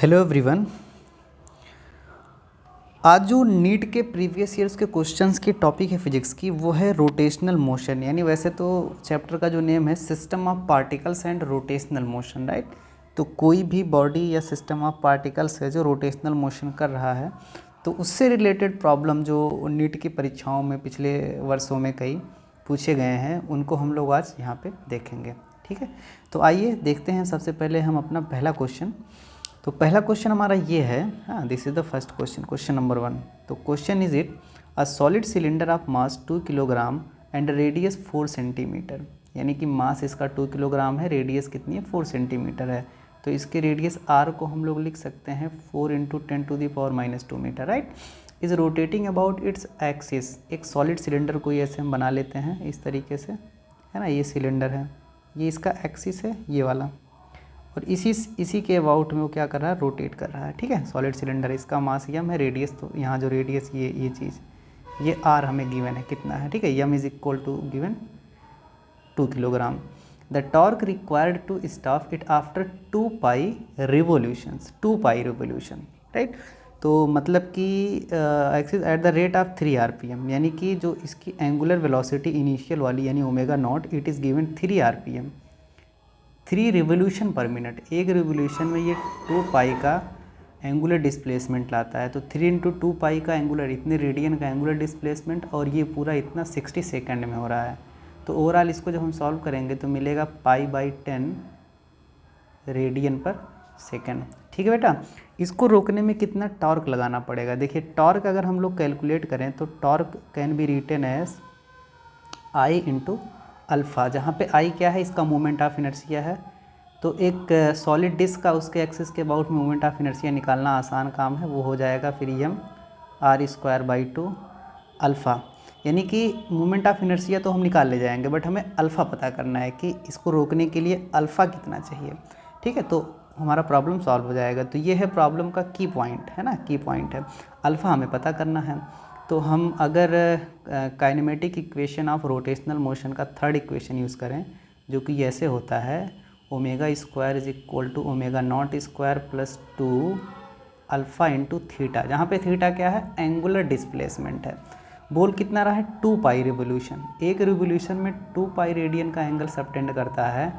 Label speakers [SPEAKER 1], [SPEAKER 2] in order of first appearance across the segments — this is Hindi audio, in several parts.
[SPEAKER 1] Hello everyone. आज जो नीट के प्रीवियस ईयर्स के क्वेश्चंस की टॉपिक है फिजिक्स की, वो है रोटेशनल मोशन। यानी वैसे तो चैप्टर का जो नेम है system of particles and rotational motion, right. तो कोई भी बॉडी या सिस्टम ऑफ पार्टिकल्स है जो रोटेशनल मोशन कर रहा है, तो उससे रिलेटेड प्रॉब्लम जो नीट की परीक्षाओं में पिछले वर्षों में कई पूछे गए हैं, उनको हम लोग आज यहाँ पे देखेंगे। ठीक है, तो आइए देखते हैं। सबसे पहले हम अपना पहला क्वेश्चन, तो पहला क्वेश्चन हमारा ये है, हाँ, this is the first question, question number 1। तो question is it, a solid cylinder of mass 2 kilogram and radius 4 centimetre. यानी कि मास इसका 2 किलोग्राम है, रेडियस कितनी है, 4 सेंटीमीटर है। तो इसके रेडियस आर को हम लोग लिख सकते हैं 4 × 10⁻⁻² metre, right. Is rotating about its axis. एक सॉलिड सिलेंडर को ऐसे हम बना लेते हैं इस तरीके से, है ना। ये सिलेंडर है, ये इसका एक्सिस है, ये वाला, और इसी के अबाउट में वो क्या कर रहा है, रोटेट कर रहा है। ठीक है, सॉलिड सिलेंडर, इसका मास यम है, रेडियस तो यहाँ जो रेडियस ये चीज़, ये आर हमें गिवन है कितना है। ठीक है, m is equal to given 2 kilogram. The torque required to stop it after 2 pi revolutions, 2 pi revolution, right. तो मतलब कि axis at the rate of 3 RPM, यानी कि जो इसकी एंगुलर वेलोसिटी इनिशियल वाली यानी omega naught, it is given 3 RPM, 3 revolution per minute. एक रिवोल्यूशन में ये 2 पाई का एंगुलर डिस्प्लेसमेंट लाता है। तो 3 × 2 पाई का एंगुलर, इतने रेडियन का एंगुलर डिस्प्लेसमेंट, और ये पूरा इतना 60 सेकंड में हो रहा है। तो ओवरऑल इसको जब हम सॉल्व करेंगे तो मिलेगा π/10 रेडियन पर सेकंड। ठीक है बेटा, इसको रोकने में कितना टॉर्क लगाना पड़ेगा। देखिए, टॉर्क अगर हम लोग कैलकुलेट करें तो torque can be written as I × alpha, जहाँ पे I क्या है, इसका मोमेंट ऑफ इनर्शिया है। तो एक सॉलिड डिस्क का उसके एक्सिस के अबाउट मोमेंट ऑफ इनर्शिया निकालना आसान काम है, वो हो जाएगा फिर mR²/2 अल्फ़ा। यानी कि मोमेंट ऑफ इनर्शिया तो हम निकाल ले जाएंगे, बट हमें अल्फ़ा पता करना है कि इसको रोकने के लिए अल्फ़ा कितना चाहिए। ठीक है, तो हमारा प्रॉब्लम सॉल्व हो जाएगा। तो ये है प्रॉब्लम का की पॉइंट, है ना, की पॉइंट है, अल्फ़ा हमें पता करना है। तो हम अगर kinematic equation of rotational motion का थर्ड इक्वेशन यूज़ करें, जो कि ऐसे होता है, ω² = ω0² + 2 अल्फ़ा × थीटा, जहाँ पे थीटा क्या है, एंगुलर डिस्प्लेसमेंट है। बोल कितना रहा है, 2 पाई रिवोल्यूशन। एक रिवोल्यूशन में 2 पाई रेडियन का एंगल सबटेंड करता है।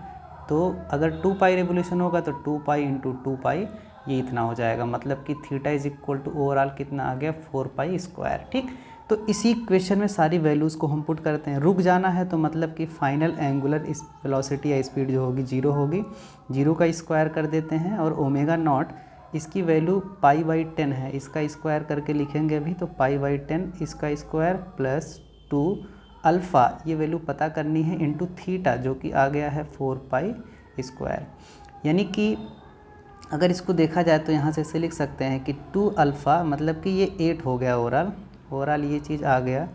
[SPEAKER 1] तो अगर 2 पाई रिवोल्यूशन होगा तो 2 पाई × 2 पाई, ये इतना हो जाएगा। मतलब कि theta is equal to overall कितना आ गया, 4π²। ठीक, तो इसी इक्वेशन में सारी वैल्यूज़ को हम पुट करते हैं। रुक जाना है तो मतलब कि फाइनल एंगुलर वेलोसिटी या स्पीड जो होगी 0 होगी, 0 का स्क्वायर कर देते हैं। और ω0 इसकी वैल्यू π/10 है, इसका स्क्वायर करके लिखेंगे अभी, तो π/10 इसका स्क्वायर प्लस 2 अल्फ़ा, ये वैल्यू पता करनी है, इंटू थीटा जो कि आ गया है 4π²। यानी कि अगर इसको देखा जाए तो यहाँ से ऐसे लिख सकते हैं कि 2 अल्फ़ा, मतलब कि ये 8 हो गया ओवरऑल ये चीज़ आ गया,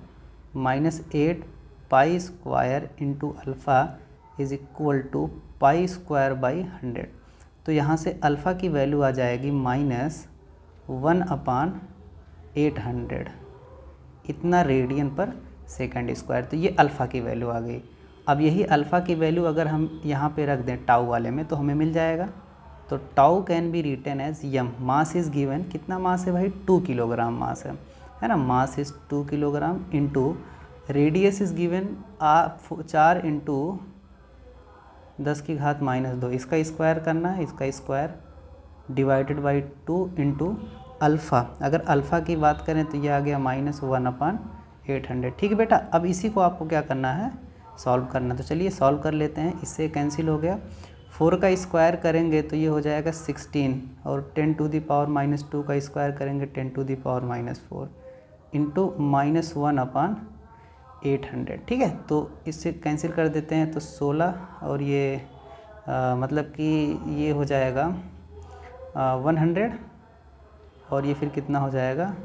[SPEAKER 1] -8 π² × अल्फ़ा इज इक्वल टू π²/100। तो यहाँ से अल्फ़ा की वैल्यू आ जाएगी -1/800, इतना रेडियन पर सेकंड स्क्वायर। तो ये अल्फ़ा की वैल्यू आ गई। अब यही अल्फ़ा की वैल्यू अगर हम यहाँ पे रख दें टाउ वाले में, तो हमें मिल जाएगा। तो tau can be written as M. Mass is given, कितना मास है भाई, 2 किलोग्राम मास है ना। Mass is 2 kilogram into radius is given 4 × 10⁻⁻², इसका स्क्वायर करना है, इसका स्क्वायर डिवाइडेड बाई 2 × अल्फ़ा। अगर अल्फ़ा की बात करें तो ये आ गया -1/800। ठीक है बेटा, अब इसी को आपको क्या करना है, सॉल्व करना। तो चलिए सॉल्व कर लेते हैं। इससे कैंसिल हो गया, 4 का स्क्वायर करेंगे तो ये हो जाएगा 16, और 10⁻⁻² का स्क्वायर करेंगे 10⁻⁻4 इंटू -1/800। ठीक है, तो इससे कैंसिल कर देते हैं तो 16, और ये मतलब कि ये हो जाएगा 100, और ये फिर कितना हो जाएगा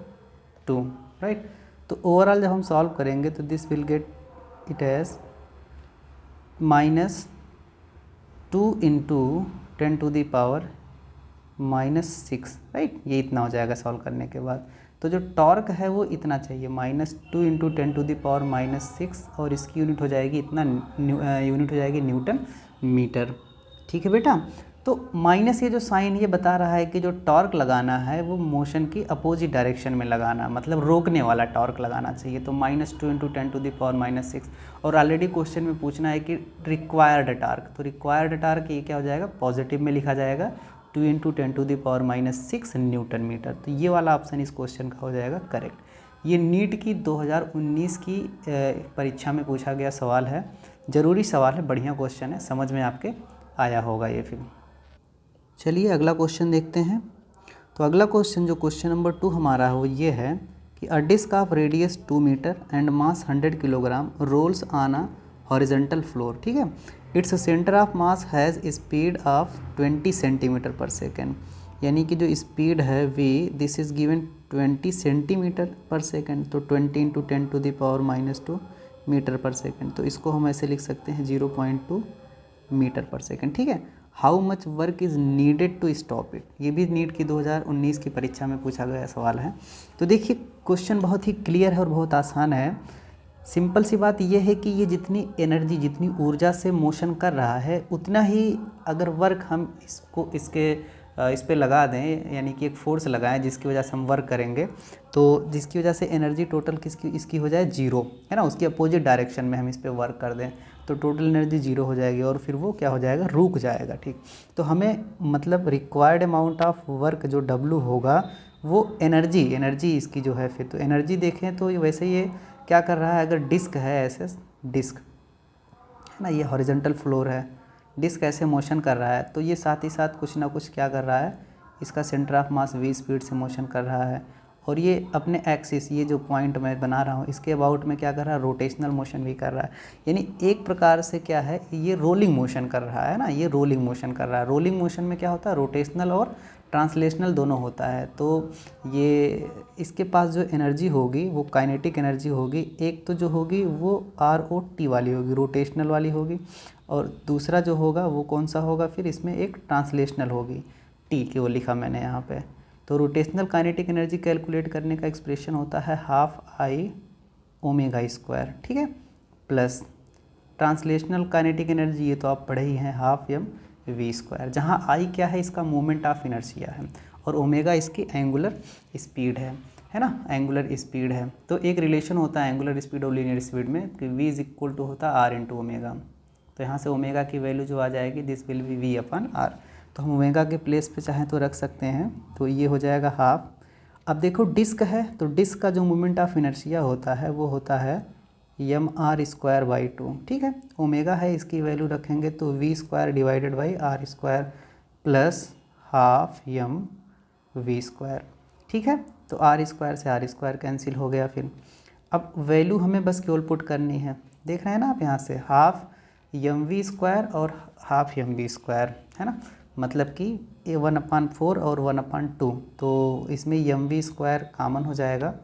[SPEAKER 1] 2, राइट। तो ओवरऑल जब हम सॉल्व करेंगे तो this will get it as -2 × 10⁻⁻6, right. ये इतना हो जाएगा सॉल्व करने के बाद। तो जो टॉर्क है वो इतना चाहिए, -2 × 10⁻⁻6, और इसकी यूनिट हो जाएगी इतना, यूनिट हो जाएगी न्यूटन मीटर। ठीक है बेटा, तो माइनस ये जो साइन ये बता रहा है कि जो टॉर्क लगाना है वो मोशन की अपोजिट डायरेक्शन में लगाना, मतलब रोकने वाला टॉर्क लगाना चाहिए। तो -2 × 10⁻⁶। और ऑलरेडी क्वेश्चन में पूछना है कि रिक्वायर्ड टार्क, तो रिक्वायर्ड टार्क ये क्या हो जाएगा, पॉजिटिव में लिखा जाएगा 2 × 10⁻⁶ न्यूटन मीटर। तो ये वाला ऑप्शन इस क्वेश्चन का हो जाएगा करेक्ट। ये नीट की 2019 की परीक्षा में पूछा गया सवाल है, ज़रूरी सवाल है, बढ़िया क्वेश्चन है, समझ में आपके आया होगा ये। फिर चलिए अगला क्वेश्चन देखते हैं। तो अगला क्वेश्चन जो क्वेश्चन नंबर 2 हमारा है वो ये है कि a disc of radius 2 metre and mass 100 kilogram rolls on a horizontal floor, ठीक है। Its centre of mass has speed of 20 centimetre per second, यानी कि जो स्पीड है v this is given 20 centimetre per second, तो 20 × 10⁻⁻² मीटर पर सेकेंड। तो इसको हम ऐसे लिख सकते हैं 0.2 मीटर पर सेकेंड, ठीक है। How much work is needed to stop it, ये भी नीट की 2019 की परीक्षा में पूछा गया सवाल है। तो देखिए क्वेश्चन बहुत ही क्लियर है और बहुत आसान है। सिंपल सी बात यह है कि ये जितनी एनर्जी, जितनी ऊर्जा से मोशन कर रहा है, उतना ही अगर वर्क हम इस पे लगा दें, यानी कि एक फोर्स लगाएं जिसकी वजह से हम वर्क करेंगे, तो जिसकी वजह से एनर्जी टोटल इसकी हो जाए 0, है ना, उसकी अपोजिट डायरेक्शन में हम इस पे वर्क कर दें तो टोटल एनर्जी 0 हो जाएगी और फिर वो क्या हो जाएगा, रुक जाएगा, ठीक। तो हमें मतलब रिक्वायर्ड अमाउंट ऑफ वर्क जो W होगा वो एनर्जी इसकी जो है, फिर तो एनर्जी देखें तो वैसे ये क्या कर रहा है, अगर डिस्क है ऐसे डिस्क है ना, ये हॉरिजॉन्टल फ्लोर है, डिस्क ऐसे मोशन कर रहा है, तो ये साथ ही साथ कुछ ना कुछ क्या कर रहा है, इसका centre of mass v speed से मोशन कर रहा है, और ये अपने एक्सिस, ये जो पॉइंट मैं बना रहा हूँ इसके अबाउट में क्या कर रहा है, रोटेशनल मोशन भी कर रहा है। यानी एक प्रकार से क्या है, ये रोलिंग मोशन कर रहा है ना, ये रोलिंग मोशन कर रहा है। रोलिंग मोशन में क्या होता है, रोटेशनल और ट्रांसलेशनल दोनों होता है। तो ये इसके पास जो एनर्जी होगी वो काइनेटिक एनर्जी होगी, एक तो जो होगी वो ROT वाली होगी, रोटेशनल वाली होगी, और दूसरा जो होगा वो कौन सा होगा, फिर इसमें एक ट्रांसलेशनल होगी, T की वो लिखा मैंने यहाँ पे। तो रोटेशनल काइनेटिक एनर्जी कैलकुलेट करने का एक्सप्रेशन होता है 12I ω², ठीक है, प्लस ट्रांसलेशनल काइनेटिक एनर्जी, ये तो आप पढ़े ही हैं, 12mv², जहाँ I क्या है, इसका मोमेंट ऑफ इनर्शिया है, और ओमेगा इसकी एंगुलर स्पीड है ना, एंगुलर स्पीड है। तो एक रिलेशन होता है एंगुलर स्पीड और लीनियर स्पीड में कि v = होता है R × ओमेगा। तो यहाँ से ओमेगा की वैल्यू जो आ जाएगी दिस विल बी v/r। तो हम ओमेगा के प्लेस पे चाहें तो रख सकते हैं, तो ये हो जाएगा 12। अब देखो डिस्क है, तो डिस्क का जो मोमेंट ऑफ इनर्शिया होता है वो होता है mr²/2, ठीक है। ओमेगा है, इसकी वैल्यू रखेंगे तो v² / r² प्लस 12mv², ठीक है। तो r² से r² कैंसिल हो गया। फिर अब वैल्यू हमें बस केवल पुट करनी है, देख रहे हैं ना आप यहाँ से 12mv² और 12mv², है ना, मतलब कि ये 1/4 और 1/2, तो इसमें mv² कॉमन हो जाएगा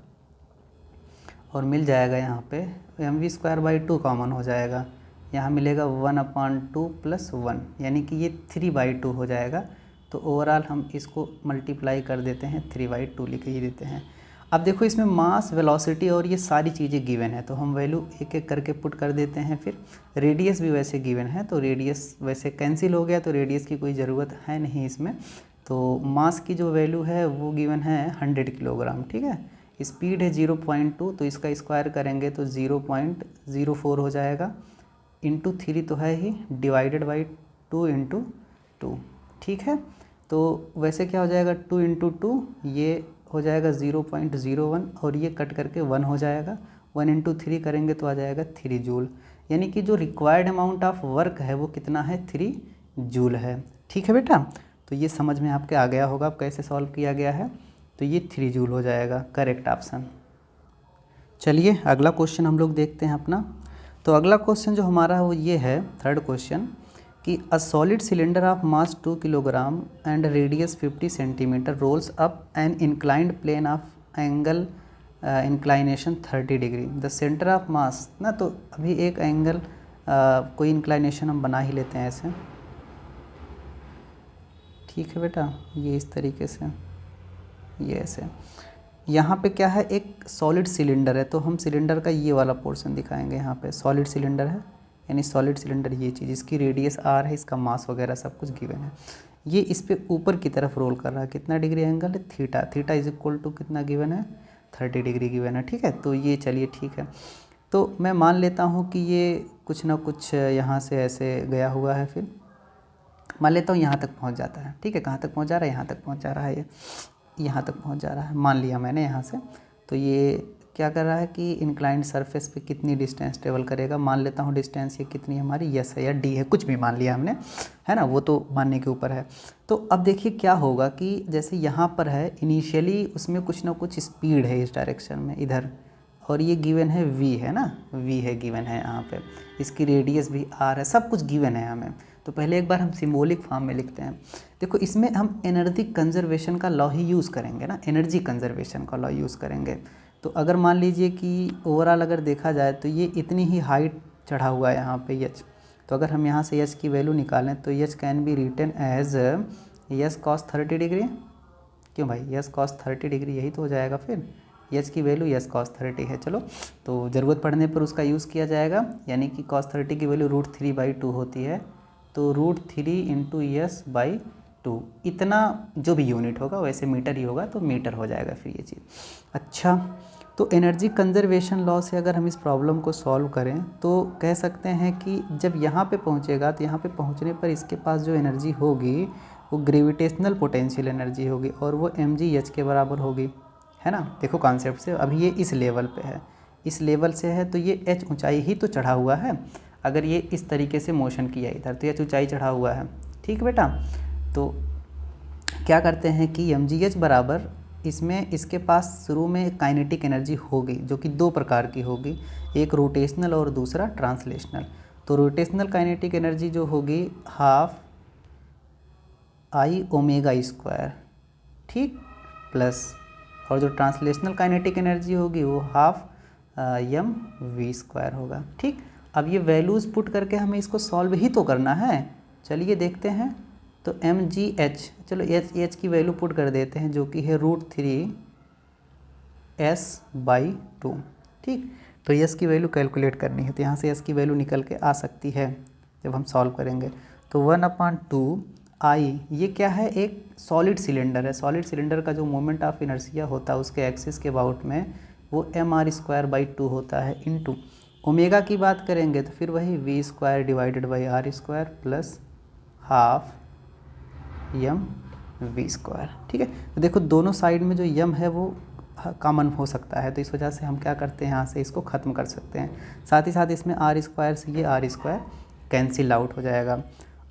[SPEAKER 1] और मिल जाएगा यहाँ पे mv²/2 कॉमन हो जाएगा, यहाँ मिलेगा 1/2 + 1, यानी कि ये 3/2 हो जाएगा। तो ओवरऑल हम इसको मल्टीप्लाई कर देते हैं, 3/2 लिख ही देते हैं। अब देखो इसमें मास, वेलोसिटी और ये सारी चीज़ें गिवन है, तो हम वैल्यू एक एक करके पुट कर देते हैं। फिर रेडियस भी वैसे गिवन है, तो रेडियस वैसे कैंसिल हो गया, तो रेडियस की कोई ज़रूरत है नहीं इसमें। तो मास की जो वैल्यू है वो गिवन है 100 किलोग्राम, ठीक है। स्पीड है 0.2, तो इसका स्क्वायर करेंगे तो 0.04 हो जाएगा, इंटू 3 तो है ही, डिवाइडेड बाई 2 × 2, ठीक है। तो वैसे क्या हो जाएगा, 2 × 2 ये हो जाएगा 0.01, और ये कट करके 1 हो जाएगा, 1 × 3 करेंगे तो आ जाएगा 3 जूल, यानी कि जो रिक्वायर्ड अमाउंट ऑफ वर्क है वो कितना है, 3 जूल है, ठीक है बेटा। तो ये समझ में आपके आ गया होगा अब कैसे सॉल्व किया गया है, तो ये 3 जूल हो जाएगा, करेक्ट ऑप्शन। चलिए अगला क्वेश्चन हम लोग देखते हैं अपना। तो अगला क्वेश्चन जो हमारा है वो ये है, थर्ड क्वेश्चन, कि a solid cylinder of mass 2 kilogram and radius 50 centimetre rolls up an inclined plane of angle inclination 30 degree, the centre of mass ना, तो अभी एक एंगल कोई इंक्लाइनेशन हम बना ही लेते हैं ऐसे, ठीक है बेटा, ये इस तरीके से, ये ऐसे। यहाँ पे क्या है, एक सॉलिड सिलेंडर है, तो हम सिलेंडर का ये वाला पोर्शन दिखाएंगे, यहाँ पे सॉलिड सिलेंडर है, यानी सॉलिड सिलेंडर ये चीज़, इसकी रेडियस r है, इसका मास वगैरह सब कुछ गिवन है। ये इस पे ऊपर की तरफ रोल कर रहा है, कितना डिग्री एंगल है, theta. Theta is equal to कितना गिवन है, 30 डिग्री गिवन है, ठीक है। तो ये चलिए ठीक है, तो मैं मान लेता हूँ कि ये कुछ ना कुछ यहाँ से ऐसे गया हुआ है, फिर मान लेता हूँ यहाँ तक पहुँच जाता है, ठीक है। कहाँ तक पहुँच जा रहा है, यहाँ तक पहुँच जा रहा है, ये यहाँ तक पहुँच जा रहा है, मान लिया मैंने यहाँ से। तो ये क्या कर रहा है कि इंक्लाइंड सरफेस पे कितनी डिस्टेंस ट्रेवल करेगा, मान लेता हूँ डिस्टेंस ये कितनी है हमारी, यस है या डी है, कुछ भी मान लिया हमने, है ना, वो तो मानने के ऊपर है। तो अब देखिए क्या होगा कि जैसे यहाँ पर है इनिशियली उसमें कुछ ना कुछ स्पीड है इस डायरेक्शन में इधर, और ये गिवन है v है ना, v है गिवन है यहाँ पे, इसकी रेडियस भी r है, सब कुछ गिवन है हमें। तो पहले एक बार हम सिंबॉलिक फॉर्म में लिखते हैं। देखो इसमें हम एनर्जी कंजर्वेशन का लॉ ही यूज़ करेंगे ना, एनर्जी कंजर्वेशन का लॉ यूज़ करेंगे। तो अगर मान लीजिए कि ओवरऑल अगर देखा जाए तो ये इतनी ही हाइट चढ़ा हुआ है यहाँ पे h, तो अगर हम यहाँ से h की वैल्यू निकालें तो h can be written as S cos 30 degree, क्यों भाई, यस कॉस 30 डिग्री यही तो हो जाएगा फिर, एच की वैल्यू यस कॉस 30 है। चलो तो ज़रूरत पड़ने पर उसका यूज़ किया जाएगा, यानी कि कॉस 30 की वैल्यू √3/2 होती है, तो √3 इंटू यस बाई 2, इतना जो भी यूनिट होगा, वैसे मीटर ही होगा तो मीटर हो जाएगा फिर ये चीज़। अच्छा, तो एनर्जी कंजर्वेशन लॉ से अगर हम इस प्रॉब्लम को सॉल्व करें तो कह सकते हैं कि जब यहाँ पे पहुँचेगा तो यहाँ पे पहुँचने पर इसके पास जो एनर्जी होगी वो ग्रेविटेशनल पोटेंशियल एनर्जी होगी, और वो mgh के बराबर होगी, है ना। देखो कॉन्सेप्ट से, अभी ये इस लेवल पे है, इस लेवल से है तो ये h ऊंचाई ही तो चढ़ा हुआ है। अगर ये इस तरीके से मोशन किया इधर तो h ऊंचाई चढ़ा हुआ है, ठीक बेटा। तो क्या करते हैं कि mgh बराबर, इसमें इसके पास शुरू में काइनेटिक एनर्जी होगी जो कि दो प्रकार की होगी, एक रोटेशनल और दूसरा ट्रांसलेशनल। तो रोटेशनल काइनेटिक एनर्जी जो होगी हाफ आई ओमेगा स्क्वायर, ठीक, प्लस, और जो ट्रांसलेशनल काइनेटिक एनर्जी होगी वो हाफ एम वी स्क्वायर होगा, ठीक। अब ये वैल्यूज़ पुट करके हमें इसको सॉल्व ही तो करना है, चलिए देखते हैं। तो एम जी एच, चलो एच की वैल्यू पुट कर देते हैं जो कि है √3 s/2, ठीक। तो एस की वैल्यू कैलकुलेट करनी है तो यहाँ से एस की वैल्यू निकल के आ सकती है जब हम सॉल्व करेंगे। तो 1/2 आई, ये क्या है, एक सॉलिड सिलेंडर है, सॉलिड सिलेंडर का जो मोमेंट ऑफ इनर्शिया होता है उसके एक्सिस के अबाउट में वो mr²/2 होता है, इनटू ओमेगा की बात करेंगे तो फिर वही v² divided by r² plus half M v², ठीक है। तो देखो दोनों साइड में जो यम है वो कॉमन हो सकता है, तो इस वजह से हम क्या करते हैं यहाँ से इसको ख़त्म कर सकते हैं। साथ ही साथ इसमें r² से ये r² कैंसिल आउट हो जाएगा,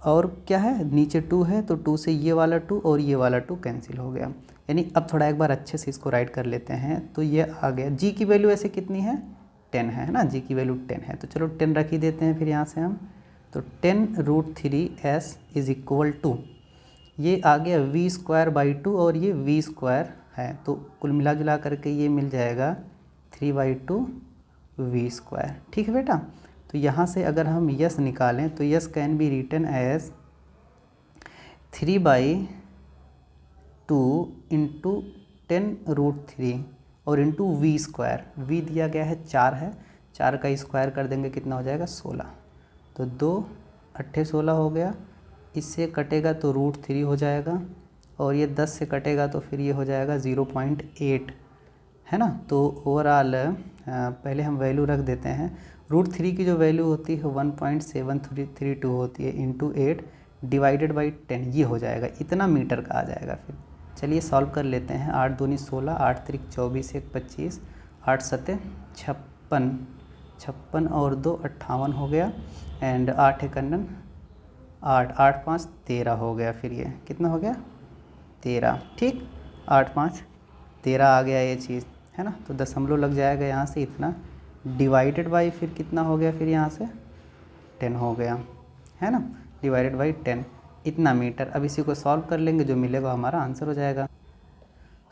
[SPEAKER 1] और क्या है नीचे 2 है तो 2 से ये वाला 2 और ये वाला 2 कैंसिल हो गया। यानी अब थोड़ा एक बार अच्छे से इसको राइट कर लेते हैं, तो ये आ गया, जी की वैल्यू ऐसे कितनी है, 10 है ना, जी की वैल्यू 10 है, तो चलो 10 रख ही देते हैं फिर यहाँ से हम। तो 10√3s इज इक्वल टू, ये आ गया v²/2 और ये v² है, तो कुल मिला जुला करके ये मिल जाएगा 3/2 v², ठीक है बेटा। तो यहाँ से अगर हम यस निकालें तो S can be written as 3/2 into 10√3 और इंटू v², v दिया गया है 4 है, 4 का स्क्वायर कर देंगे कितना हो जाएगा 16, तो 2 8 16 हो गया, इससे कटेगा तो √3 हो जाएगा, और ये 10 से कटेगा तो फिर ये हो जाएगा 0.8, है ना। तो ओवरऑल पहले हम वैल्यू रख देते हैं, √3 की जो वैल्यू होती है 1.732 होती है, इंटू 8 डिवाइडेड बाई 10, ये हो जाएगा, इतना मीटर का आ जाएगा फिर। चलिए सॉल्व कर लेते हैं, 8 दूनी 16, 8 त्रिक 24, 1 25, 8 सते 56, 56 और 2 58 हो गया, एंड 8 एक 8, 8 5 13 हो गया, फिर ये कितना हो गया 13, ठीक, 8 5 13 आ गया ये चीज़, है ना। तो दशमलव लग जाएगा यहाँ से इतना, डिवाइडेड बाई फिर कितना हो गया, फिर यहाँ से 10 हो गया, है ना, डिवाइडेड बाई 10, इतना मीटर। अब इसी को सॉल्व कर लेंगे, जो मिलेगा हमारा आंसर हो जाएगा।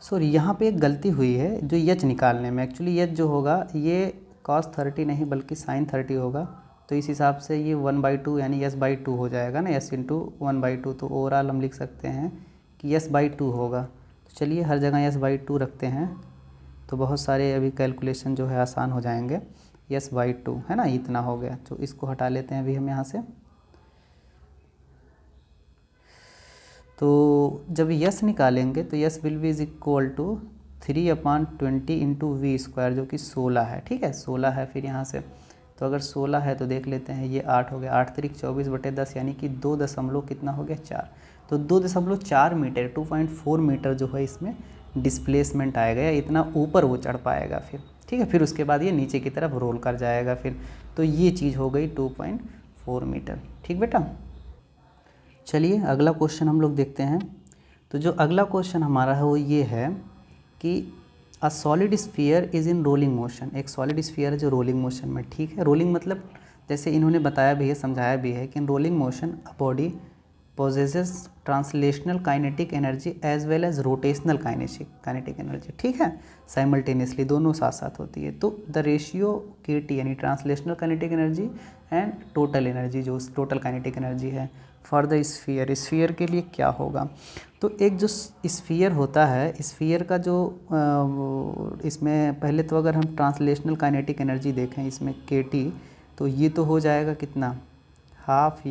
[SPEAKER 1] सॉरी यहाँ पे एक गलती हुई है जो एच निकालने में, एक्चुअली एच जो होगा ये cos 30 नहीं बल्कि sin 30 होगा, तो इस हिसाब से ये 1/2 यानी s/2 हो जाएगा ना, s इंटू 1/2, तो ओवरऑल हम लिख सकते हैं कि s/2 होगा। तो चलिए हर जगह s/2 रखते हैं, तो बहुत सारे अभी कैलकुलेशन जो है आसान हो जाएंगे। s/2 है ना, इतना हो गया, तो इसको हटा लेते हैं अभी हम यहाँ से। तो जब यस निकालेंगे तो S will be is equal to 3/20 into V square, जो कि 16 है। ठीक है, 16 है। फिर यहाँ से तो अगर 16 है तो देख लेते हैं, ये 8 हो गया, 8 तिरिक 24/10, यानी कि 2 दशमलव कितना हो गया 4। तो 2.4 मीटर, 2.4 मीटर जो है इसमें डिस्प्लेसमेंट आएगा, या इतना ऊपर वो चढ़ पाएगा फिर। ठीक है, फिर उसके बाद ये नीचे की तरफ रोल कर जाएगा फिर। तो ये चीज़ हो गई 2.4 मीटर। ठीक बेटा, चलिए अगला क्वेश्चन हम लोग देखते हैं। तो जो अगला क्वेश्चन हमारा है वो ये है कि a solid sphere is in rolling motion. एक सॉलिड स्फीयर है जो रोलिंग मोशन में। ठीक है, रोलिंग मतलब जैसे इन्होंने बताया भी है, समझाया भी है कि in rolling motion a body possesses translational kinetic energy as well as rotational kinetic energy. ठीक है, साइमल्टेनियसली दोनों साथ साथ होती है। तो द रेशियो KT यानी translational kinetic energy and total energy, जो टोटल काइनेटिक एनर्जी है फॉर द स्फीयर, स्फीयर के लिए क्या होगा। तो एक जो स्फीयर होता है, स्फीयर का जो इसमें पहले तो अगर हम ट्रांसलेशनल काइनेटिक एनर्जी देखें इसमें KT, तो ये तो हो जाएगा कितना, हाफ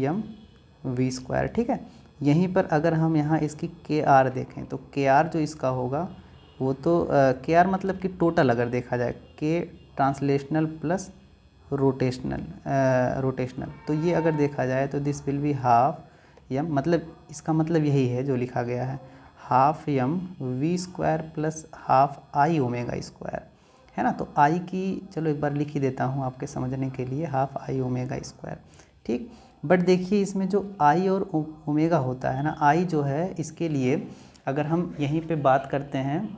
[SPEAKER 1] mv स्क्वायर। ठीक है, यहीं पर अगर हम यहाँ इसकी KR देखें तो KR जो इसका होगा वो तो KR मतलब कि टोटल अगर देखा जाए K ट्रांसलेशनल प्लस रोटेशनल, तो ये अगर देखा जाए तो this will be half m, मतलब इसका मतलब यही है जो लिखा गया है, half mv square plus half I omega square, है ना। तो I की चलो एक बार लिख ही देता हूँ आपके समझने के लिए, हाफ I ओमेगा स्क्वायर। ठीक, बट देखिए इसमें जो I और ओमेगा होता है ना, I जो है इसके लिए अगर हम यहीं पे बात करते हैं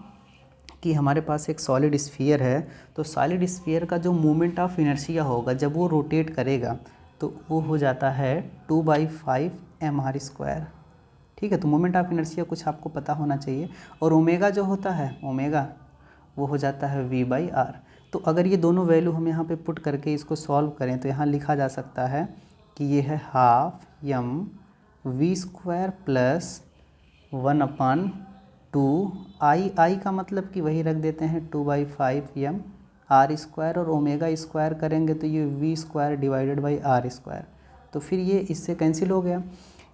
[SPEAKER 1] कि हमारे पास एक सॉलिड स्फीयर है, तो सॉलिड स्फीयर का जो मोमेंट ऑफ इनर्शिया होगा जब वो रोटेट करेगा तो वो हो जाता है 2/5 mr स्क्वायर। ठीक है, तो मोमेंट ऑफ इनर्शिया कुछ आपको पता होना चाहिए। और ओमेगा जो होता है, ओमेगा वो हो जाता है v/r। तो अगर ये दोनों वैल्यू हम यहाँ पे पुट करके इसको सॉल्व करें तो यहाँ लिखा जा सकता है कि ये है half mv square plus 1/2 I का मतलब कि वही रख देते हैं 2/5 mr स्क्वायर, और ओमेगा स्क्वायर करेंगे तो ये v square divided by r square. तो फिर ये इससे कैंसिल हो गया,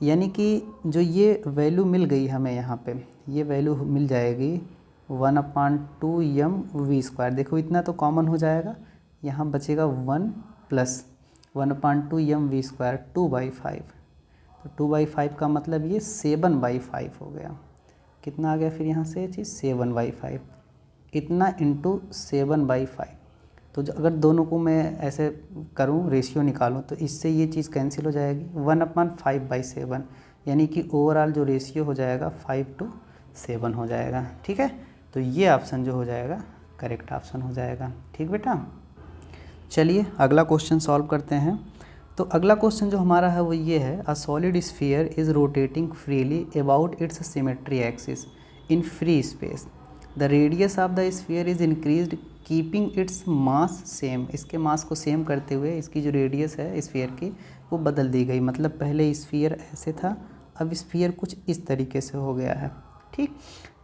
[SPEAKER 1] यानी कि जो ये वैल्यू मिल गई हमें यहाँ पे, ये वैल्यू मिल जाएगी 1/2 mv स्क्वायर। देखो इतना तो कॉमन हो जाएगा, यहाँ बचेगा 1 प्लस 1/2 mv स्क्वायर 2/5। तो 2/5 का मतलब ये 7/5 हो गया। कितना आ गया फिर यहाँ से चीज़ 7/5, इतना इंटू 7/5। तो अगर दोनों को मैं ऐसे करूँ, रेशियो निकालूँ, तो इससे ये चीज़ कैंसिल हो जाएगी 1/5/7, यानी कि ओवरऑल जो रेशियो हो जाएगा 5:7 हो जाएगा। ठीक है, तो ये ऑप्शन जो हो जाएगा करेक्ट ऑप्शन हो जाएगा। ठीक बेटा, चलिए अगला क्वेश्चन सॉल्व करते हैं। तो अगला क्वेश्चन जो हमारा है वो ये है, a solid sphere is rotating freely about it's symmetry axis in free space. The radius of the sphere is increased keeping its mass same. इसके मास को सेम करते हुए इसकी जो रेडियस है स्फीयर की वो बदल दी गई। मतलब पहले स्फीयर ऐसे था, अब स्फीयर कुछ इस तरीके से हो गया है। ठीक,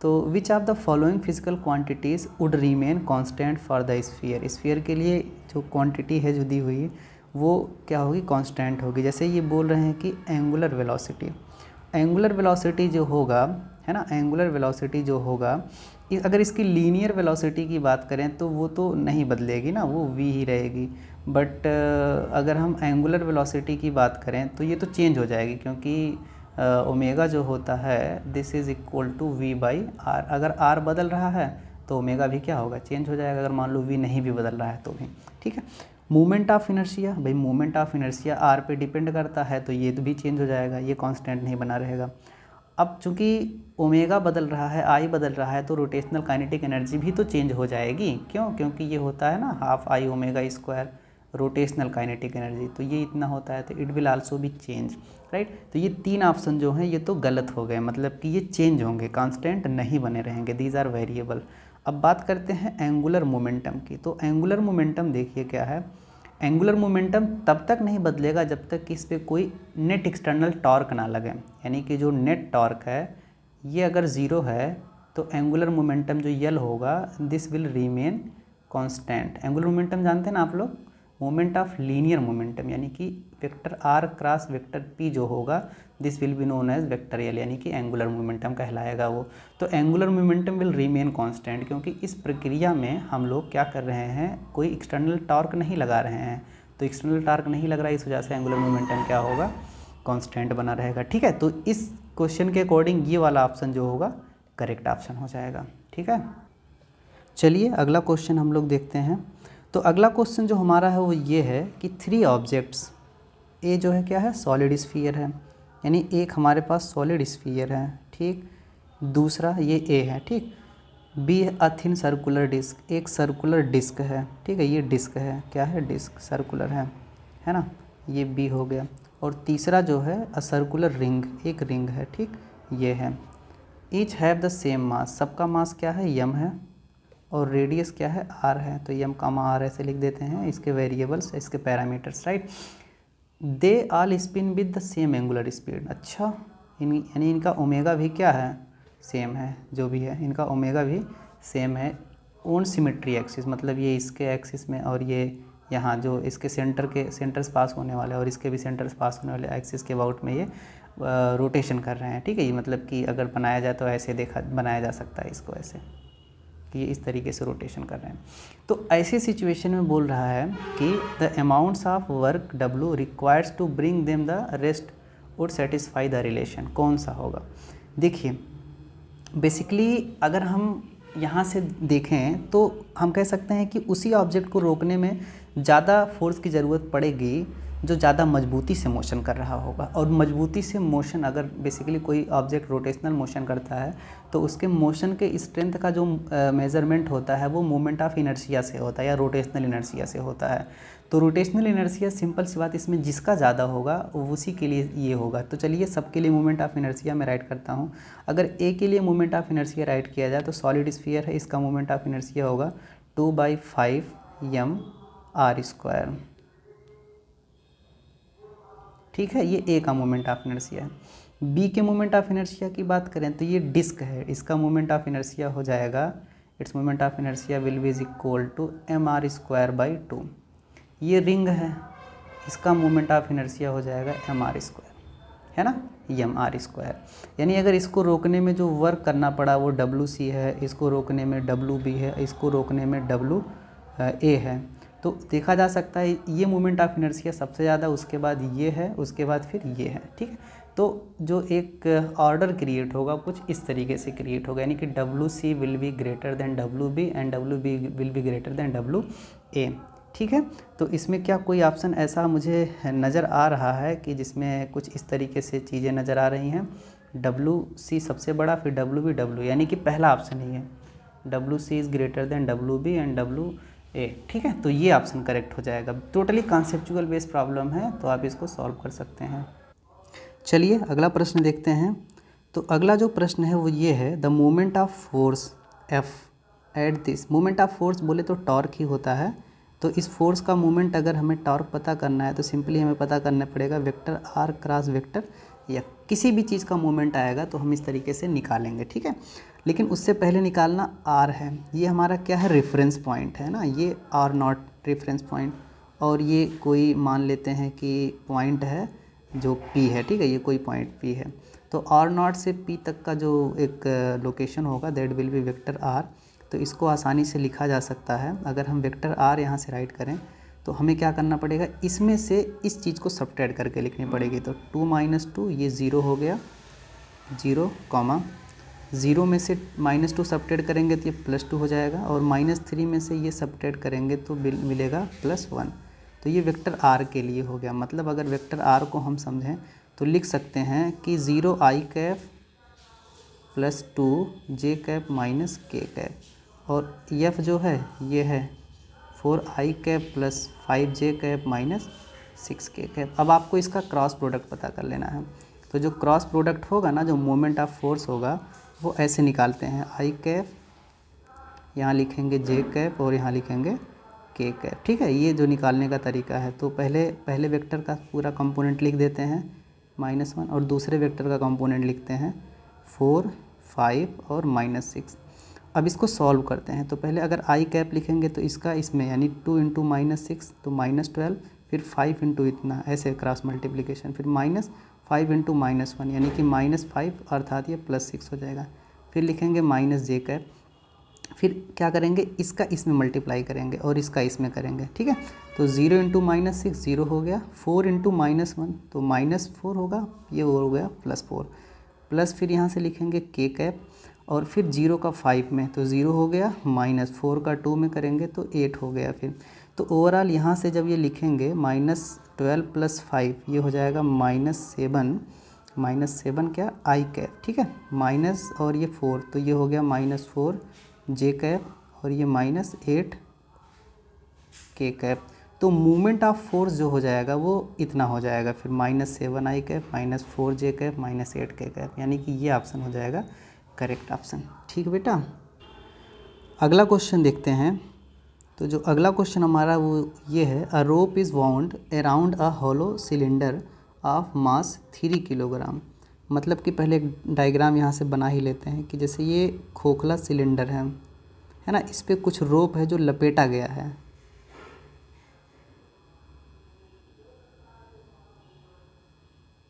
[SPEAKER 1] तो विच of the following physical quantities would Riemann constant for the sphere. Sphere के लिए जो क्वांटिटी है जो दी हुई वो क्या होगी, कांस्टेंट होगी। जैसे ये बोल रहे हैं कि एंगुलर वेलोसिटी जो होगा, है ना, एंगुलर वेलोसिटी जो होगा, अगर इसकी लीनियर वेलोसिटी की बात करें तो वो तो नहीं बदलेगी ना, वो v ही रहेगी। बट अगर हम एंगुलर वेलोसिटी की बात करें तो ये तो चेंज हो जाएगी, क्योंकि ओमेगा जो होता है this is equal to v/r। अगर r बदल रहा है तो ओमेगा भी क्या होगा, चेंज हो जाएगा। अगर मान लो v नहीं भी बदल रहा है तो भी। ठीक है, मोमेंट ऑफ इनर्शिया, भाई मोमेंट ऑफ इनर्शिया r पे डिपेंड करता है, तो ये तो भी चेंज हो जाएगा, ये कांस्टेंट नहीं बना रहेगा। अब चूंकि ओमेगा बदल रहा है, I बदल रहा है, तो रोटेशनल काइनेटिक एनर्जी भी तो चेंज हो जाएगी। क्यों, क्योंकि ये होता है ना half I omega square rotational kinetic energy, तो ये इतना होता है, तो it will also be change, right. तो ये तीन ऑप्शन जो हैं ये तो गलत हो गए, मतलब कि ये चेंज होंगे, कांस्टेंट नहीं बने रहेंगे, दीज आर वेरिएबल। अब बात करते हैं एंगुलर मोमेंटम की। तो एंगुलर मोमेंटम देखिए क्या है, एंगुलर मोमेंटम तब तक नहीं बदलेगा जब तक कि इस पर कोई नेट एक्सटर्नल टॉर्क ना लगे, यानी कि जो नेट टॉर्क है ये अगर ज़ीरो है तो एंगुलर मोमेंटम जो यल होगा this will Riemann constant. Angular momentum जानते हैं ना आप लोग, मोमेंट ऑफ लीनियर मोमेंटम यानी कि vector R cross vector P जो होगा this will be known as vectorial यानी कि एंगुलर मोमेंटम कहलाएगा वो। तो angular momentum will remain constant क्योंकि इस प्रक्रिया में हम लोग क्या कर रहे हैं, कोई एक्सटर्नल टॉर्क नहीं लगा रहे हैं। तो एक्सटर्नल टॉर्क नहीं लग रहा है, इस वजह से एंगुलर मोमेंटम क्या होगा, कांस्टेंट बना रहेगा। ठीक है, तो इस क्वेश्चन के अकॉर्डिंग ये वाला ऑप्शन जो होगा करेक्ट ऑप्शन हो जाएगा। ठीक है, चलिए अगला क्वेश्चन हम लोग देखते हैं। तो अगला क्वेश्चन जो हमारा है वो ये है कि 3 ऑब्जेक्ट्स, ए जो है क्या है, सॉलिड स्फीयर है, यानी एक हमारे पास सॉलिड स्फीयर है, ठीक, दूसरा ये ए है, ठीक, बी है अ थिन सर्कुलर डिस्क, एक सर्कुलर डिस्क है, ठीक है, ये डिस्क है, क्या है, डिस्क सर्कुलर है ना, ये बी हो गया, और तीसरा जो है अ सर्कुलर रिंग, एक रिंग है, ठीक, ये है। Each have the same mass, सबका मास क्या है, यम है, और रेडियस क्या है, आर है। तो यम कामा आर ऐसे लिख देते हैं, इसके वेरिएबल्स, इसके parameters, right. They all spin with the same angular speed, अच्छा, यानी इनका ओमेगा भी क्या है, सेम है, जो भी है इनका ओमेगा भी सेम है ऑन सिमेट्री एक्सिस, मतलब ये इसके एक्सिस में और ये यहाँ जो इसके सेंटर से पास होने वाले और इसके भी सेंटर से पास होने वाले एक्सिस के अबाउट में ये रोटेशन कर रहे हैं। ठीक है, ये मतलब कि अगर बनाया जाए तो ऐसे बनाया जा सकता है इसको, ऐसे कि ये इस तरीके से रोटेशन कर रहे हैं। तो ऐसे सिचुएशन में बोल रहा है कि the amounts of work W requires to bring them the rest would satisfy the relation, कौन सा होगा। देखिए बेसिकली अगर हम यहाँ से देखें तो हम कह सकते हैं कि उसी ऑब्जेक्ट को रोकने में ज़्यादा फोर्स की ज़रूरत पड़ेगी जो ज़्यादा मजबूती से मोशन कर रहा होगा। और मजबूती से मोशन, अगर बेसिकली कोई ऑब्जेक्ट रोटेशनल मोशन करता है तो उसके मोशन के स्ट्रेंथ का जो मेज़रमेंट होता है वो मोमेंट ऑफ इनर्शिया से होता है या रोटेशनल इनर्शिया से होता है। तो रोटेशनल इनर्शिया, सिंपल सी बात, इसमें जिसका ज़्यादा होगा उसी के लिए ये होगा। तो चलिए सबके लिए मोमेंट ऑफ इनर्शिया मैं राइट करता हूँ। अगर ए के लिए मोमेंट ऑफ इनर्शिया राइट किया जाए तो सॉलिड स्फीयर है, इसका मोमेंट ऑफ इनर्शिया होगा 2/5 mr²। ठीक है, ये ए का मोमेंट ऑफ इनर्शिया है। बी के मोमेंट ऑफ इनर्शिया की बात करें तो ये डिस्क है, इसका मोमेंट ऑफ इनर्शिया हो जाएगा, its moment of inertia will be is equal to mr²/2। ये रिंग है, इसका मोमेंट ऑफ इनर्शिया हो जाएगा mr², है ना, mr²। यानी अगर इसको रोकने में जो वर्क करना पड़ा वो WC है, इसको रोकने में WB है, इसको रोकने में WA है। तो देखा जा सकता है ये मोमेंट ऑफ इनर्शिया सबसे ज़्यादा, उसके बाद ये है, उसके बाद फिर ये है। ठीक है, तो जो एक ऑर्डर क्रिएट होगा कुछ इस तरीके से क्रिएट होगा, यानी कि WC will be greater than WB and WB will be greater than WA। ठीक है, तो इसमें क्या कोई ऑप्शन ऐसा मुझे नज़र आ रहा है कि जिसमें कुछ इस तरीके से चीज़ें नज़र आ रही हैं, WC सबसे बड़ा, फिर WB W, यानी कि पहला ऑप्शन ही है, WC is greater then WB and WA। ठीक है, तो ये ऑप्शन करेक्ट हो जाएगा। टोटली कॉन्सेप्चुअल बेस्ड प्रॉब्लम है, तो आप इसको सॉल्व कर सकते हैं। चलिए अगला प्रश्न देखते हैं। तो अगला जो प्रश्न है वो ये है, the moment of force F at this, moment of force बोले तो टॉर्क ही होता है। तो इस फोर्स का मोमेंट अगर हमें टॉर्क पता करना है तो सिंपली हमें पता करना पड़ेगा vector R cross vector F। किसी भी चीज़ का मोमेंट आएगा तो हम इस तरीके से निकालेंगे। ठीक है, लेकिन उससे पहले निकालना R है, ये हमारा क्या है, रेफरेंस पॉइंट है ना, ये R0 रेफरेंस पॉइंट, और ये कोई मान लेते हैं कि पॉइंट है जो P है। ठीक है, ये कोई पॉइंट P है, तो R0 से P तक का जो एक लोकेशन होगा that will be vector R। तो इसको आसानी से लिखा जा सकता है। अगर हम वेक्टर R यहाँ से राइट करें तो हमें क्या करना पड़ेगा, इसमें से इस चीज़ को सब्ट्रैक्ट करके लिखनी पड़ेगी। तो 2 - 2 ये 0 हो गया, 0, 0 में से -2 सब्ट्रैक्ट करेंगे तो ये +2 हो जाएगा, और -3 में से ये सब्ट्रैक्ट करेंगे तो मिलेगा +1। तो ये वेक्टर R के लिए हो गया। मतलब अगर वेक्टर R को हम समझें तो लिख सकते हैं कि 0i cap + 2j cap - k cap, और F जो है ये है 4i cap + 5j cap - 6k cap. अब आपको इसका क्रॉस प्रोडक्ट पता कर लेना है। तो जो क्रॉस प्रोडक्ट होगा ना, जो मोमेंट ऑफ फोर्स होगा वो ऐसे निकालते हैं, i कैप यहाँ लिखेंगे j कैप और यहाँ लिखेंगे k कैप। ठीक है, ये जो निकालने का तरीका है। तो पहले वेक्टर का पूरा कंपोनेंट लिख देते हैं -1, और दूसरे वेक्टर का कंपोनेंट लिखते हैं 4, 5 और -6। अब इसको सॉल्व करते हैं। तो पहले अगर आई कैप लिखेंगे तो इसका इसमें यानी 2 इंटू -6 तो -12, फिर 5 इंटू इतना ऐसे क्रॉस मल्टीप्लिकेशन, फिर -5 इंटू -1 यानी कि -5 अर्थात ये +6 हो जाएगा। फिर लिखेंगे -j कैप, फिर क्या करेंगे इसका इसमें मल्टीप्लाई करेंगे और इसका इसमें करेंगे, ठीक है। तो 0 इंटू -6 0 हो गया, 4 इंटू -1 तो -4 होगा, ये हो गया +4, प्लस फिर यहाँ से लिखेंगे k कैप और फिर 0 का 5 में तो 0 हो गया, -4 का 2 में करेंगे तो 8 हो गया। फिर तो ओवरऑल यहाँ से जब ये लिखेंगे -12 + 5 ये हो जाएगा -7 क्या आई कैप, ठीक है, माइनस और ये 4 तो ये हो गया -4 जे कैप और ये -8 के कैप। तो मूवमेंट ऑफ फोर्स जो हो जाएगा वो इतना हो जाएगा, फिर -7 आई कैप -4 जे कैप -8 के कैप, यानी कि ये ऑप्शन हो जाएगा करेक्ट ऑप्शन। ठीक बेटा, अगला क्वेश्चन देखते हैं। तो जो अगला क्वेश्चन हमारा वो ये है, a rope is wound around a hollow cylinder of mass 3 kilogram. मतलब कि पहले एक डायग्राम यहाँ से बना ही लेते हैं कि जैसे ये खोखला सिलेंडर है ना, इस पर कुछ रोप है जो लपेटा गया है,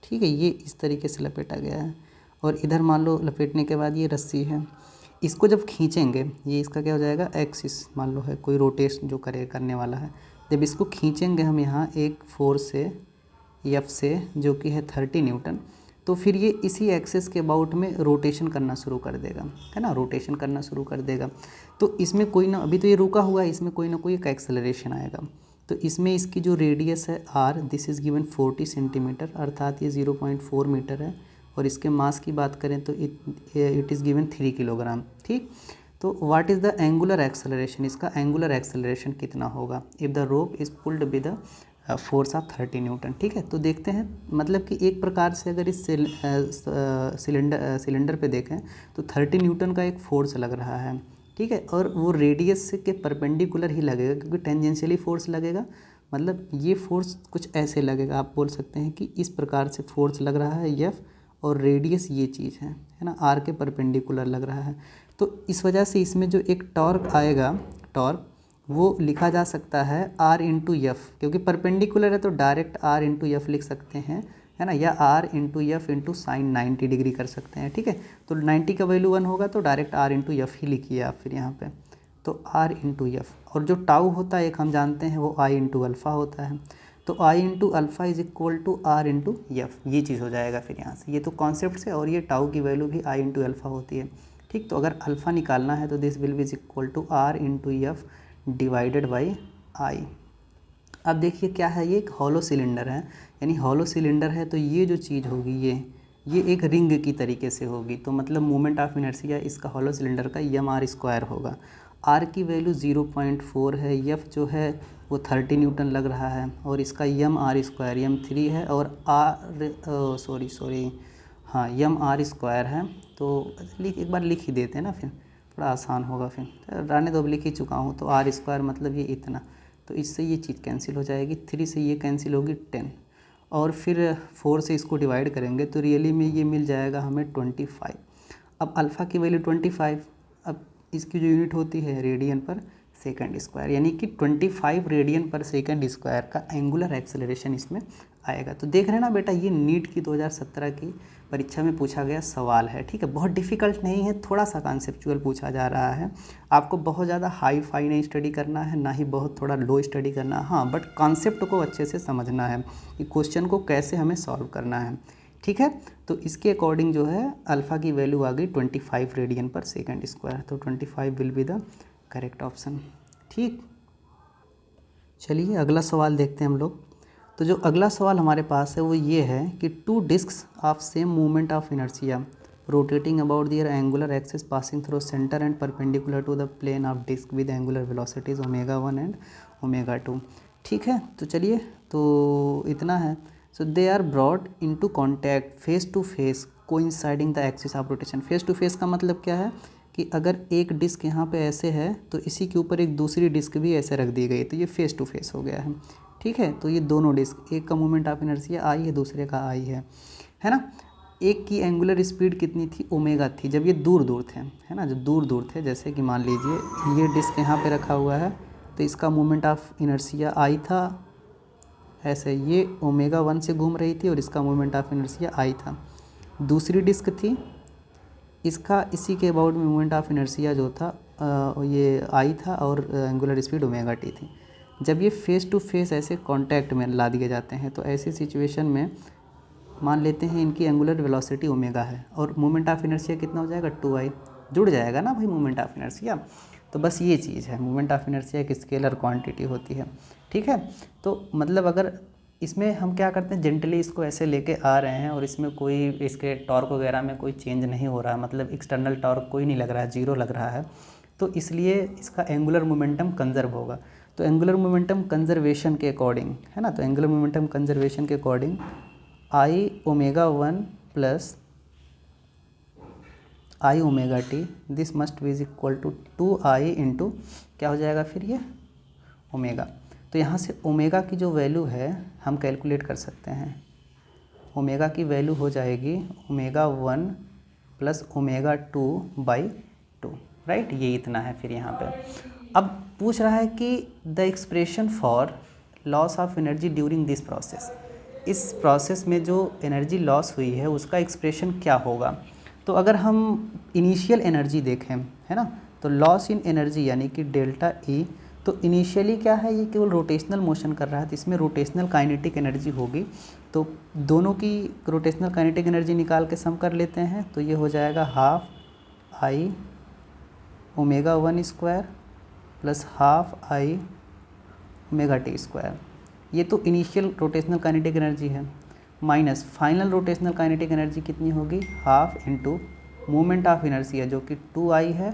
[SPEAKER 1] ठीक है, ये इस तरीके से लपेटा गया है और इधर मान लो लपेटने के बाद ये रस्सी है, इसको जब खींचेंगे ये इसका क्या हो जाएगा एक्सिस, मान लो है कोई रोटेशन जो करने वाला है, जब इसको खींचेंगे हम यहाँ एक फोर्स से एफ से जो कि है 30 न्यूटन, तो फिर ये इसी एक्सिस के अबाउट में रोटेशन करना शुरू कर देगा, है ना, रोटेशन करना शुरू कर देगा। तो इसमें कोई ना, अभी तो ये रुका हुआ है, इसमें कोई ना कोई एक एक्सेलरेशन आएगा। तो इसमें इसकी जो रेडियस है r, this is given 40 centimetre अर्थात ये 0.4 मीटर है, और इसके मास की बात करें तो इट इज़ गिवन 3 किलोग्राम। ठीक, तो what is the angular acceleration, इसका एंगुलर एक्सेलरेशन कितना होगा if the rope is pulled with the force of 30 Newton. ठीक है, तो देखते हैं, मतलब कि एक प्रकार से अगर इस सिलेंडर पे देखें तो 30 न्यूटन का एक फोर्स लग रहा है, ठीक है, और वो रेडियस के परपेंडिकुलर ही लगेगा क्योंकि टेंजेंशियली फोर्स लगेगा, मतलब ये फोर्स कुछ ऐसे लगेगा, आप बोल सकते हैं कि इस प्रकार से फोर्स लग रहा है एफ, और रेडियस ये चीज़ है ना, आर के परपेंडिकुलर लग रहा है। तो इस वजह से इसमें जो एक टॉर्क आएगा, टॉर्क वो लिखा जा सकता है आर इंटू एफ, क्योंकि परपेंडिकुलर है तो डायरेक्ट आर इंटू एफ लिख सकते हैं, है ना, या R into F into sine 90 degree कर सकते हैं। ठीक है, तो 90 का वैल्यू 1 होगा तो डायरेक्ट आर इंटू एफ ही लिखिए आप फिर यहाँ पे, तो आर इंटू एफ, और जो टाउ होता है एक हम जानते हैं वो आई इंटू अल्फ़ा होता है, तो I into alpha is equal to R into F, ये चीज़ हो जाएगा फिर यहाँ से, ये तो कॉन्सेप्ट से, और ये टाउ की वैल्यू भी आई इंटू अल्फ़ा होती है। ठीक, तो अगर अल्फ़ा निकालना है तो this will be is equal to R into F divided by I. अब देखिए क्या है, ये एक हॉलो सिलेंडर है, यानी हॉलो सिलेंडर है तो ये जो चीज़ होगी ये एक रिंग की तरीके से होगी, तो मतलब मोमेंट ऑफ इनर्शिया इसका हॉलो सिलेंडर का एम आर स्क्वायर होगा। आर की वैल्यू 0.4 है, एफ जो है वो 30 न्यूटन लग रहा है, और इसका एम आर स्क्वायर एम 3 है, और आर सॉरी हाँ एम आर स्क्वायर है। तो एक बार लिख ही देते हैं ना, फिर थोड़ा आसान होगा, फिर रहने दो, अब लिख ही चुका हूँ, तो आर स्क्वायर मतलब ये इतना, तो इससे ये चीज़ कैंसिल हो जाएगी, 3 से ये कैंसिल होगी 10, और फिर 4 से इसको डिवाइड करेंगे तो रियली में ये मिल जाएगा हमें 25। अब अल्फ़ा की वैल्यू 25, अब इसकी जो यूनिट होती है रेडियन पर सेकंड स्क्वायर, यानी कि 25 रेडियन पर सेकंड स्क्वायर का एंगुलर एक्सेलरेशन इसमें आएगा। तो देख रहे हैं ना बेटा, ये नीट की 2017 की परीक्षा में पूछा गया सवाल है। ठीक है, बहुत डिफ़िकल्ट नहीं है, थोड़ा सा कॉन्सेप्चुअल पूछा जा रहा है, आपको बहुत ज़्यादा हाई फाई नहीं स्टडी करना है, ना ही बहुत थोड़ा लो स्टडी करना है, हाँ बट कॉन्सेप्ट को अच्छे से समझना है कि क्वेश्चन को कैसे हमें सॉल्व करना है। ठीक है, तो इसके अकॉर्डिंग जो है अल्फ़ा की वैल्यू आ गई 25 रेडियन पर सेकंड स्क्वायर, तो 25 will be the correct option. ठीक, चलिए अगला सवाल देखते हैं हम लोग। तो जो अगला सवाल हमारे पास है वो ये है कि 2 discs of same movement of inertia rotating about their angular axis passing through centre and perpendicular to the plane of disc with angular velocities ω1 and ω2। ठीक है, तो चलिए, तो इतना है। So they are brought into contact face to face coinciding the axis of rotation. Face to face का मतलब क्या है कि अगर एक डिस्क यहाँ पे ऐसे है तो इसी के ऊपर एक दूसरी डिस्क भी ऐसे रख दी गई, तो ये फेस टू फेस हो गया है। ठीक है, तो ये दोनों डिस्क, एक का मोमेंट ऑफ इनर्शिया आई है, दूसरे का आई है ना। एक की एंगुलर स्पीड कितनी थी, ओमेगा थी, जब ये दूर दूर थे, है ना, जब दूर दूर थे, जैसे कि मान लीजिए ये डिस्क यहाँ पे रखा हुआ है तो इसका मोमेंट ऑफ इनर्शिया आई था, ऐसे ये ओमेगा 1 से घूम रही थी और इसका मोमेंट ऑफ इनर्शिया आई था। दूसरी डिस्क थी, इसका इसी के अबाउट में मोमेंट ऑफ इनर्शिया जो था ये आई था और एंगुलर स्पीड ओमेगा टी थी। जब ये फेस टू फेस ऐसे कांटेक्ट में ला दिए जाते हैं तो ऐसी सिचुएशन में मान लेते हैं इनकी एंगुलर वेलोसिटी ओमेगा है और मोमेंट ऑफ इनर्शिया कितना हो जाएगा, 2i, जुड़ जाएगा ना भाई मोमेंट ऑफ इनर्शिया। तो बस ये चीज़ है, मोमेंट ऑफ इनर्शिया एक स्केलर क्वांटिटी होती है, ठीक है। तो मतलब अगर इसमें हम क्या करते हैं, जेंटली इसको ऐसे लेके आ रहे हैं और इसमें कोई इसके टॉर्क वगैरह में कोई चेंज नहीं हो रहा है, मतलब एक्सटर्नल टॉर्क कोई नहीं लग रहा है, जीरो लग रहा है, तो इसलिए इसका एंगुलर मोमेंटम कंजर्व होगा। तो एंगुलर मोमेंटम कंजर्वेशन के अकॉर्डिंग, है ना, तो एंगुलर मोमेंटम कंजर्वेशन के according I omega 1 plus I omega T this must be is equal to 2i into क्या हो जाएगा फिर ये ओमेगा। तो यहाँ से ओमेगा की जो वैल्यू है हम कैलकुलेट कर सकते हैं, ओमेगा की वैल्यू हो जाएगी ओमेगा 1 प्लस ओमेगा 2/2, राइट, ये इतना है फिर यहाँ पे। अब पूछ रहा है कि the expression for loss of energy during this process, इस प्रोसेस में जो एनर्जी लॉस हुई है उसका एक्सप्रेशन क्या होगा। तो अगर हम इनिशियल एनर्जी देखें, है ना, तो लॉस इन एनर्जी यानी कि डेल्टा ई, तो इनिशियली क्या है, ये केवल रोटेशनल मोशन कर रहा है तो इसमें रोटेशनल काइनेटिक एनर्जी होगी। तो दोनों की रोटेशनल काइनेटिक एनर्जी निकाल के सम कर लेते हैं, तो ये हो जाएगा half I omega 1 square plus half I omega T square. ये तो इनिशियल रोटेशनल काइनेटिक एनर्जी है, minus final rotational kinetic energy कितनी होगी, half into moment of inertia जो कि 2i है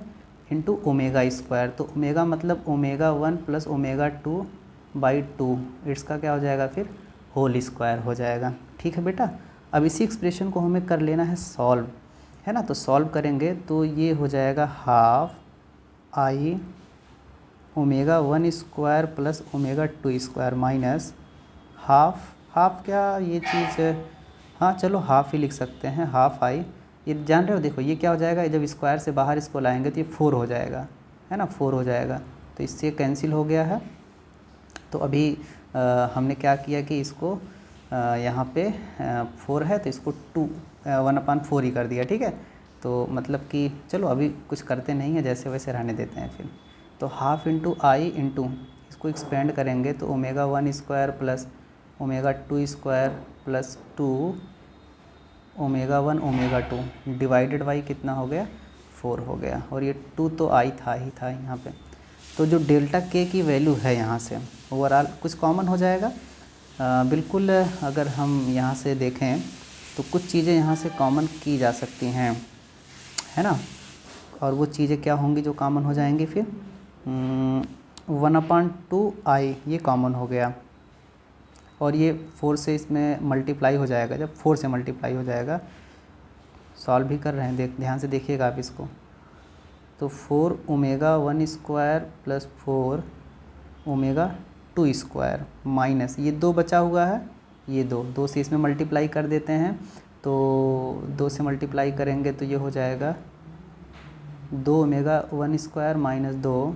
[SPEAKER 1] इंटू ओमेगा स्क्वायर। तो ओमेगा मतलब ओमेगा 1 प्लस ओमेगा 2/2, इसका क्या हो जाएगा फिर होल स्क्वायर हो जाएगा, ठीक है बेटा। अब इसी एक्सप्रेशन को हमें कर लेना है सॉल्व, है ना, तो सॉल्व करेंगे तो ये हो जाएगा half I omega 1 square plus omega 2 square minus half क्या ये चीज़, हाँ चलो हाफ ही लिख सकते हैं, हाफ आई, ये जान रहे हो, देखो ये क्या हो जाएगा, जब स्क्वायर से बाहर इसको लाएंगे तो ये 4 हो जाएगा, है ना, 4 हो जाएगा, तो इससे कैंसिल हो गया है। तो अभी हमने क्या किया कि इसको यहाँ पे 4 है तो इसको 1/4 ही कर दिया, ठीक है। तो मतलब कि चलो अभी कुछ करते नहीं है, जैसे वैसे रहने देते हैं फिर। तो हाफ इंटू आई इंटू इसको एक्सपेंड करेंगे तो omega 1 square plus omega 2 square plus 2 omega 1 omega 2 divided by कितना हो गया, 4 हो गया, और ये 2 तो आई था ही था यहाँ पे। तो जो डेल्टा के की वैल्यू है यहाँ से ओवरऑल कुछ कॉमन हो जाएगा, बिल्कुल अगर हम यहाँ से देखें तो कुछ चीज़ें यहाँ से कॉमन की जा सकती हैं, है ना, और वो चीज़ें क्या होंगी जो कॉमन हो जाएंगी फिर 1/2i ये कॉमन हो गया, और ये 4 से इसमें मल्टीप्लाई हो जाएगा, जब 4 से मल्टीप्लाई हो जाएगा, सॉल्व भी कर रहे हैं, ध्यान से देखिएगा आप इसको। तो 4 omega 1 square plus 4 omega 2 square minus ये 2 बचा हुआ है, ये 2 से इसमें मल्टीप्लाई कर देते हैं, तो 2 से मल्टीप्लाई करेंगे तो ये हो जाएगा 2 omega 1 square minus 2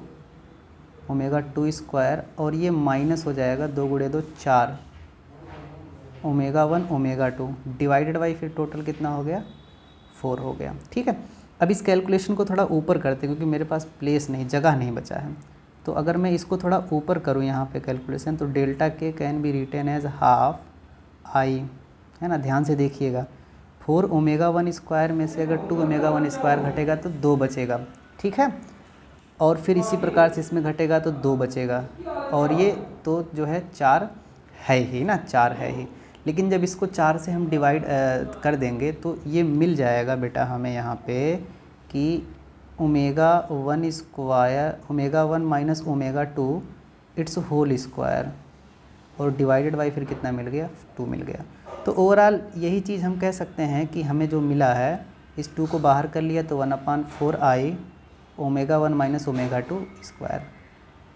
[SPEAKER 1] omega 2 square, और ये माइनस हो जाएगा 2 गुणे 2 4 ओमेगा 1 ओमेगा 2 डिवाइडेड बाई फिर टोटल कितना हो गया, 4 हो गया, ठीक है। अब इस कैलकुलेशन को थोड़ा ऊपर करते हैं क्योंकि मेरे पास प्लेस नहीं, जगह नहीं बचा है। तो अगर मैं इसको थोड़ा ऊपर करूँ यहाँ पे कैलकुलेशन, तो delta K can be written as half I, है ना, ध्यान से देखिएगा। 4 ओमेगा 1 स्क्वायर में से अगर 2 ओमेगा 1 स्क्वायर घटेगा तो 2 बचेगा, ठीक है, और फिर इसी प्रकार से इसमें घटेगा तो 2 बचेगा, और ये तो जो है 4 है ही ना, 4 है ही, लेकिन जब इसको 4 से हम डिवाइड कर देंगे तो ये मिल जाएगा बेटा हमें यहाँ पे कि omega 1 square omega 1 minus omega 2 its whole square, और डिवाइडेड बाई फिर कितना मिल गया, 2 मिल गया। तो ओवरऑल यही चीज़ हम कह सकते हैं कि हमें जो मिला है, इस 2 को बाहर कर लिया तो 1/4i omega 1 minus omega 2 square.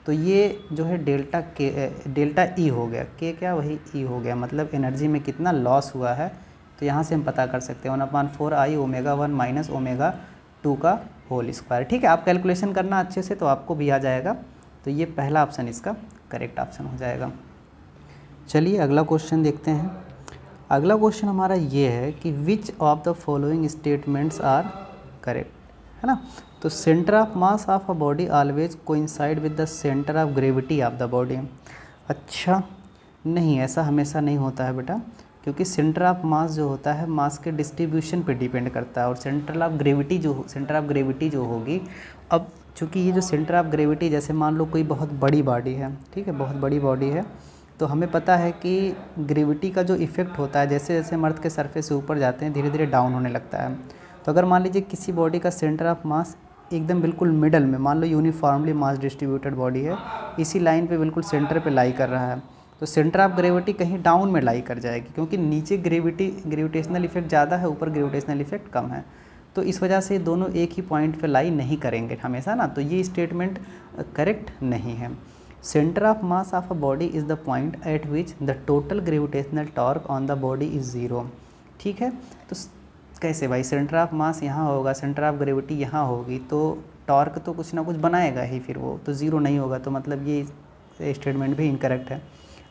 [SPEAKER 1] तो ये जो है डेल्टा ई हो गया, के क्या वही ई हो गया, मतलब एनर्जी में कितना लॉस हुआ है तो यहाँ से हम पता कर सकते हैं 1/4 Ω1 माइनस Ω2 का होल स्क्वायर। ठीक है, आप कैलकुलेशन करना अच्छे से तो आपको भी आ जाएगा। तो ये पहला ऑप्शन इसका करेक्ट ऑप्शन हो जाएगा। चलिए अगला क्वेश्चन देखते हैं। अगला क्वेश्चन हमारा ये है कि which of the following statements are correct, है ना। तो centre of mass of a body always coincide with the centre of gravity of the body. अच्छा नहीं, ऐसा हमेशा नहीं होता है बेटा, क्योंकि सेंटर ऑफ मास जो होता है मास के डिस्ट्रीब्यूशन पे डिपेंड करता है, और सेंटर ऑफ ग्रेविटी जो होगी, अब चूँकि ये जो सेंटर ऑफ ग्रेविटी, जैसे मान लो कोई बहुत बड़ी बॉडी है, ठीक है, बहुत बड़ी बॉडी है, तो हमें पता है कि ग्रेविटी का जो इफ़ेक्ट होता है, जैसे जैसे हम अर्थ के सरफेस से ऊपर जाते हैं धीरे धीरे डाउन होने लगता है। तो अगर मान लीजिए किसी बॉडी का सेंटर ऑफ मास एकदम बिल्कुल मिडल में, मान लो यूनिफॉर्मली मास डिस्ट्रीब्यूटेड बॉडी है, इसी लाइन पे बिल्कुल सेंटर पे लाई कर रहा है, तो सेंटर ऑफ ग्रेविटी कहीं डाउन में लाई कर जाएगी, क्योंकि नीचे ग्रेविटेशनल इफेक्ट ज़्यादा है, ऊपर ग्रेविटेशनल इफेक्ट कम है। तो इस वजह से दोनों एक ही पॉइंट पे लाई नहीं करेंगे हमेशा ना, तो ये स्टेटमेंट करेक्ट नहीं है। Centre of mass of a body is the point eight which the total gravitational torque on the body is zero. ठीक है, तो कैसे भाई, सेंटर ऑफ मास यहाँ होगा, सेंटर ऑफ ग्रेविटी यहाँ होगी, तो टॉर्क तो कुछ ना कुछ बनाएगा ही, फिर वो तो ज़ीरो नहीं होगा, तो मतलब ये स्टेटमेंट भी इनकरेक्ट है।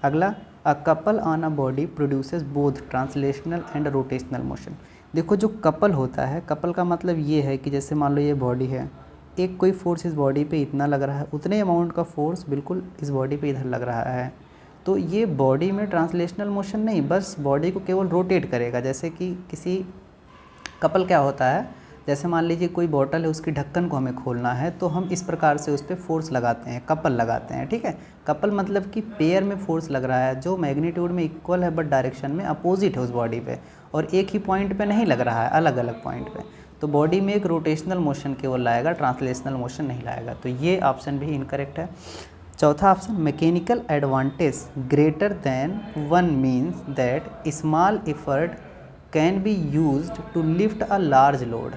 [SPEAKER 1] अगला, a couple on a body produces both translational and rotational motion. देखो जो कपल होता है, कपल का मतलब ये है कि जैसे मान लो ये बॉडी है, एक कोई फोर्स इस बॉडी पे इतना लग रहा है, उतने अमाउंट का फोर्स बिल्कुल इस बॉडी पे इधर लग रहा है, तो ये बॉडी में ट्रांसलेशनल मोशन नहीं, बस बॉडी को केवल रोटेट करेगा। जैसे कि किसी कपल क्या होता है, जैसे मान लीजिए कोई बॉटल है, उसकी ढक्कन को हमें खोलना है, तो हम इस प्रकार से उस पर फोर्स लगाते हैं, कपल लगाते हैं। ठीक है, कपल मतलब कि पेयर में फोर्स लग रहा है, जो मैग्नीट्यूड में इक्वल है बट डायरेक्शन में अपोजिट है उस बॉडी पे, और एक ही पॉइंट पे नहीं लग रहा है, अलग अलग पॉइंट पे। तो बॉडी में एक रोटेशनल मोशन केवल लाएगा, ट्रांसलेशनल मोशन नहीं लाएगा, तो ये ऑप्शन भी इनकरेक्ट है। चौथा option, mechanical advantage greater than one means that small effort can be used to lift a large load.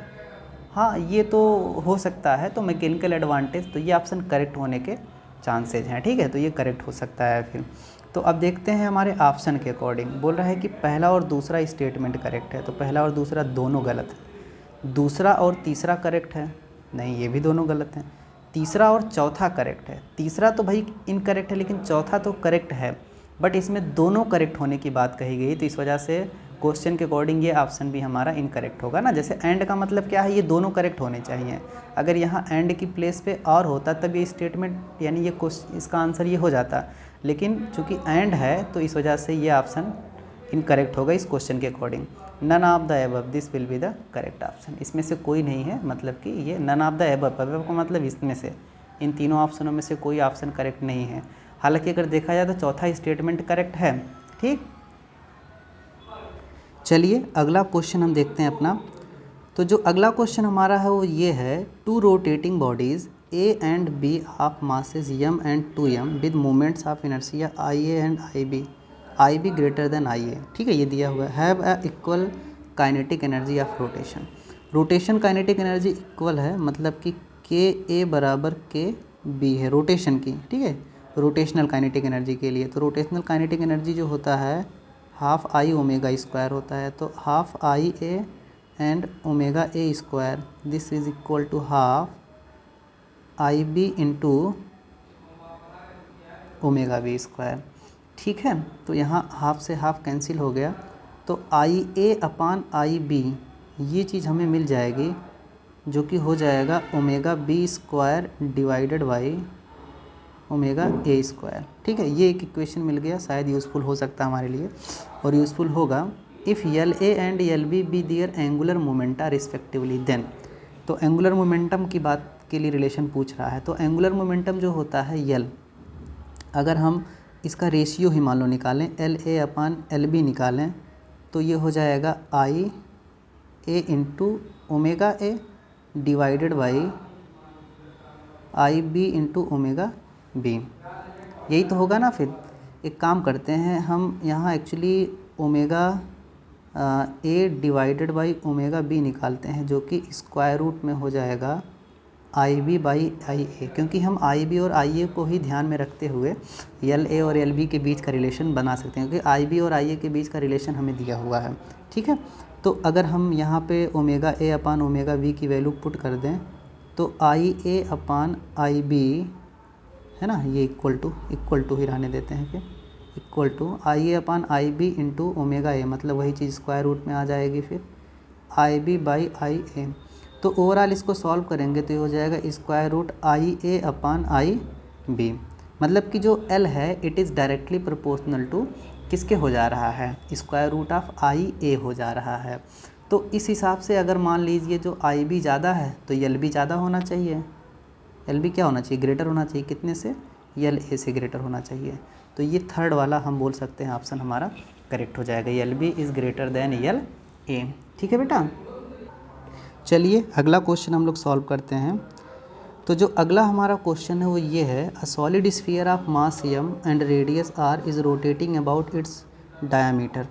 [SPEAKER 1] हाँ, ये तो हो सकता है, तो मैकेनिकल एडवांटेज, तो ये ऑप्शन करेक्ट होने के चांसेज हैं। ठीक है, तो ये करेक्ट हो सकता है फिर। तो अब देखते हैं हमारे ऑप्शन के अकॉर्डिंग। बोल रहा है कि पहला और दूसरा स्टेटमेंट करेक्ट है, तो पहला और दूसरा दोनों गलत है। दूसरा और तीसरा करेक्ट है, नहीं ये भी दोनों गलत हैं। तीसरा और चौथा करेक्ट है, तीसरा तो भाई इनकरेक्ट है, लेकिन चौथा तो करेक्ट है, बट इसमें दोनों करेक्ट होने की बात कही गई, तो इस वजह से क्वेश्चन के अकॉर्डिंग ये ऑप्शन भी हमारा इनकरेक्ट होगा ना। जैसे एंड का मतलब क्या है, ये दोनों करेक्ट होने चाहिए। अगर यहाँ एंड की प्लेस पे और होता तब ये स्टेटमेंट यानी ये क्वेश्चन, इसका आंसर ये हो जाता, लेकिन चूँकि एंड है तो इस वजह से ये ऑप्शन इनकरेक्ट होगा इस क्वेश्चन के according. None of the above, this will be the correct option. इसमें से कोई नहीं है, मतलब कि ये नन ऑफ द एबव का मतलब इसमें से, इन तीनों ऑप्शनों में से कोई ऑप्शन करेक्ट नहीं है। हालांकि अगर देखा जाए तो चौथा स्टेटमेंट करेक्ट है। ठीक, चलिए अगला क्वेश्चन हम देखते हैं अपना। तो जो अगला क्वेश्चन हमारा है वो ये है, two rotating bodies A and B of masses m and 2m with moments of inertia IA and IB greater than IA। ठीक है, ये दिया हुआ है। Have a equal kinetic energy of rotation. Rotation kinetic energy equal है, मतलब कि KA बराबर KB है रोटेशन की। ठीक है, रोटेशनल काइनेटिक एनर्जी के लिए, तो रोटेशनल काइनेटिक एनर्जी जो होता है हाफ I ओमेगा स्क्वायर होता है, तो half IA and omega A square, this is equal to half IB into omega B square. ठीक है, तो यहाँ हाफ से हाफ कैंसिल हो गया, तो IA अपान IB ये चीज़ हमें मिल जाएगी, जो कि हो जाएगा omega B square divided by omega A square. ठीक है, ये एक इक्वेशन मिल गया, शायद यूज़फुल हो सकता है हमारे लिए, और यूज़फुल होगा if LA and LB be their angular momenta respectively then. तो एंगुलर मोमेंटम की बात के लिए रिलेशन पूछ रहा है, तो एंगुलर मोमेंटम जो होता है L, अगर हम इसका रेशियो ही मान लो निकालें, LA अपान LB निकालें, तो ये हो जाएगा IA into omega A divided by IB into omega B। यही तो होगा ना। फिर एक काम करते हैं, हम यहाँ actually omega A divided by omega B निकालते हैं, जो कि स्क्वायर रूट में हो जाएगा IB बाई IA, क्योंकि हम IB और IA को ही ध्यान में रखते हुए LA और LB के बीच का रिलेशन बना सकते हैं, क्योंकि IB और IA के बीच का रिलेशन हमें दिया हुआ है। ठीक है। तो अगर हम यहाँ पे omega A upon omega B की वैल्यू पुट कर दें तो आई ए अपान आई बी है ना, ये इक्वल टू ही रहने देते हैं फिर, equal to I A upon I B into omega A, मतलब वही चीज़ स्क्वायर रूट में आ जाएगी फिर आई बी बाई आई ए। तो ओवरऑल इसको सॉल्व करेंगे तो ये हो जाएगा square root I A upon I B, मतलब कि जो एल है it is directly proportional to किसके हो जा रहा है, square root of I A हो जा रहा है। तो इस हिसाब से अगर मान लीजिए जो आई बी ज़्यादा है तो एल बी ज़्यादा होना चाहिए, एल बी क्या होना चाहिए, ग्रेटर होना चाहिए, कितने से, एल ए से ग्रेटर होना चाहिए। तो ये थर्ड वाला हम बोल सकते हैं ऑप्शन हमारा करेक्ट हो जाएगा, L B is greater than L A. ठीक है बेटा, चलिए अगला क्वेश्चन हम लोग सॉल्व करते हैं। तो जो अगला हमारा क्वेश्चन है वो ये है, a solid sphere of mass m and radius r is rotating about it's diameter.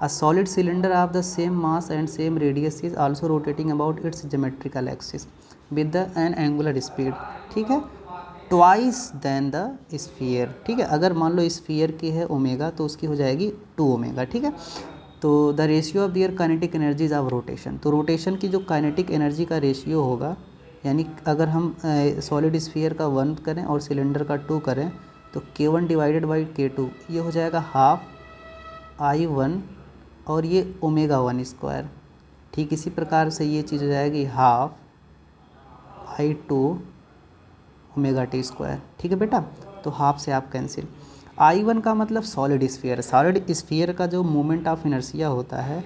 [SPEAKER 1] A solid cylinder of the same mass and same radius is also rotating about it's geometrical axis with the N angular speed, ठीक है, ट्वाइस देन द स्फीयर। ठीक है, अगर मान लो स्फीयर की है ओमेगा तो उसकी हो जाएगी 2 ओमेगा। ठीक है, तो the ratio of their kinetic energies of rotation, तो रोटेशन की जो काइनेटिक एनर्जी का रेशियो होगा, यानी अगर हम सॉलिड स्फीयर का 1 करें और सिलेंडर का 2 करें तो K1 डिवाइडेड बाई K2 ये हो जाएगा हाफ I1 और ये ओमेगा 1 स्क्वायर। ठीक इसी प्रकार से ये चीज़ हो जाएगी half I2 omega T square. ठीक है बेटा, तो हाफ से आप कैंसिल। I1 का मतलब सॉलिड स्फीयर, सॉलिड स्फीयर का जो मोमेंट ऑफ इनर्शिया होता है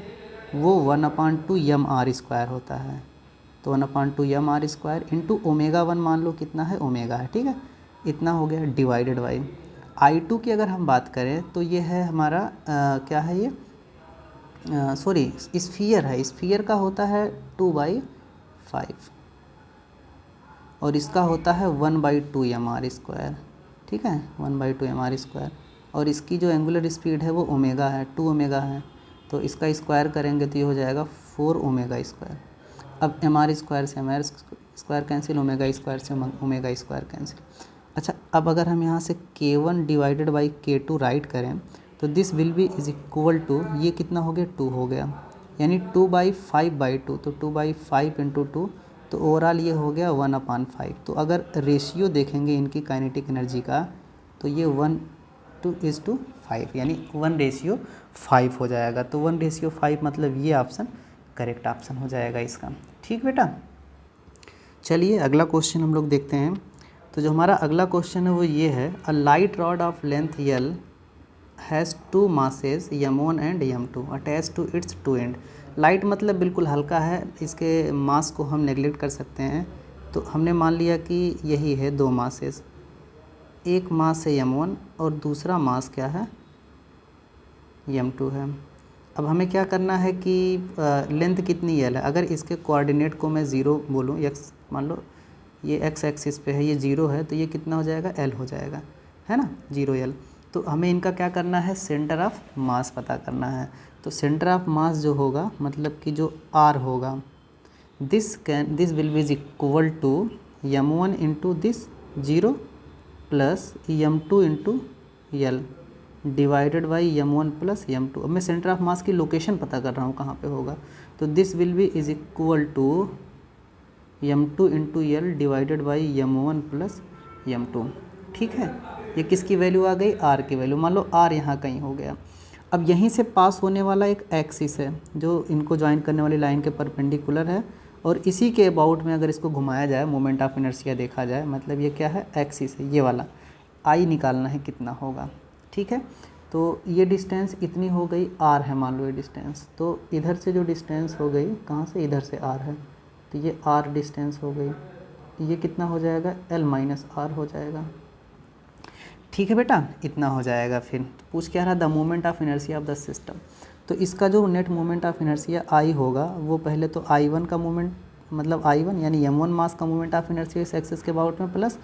[SPEAKER 1] वो 1/2 एम आर स्क्वायर होता है, तो 1/2 M R square into omega 1 मान लो कितना है, ओमेगा है, ठीक है, इतना हो गया डिवाइडेड बाई I2 की अगर हम बात करें तो ये है हमारा क्या है ये, सॉरी स्फीयर है, स्फीयर का होता है 2/5 और इसका होता है 1/2 एम आर स्क्वायर। ठीक है, 1/2 एम आर स्क्वायर, और इसकी जो एंगुलर स्पीड है वो ओमेगा है, 2 ओमेगा है, तो इसका स्क्वायर करेंगे तो ये हो जाएगा 4 ओमेगा स्क्वायर। अब एम आर स्क्वायर से M R square cancel, omega square से ओमेगा स्क्वायर कैंसिल। अच्छा, अब अगर हम यहाँ से K1 divided by K2 write करें तो this will be is equal to, ये कितना हो गया, 2 हो गया, यानी 2/5/2, तो 2/5 इंटू 2, तो ओवरऑल ये हो गया 1/5। तो अगर रेशियो देखेंगे इनकी काइनेटिक एनर्जी का तो ये 1:5 यानी 1:5 हो जाएगा। तो 1:5 मतलब ये ऑप्शन करेक्ट ऑप्शन हो जाएगा इसका। ठीक बेटा, चलिए अगला क्वेश्चन हम लोग देखते हैं। तो जो हमारा अगला क्वेश्चन है वो ये है, a light rod of length L has 2 masses M1 and M2 attach to its 2 end. Light मतलब बिल्कुल हल्का है, इसके मास को हम नेगलेक्ट कर सकते हैं, तो हमने मान लिया कि यही है 2 मासेस, एक मास है M1 और दूसरा मास क्या है, M2 है। अब हमें क्या करना है कि लेंथ कितनी L है, अगर इसके कोऑर्डिनेट को मैं 0 बोलूँ, x मान लो ये x एक्सिस पे है, ये 0 है, तो ये कितना हो जाएगा, L हो जाएगा, है ना, 0 L। तो हमें इनका क्या करना है, सेंटर ऑफ मास पता करना है। तो सेंटर ऑफ मास जो होगा, मतलब कि जो R होगा, this will be equal to M1 into this 0 plus M2 into L divided by M1 plus M2। अब मैं सेंटर ऑफ मास की लोकेशन पता कर रहा हूँ कहाँ पे होगा, तो this will be is equal to M2 into L divided by M1 plus M2। ठीक है, ये किसकी वैल्यू आ गई, R की वैल्यू। मान लो R यहाँ कहीं हो गया। अब यहीं से पास होने वाला एक एक्सिस है जो इनको ज्वाइन करने वाली लाइन के परपेंडिकुलर है, और इसी के अबाउट में अगर इसको घुमाया जाए, मोमेंट ऑफ इनर्शिया देखा जाए, मतलब ये क्या है, एक्सिस है, ये वाला I निकालना है कितना होगा। ठीक है, तो ये डिस्टेंस इतनी हो गई, R है मान लो ये डिस्टेंस, तो इधर से जो डिस्टेंस हो गई, कहाँ से, इधर से R है, तो ये R डिस्टेंस हो गई, ये कितना हो जाएगा, L माइनस R हो जाएगा। ठीक है बेटा, इतना हो जाएगा। फिर पूछ क्या रहा, the moment of inertia of the system, तो इसका जो net moment of inertia I होगा वो पहले तो I1 का मोमेंट, मतलब I1 यानी M1 मास का मोमेंट ऑफ इनर्शिया इस एक्सिस के अबाउट में, प्लस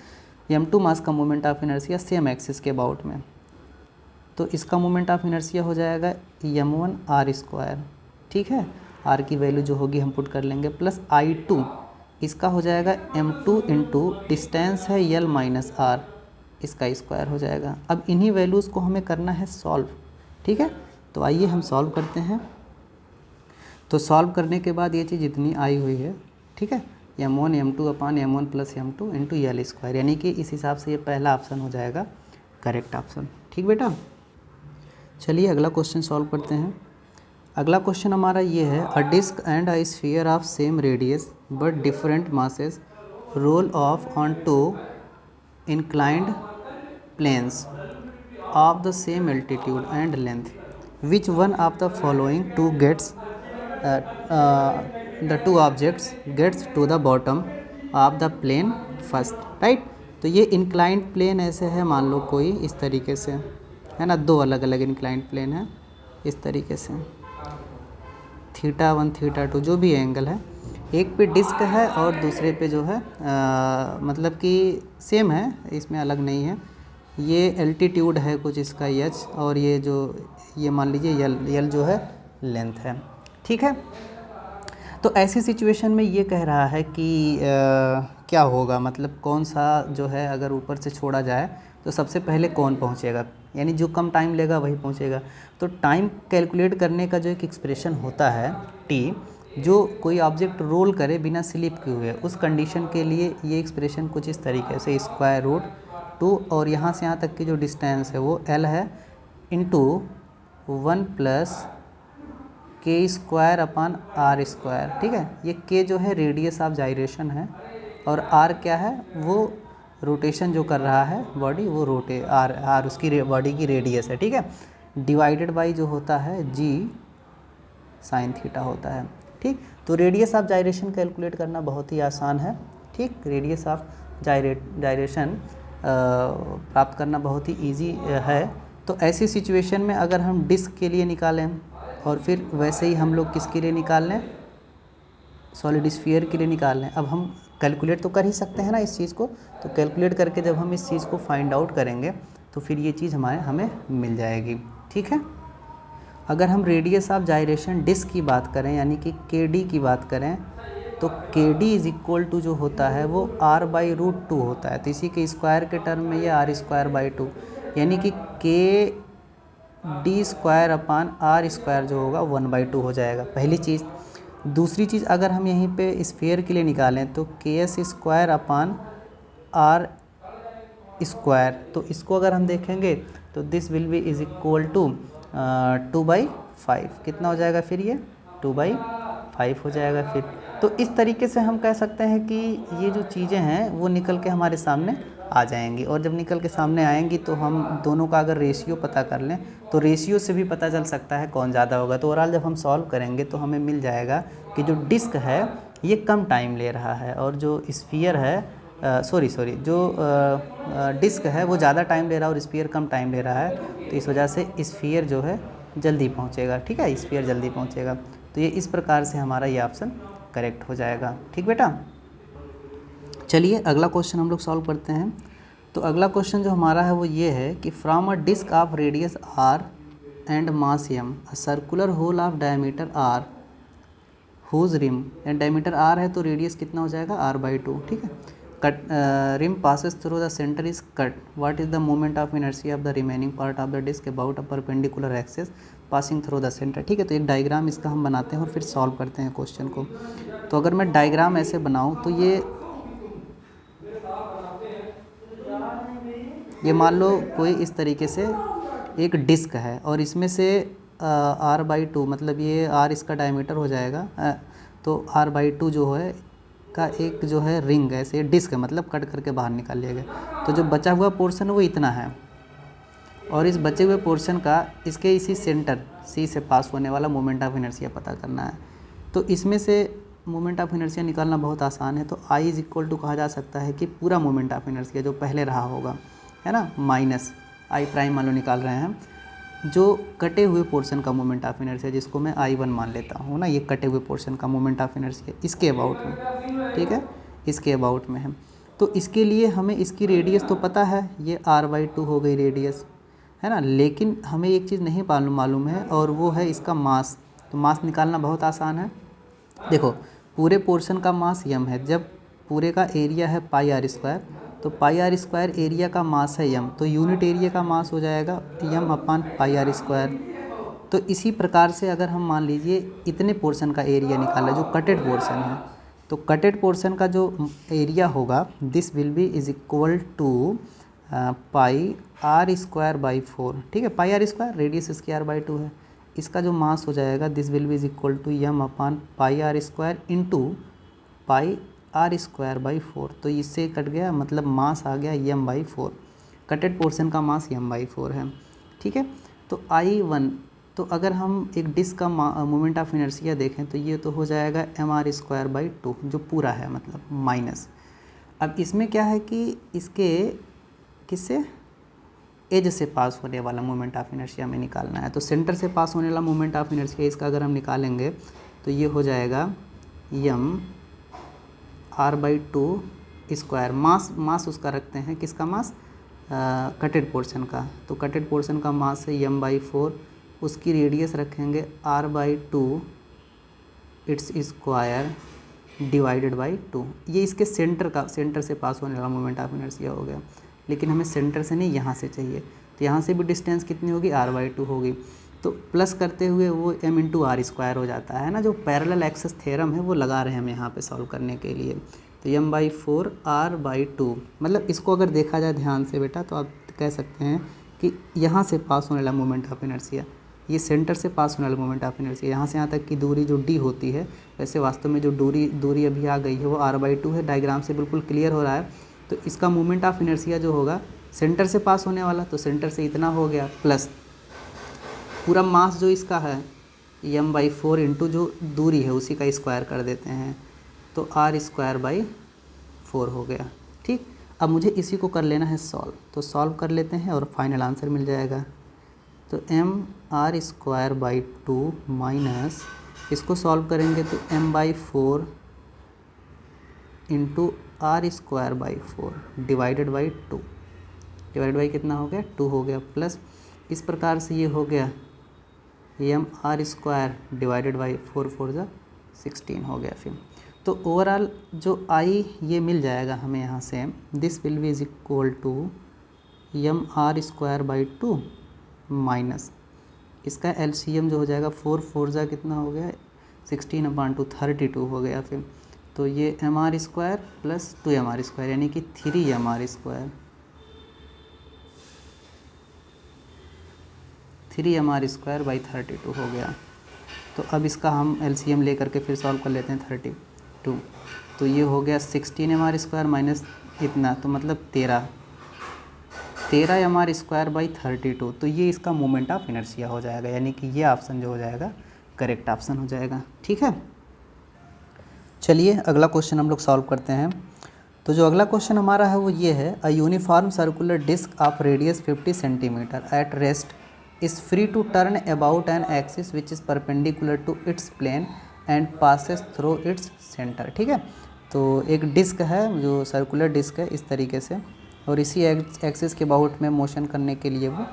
[SPEAKER 1] M2 मास का moment of inertia same axis के अबाउट में, तो इसका मोमेंट ऑफ इनर्शिया हो जाएगा M1 R स्क्वायर। ठीक है, R की वैल्यू जो होगी हम पुट कर लेंगे, प्लस I2 इसका हो जाएगा M2 इंटू डिस्टेंस है L माइनस R, इसका स्क्वायर हो जाएगा। अब इन्हीं वैल्यूज़ को हमें करना है सॉल्व। ठीक है, तो आइए हम सॉल्व करते हैं। तो सॉल्व करने के बाद ये चीज़ इतनी आई हुई है, ठीक है, m1 m2 अपान m1 plus m2 into L square, यानी कि इस हिसाब से ये पहला ऑप्शन हो जाएगा करेक्ट ऑप्शन। ठीक बेटा, चलिए अगला क्वेश्चन सॉल्व करते हैं। अगला क्वेश्चन हमारा ये है, a disc and a sphere of same radius but different masses roll off on two inclined planes of the same altitude and length. Which one of the following two gets the two objects gets to the bottom of the plane first, right? तो ये inclined plane ऐसे है, मान लो कोई इस तरीके से है ना, दो अलग अलग inclined plane है इस तरीके से, θ1 θ2 जो भी एंगल है, एक पे डिस्क है और दूसरे पे जो है मतलब कि सेम है, इसमें अलग नहीं है। ये एल्टीट्यूड है कुछ इसका एच, और ये जो ये मान लीजिए यल जो है लेंथ है। ठीक है, तो ऐसी सिचुएशन में ये कह रहा है कि क्या होगा, मतलब कौन सा जो है अगर ऊपर से छोड़ा जाए तो सबसे पहले कौन पहुंचेगा, यानी जो कम टाइम लेगा वही पहुंचेगा। तो टाइम कैलकुलेट करने का जो एक एक्सप्रेशन होता है टी, जो कोई ऑब्जेक्ट रोल करे बिना स्लिप किए हुए, उस कंडीशन के लिए ये एक्सप्रेशन कुछ इस तरीके से स्क्वायर रूट 2 और यहाँ से यहाँ तक की जो डिस्टेंस है वो l है इंटू 1 प्लस के स्क्वायर अपान आर स्क्वायर। ठीक है, ये के जो है रेडियस ऑफ जाइरेशन है और आर क्या है, वो रोटेशन जो कर रहा है बॉडी, वो आर उसकी बॉडी की रेडियस है। ठीक है, डिवाइडेड बाई जो होता है जी साइन थीटा होता है। ठीक, तो रेडियस ऑफ जाइरेशन कैलकुलेट करना बहुत ही आसान है। ठीक, रेडियस ऑफ जाइरेशन प्राप्त करना बहुत ही इजी है। तो ऐसी सिचुएशन में अगर हम डिस्क के लिए निकालें और फिर वैसे ही हम लोग किसके लिए निकाल लें, सॉलिड स्फीयर के लिए निकाल लें। अब हम कैलकुलेट तो कर ही सकते हैं ना इस चीज़ को, तो कैलकुलेट करके जब हम इस चीज़ को फाइंड आउट करेंगे तो फिर ये चीज़ हमें मिल जाएगी। ठीक है, अगर हम रेडियस ऑफ जाइरेशन डिस्क की बात करें यानी कि के डी की बात करें, तो के डी इज इक्वल टू जो होता है वो आर बाई रूट 2 होता है। तो इसी के स्क्वायर के टर्म में ये आर स्क्वायर बाई 2, यानी कि K D square upon R square जो होगा 1/2 हो जाएगा, पहली चीज़। दूसरी चीज़, अगर हम यहीं पे स्फीयर के लिए निकालें तो K S square upon R square, तो इसको अगर हम देखेंगे तो this will be is equal to 2/5, कितना हो जाएगा फिर ये 2/5 हो जाएगा फिर। तो इस तरीके से हम कह सकते हैं कि ये जो चीज़ें हैं वो निकल के हमारे सामने आ जाएंगी, और जब निकल के सामने आएंगी तो हम दोनों का अगर रेशियो पता कर लें तो रेशियो से भी पता चल सकता है कौन ज़्यादा होगा। तो ओवरऑल जब हम सॉल्व करेंगे तो हमें मिल जाएगा कि जो डिस्क है ये कम टाइम ले रहा है और जो स्फीयर है जो डिस्क है वो ज़्यादा टाइम ले रहा है और स्फीयर कम टाइम ले रहा है। तो इस वजह से स्फीयर जो है जल्दी पहुंचेगा। ठीक है, स्फीयर जल्दी पहुंचेगा। तो ये इस प्रकार से हमारा ये ऑप्शन करेक्ट हो जाएगा। ठीक बेटा, चलिए अगला क्वेश्चन हम लोग सॉल्व करते हैं। तो अगला क्वेश्चन जो हमारा है वो ये है कि from a disc of radius R and mass m a circular hole of diameter R whose rim, and diameter R है तो रेडियस कितना हो जाएगा r/2। ठीक है, cut rim passes through the centre is cut, what is the moment of inertia of the remaining part of the disc about a perpendicular axis passing through the centre. ठीक है, तो एक डायग्राम इसका हम बनाते हैं और फिर सॉल्व करते हैं क्वेश्चन को। तो अगर मैं डायग्राम ऐसे बनाऊं तो ये मान लो कोई इस तरीके से एक डिस्क है और इसमें से r/2 मतलब ये r इसका डायमीटर हो जाएगा, तो r/2 जो है का एक जो है रिंग ऐसे डिस्क है, मतलब कट करके बाहर निकाल लिया गया। तो जो बचा हुआ पोर्शन है वो इतना है, और इस बचे हुए पोर्शन का इसके इसी सेंटर C से पास होने वाला मोमेंट ऑफ इनर्शिया पता करना है। तो इसमें से मोमेंट ऑफ इनर्शिया निकालना बहुत आसान है। तो I इज इक्वल टू कहा जा सकता है कि पूरा मोमेंट ऑफ इनर्शिया जो पहले रहा होगा, है ना, माइनस I प्राइम मान लो निकाल रहे हैं, जो कटे हुए पोर्शन का मोमेंट ऑफ इनर्शिया जिसको मैं I1 मान लेता हूँ ना, ये कटे हुए पोर्शन का मोमेंट ऑफ इनर्शिया इसके अबाउट में। ठीक है, इसके अबाउट में है। तो इसके लिए हमें इसकी रेडियस तो पता है, ये r/2 हो गई रेडियस, है ना, लेकिन हमें एक चीज़ नहीं मालूम है और वो है इसका मास। तो मास निकालना बहुत आसान है। देखो, पूरे पोर्शन का मास m है, जब पूरे का एरिया है πr², तो πr² एरिया का मास है m, तो यूनिट एरिया का मास हो जाएगा m/πr²। तो इसी प्रकार से अगर हम मान लीजिए इतने पोर्शन का एरिया निकाला जो कटेड पोर्शन है, तो कटेड पोर्शन का जो एरिया होगा this will be is equal to pi R square by 4। ठीक है, पाई आर स्क्वायर, रेडियस इसकी r बाई 2 है। इसका जो मास हो जाएगा this will be is equal to M upon pi R square into pi R square by 4। तो इससे कट गया, मतलब मास आ गया यम बाई 4। कटेड पोर्शन का मास यम बाई 4 है। ठीक है, तो I1, तो अगर हम एक डिस्क का मोमेंट ऑफ इनर्शिया देखें तो ये तो हो जाएगा एम आर स्क्वायर बाई 2 जो पूरा है, मतलब माइनस। अब इसमें क्या है कि इसके किससे एज से पास होने वाला मोमेंट ऑफ इनर्शिया में निकालना है। तो सेंटर से पास होने वाला मोमेंट ऑफ इनर्शिया इसका अगर हम निकालेंगे तो ये हो जाएगा यम आर बाई 2 स्क्वायर। मास उसका रखते हैं, किसका मास, कटेड पोर्शन का। तो कटेड पोर्शन का मास है यम बाई 4, उसकी रेडियस रखेंगे R by 2 it's square divided by 2। ये इसके सेंटर से पास होने वाला मोमेंट ऑफ इनर्शिया हो गया। लेकिन हमें सेंटर से नहीं, यहाँ से चाहिए, तो यहाँ से भी डिस्टेंस कितनी होगी, आर बाई 2 होगी। तो प्लस करते हुए वो एम इंटू आर स्क्वायर हो जाता है ना, जो पैरेलल एक्सेस थ्योरम है वो लगा रहे हैं हम यहाँ पे सॉल्व करने के लिए। तो एम बाई 4 आर बाई 2, मतलब इसको अगर देखा जाए ध्यान से बेटा तो आप कह सकते हैं कि यहाँ से पास होने वाला मोमेंट ऑफ इनर्शिया, ये सेंटर से पास होने वाला मोमेंट ऑफ इनर्शिया, यहाँ से यहाँ तक की दूरी जो डी होती है, वैसे वास्तव में जो दूरी अभी आ गई है वो आर बाई 2 है। डायग्राम से बिल्कुल क्लियर हो रहा है। तो इसका मोमेंट ऑफ इनर्शिया जो होगा सेंटर से पास होने वाला, तो सेंटर से इतना हो गया, प्लस पूरा मास जो इसका है एम बाई 4 इंटू जो दूरी है उसी का स्क्वायर कर देते हैं, तो आर स्क्वायर बाई 4 हो गया। ठीक, अब मुझे इसी को कर लेना है सॉल्व, तो सॉल्व कर लेते हैं और फाइनल आंसर मिल जाएगा। तो M R square by 2 minus, इसको सॉल्व करेंगे तो M by 4 into R square by 4 divided by 2, divide by कितना हो गया, 2 हो गया, प्लस इस प्रकार से ये हो गया M R square divided by 4 4 जा 16 हो गया। फिर तो ओवरऑल जो आई ये मिल जाएगा हमें यहाँ से, this will be is equal to M R square by 2 minus इसका एलसीएम जो हो जाएगा 4 4 जा कितना हो गया, 16 अपान 2 32 हो गया। फिर तो ये M R square plus 2 M R square यानी कि 3 M R square, 3 M R square by 32 हो गया। तो अब इसका हम एलसीएम ले करके फिर सॉल्व कर लेते हैं 32। तो ये हो गया 16 एम आर स्क्वायर माइनस इतना, तो मतलब 13 एम आर स्क्वायर बाई 32। तो ये इसका मोमेंट ऑफ इनर्शिया हो जाएगा, यानी कि ये ऑप्शन जो हो जाएगा करेक्ट ऑप्शन हो जाएगा। ठीक है, चलिए अगला क्वेश्चन हम लोग सॉल्व करते हैं। तो जो अगला क्वेश्चन हमारा है वो ये है, a uniform circular disc of radius 50 centimetre at rest is free to turn about an axis which is perpendicular to its plane and passes through its center। ठीक है, तो एक डिस्क है जो सर्कुलर डिस्क है इस तरीके से, और इसी एक्सिस के अबाउट में मोशन करने के लिए वो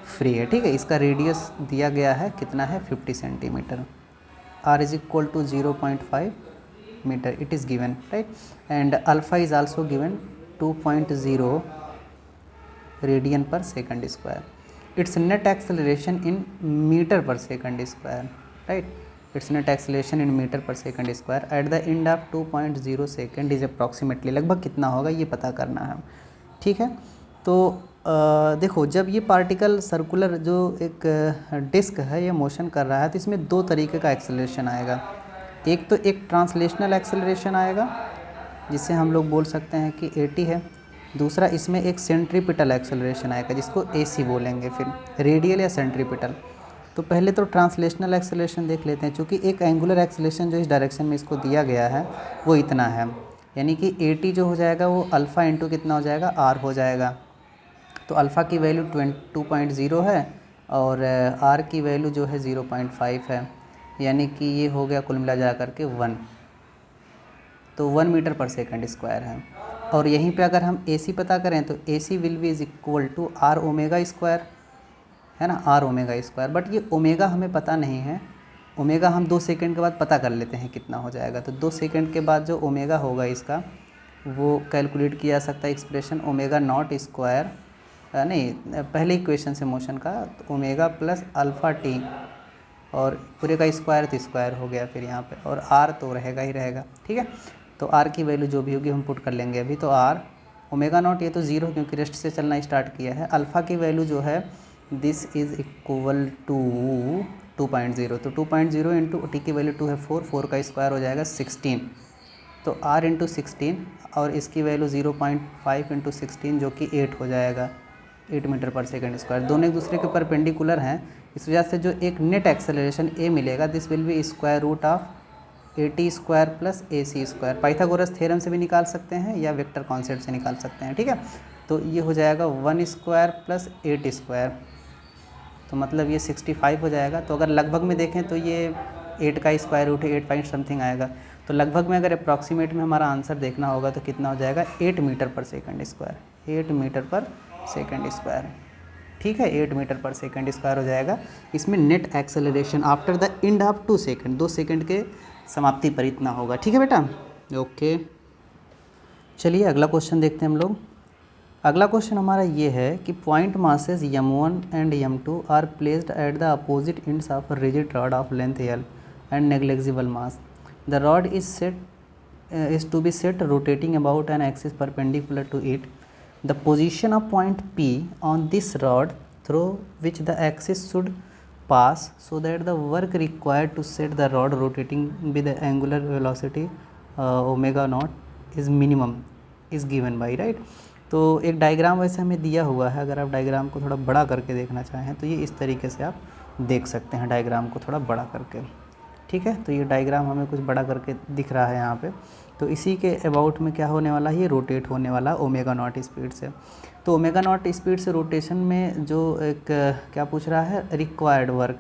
[SPEAKER 1] फ्री है। ठीक है, इसका रेडियस दिया गया है कितना है, 50 centimetre. r is equal to 0.5 metre it is given, right, and alpha is also given 2.0 radian per second square. Its net acceleration in metre per second square, right, its net acceleration in metre per second square at the end of 2.0 second is approximately, लगभग कितना होगा ये पता करना है। ठीक है, तो देखो जब ये पार्टिकल सर्कुलर जो एक डिस्क है ये मोशन कर रहा है तो इसमें दो तरीके का एक्सेलरेशन आएगा। एक तो एक ट्रांसलेशनल एक्सेलरेशन आएगा जिसे हम लोग बोल सकते हैं कि 80 है। दूसरा इसमें एक सेंट्रीपिटल एक्सेलरेशन आएगा जिसको AC बोलेंगे, फिर रेडियल या सेंट्रीपिटल। तो पहले तो ट्रांसलेशनल एक्सेलरेशन देख लेते हैं, क्योंकि एक एंगुलर एक्सेलरेशन जो इस डायरेक्शन में इसको दिया गया है वो इतना है, यानी कि 80 जो हो जाएगा वो अल्फ़ा इंटू कितना हो जाएगा, R हो जाएगा। तो अल्फ़ा की वैल्यू 2.0 है और R की वैल्यू जो है 0.5 है, यानी कि ये हो गया कुल मिला जा कर के 1, तो 1 मीटर पर सेकंड स्क्वायर है। और यहीं पे अगर हम AC पता करें तो AC will be is equal to R omega square, है ना, R ओमेगा स्क्वायर। बट ये ओमेगा हमें पता नहीं है, ओमेगा हम 2 सेकंड के बाद पता कर लेते हैं कितना हो जाएगा। तो 2 सेकंड के बाद जो ओमेगा होगा इसका वो कैलकुलेट किया जा सकता है, एक्सप्रेशन ओमेगा नॉट स्क्वायर नहीं, पहले इक्वेशन से मोशन का, तो ओमेगा प्लस अल्फ़ा टी और पूरे का स्क्वायर तो स्क्वायर हो गया फिर यहाँ पे, और आर तो रहेगा ही रहेगा। ठीक है, तो आर की वैल्यू जो भी होगी हम पुट कर लेंगे अभी। तो आर ओमेगा नॉट, ये तो ज़ीरो क्योंकि रेस्ट से चलना स्टार्ट किया है। अल्फ़ा की वैल्यू जो है दिस इज़ इक्वल टू 2.0, तो 2.0 इंटू टी की वैल्यू 2 है 4 का स्क्वायर हो जाएगा 16, तो आर इंटू 16 और इसकी वैल्यू 0.5 इंटू 16 जो कि 8 हो जाएगा, 8 मीटर पर सेकंड स्क्वायर। दोनों एक दूसरे के परपेंडिकुलर हैं, इस वजह से जो एक नेट एक्सेलरेशन ए मिलेगा this will be square root of AT square plus AC square. Pythagoras theorem से भी निकाल सकते हैं या वेक्टर कॉन्सेप्ट से निकाल सकते हैं। ठीक है, तो ये हो जाएगा 1 स्क्वायर प्लस 8 स्क्वायर, तो मतलब ये 65 हो जाएगा। तो अगर लगभग में देखें तो ये 8 का स्क्वायर रूट है, 8 पॉइंट समथिंग आएगा। तो लगभग में अगर अप्रॉक्सीमेट में हमारा आंसर देखना होगा तो कितना हो जाएगा, 8 metre per second square, 8 metre per second square. ठीक है, 8 मीटर पर सेकंड स्क्वायर हो जाएगा। इसमें net acceleration after the end of 2 second, 2 second के समाप्ति पर इतना होगा। ठीक है बेटा, ओके। चलिए अगला क्वेश्चन देखते हैं हम लोग। अगला क्वेश्चन हमारा ये है कि point masses m1 and m2 are placed at the opposite ends of rigid rod of length l and negligible mass. The rod is to be set rotating about an axis perpendicular to it. The position of point P on this rod through which the axis should pass so that the work required to set the rod rotating with the angular velocity omega naught is minimum is given by, right। तो एक डायग्राम वैसे हमें दिया हुआ है, अगर आप डायग्राम को थोड़ा बड़ा करके देखना चाहें तो ये इस तरीके से आप देख सकते हैं डायग्राम को थोड़ा बड़ा करके। ठीक है, तो ये डायग्राम हमें कुछ बड़ा करके दिख रहा है यहाँ पे। तो इसी के अबाउट में क्या होने वाला है, ये रोटेट होने वाला ओमेगा नॉट स्पीड से। तो ओमेगा नॉट स्पीड से रोटेशन में जो एक क्या पूछ रहा है, रिक्वायर्ड वर्क,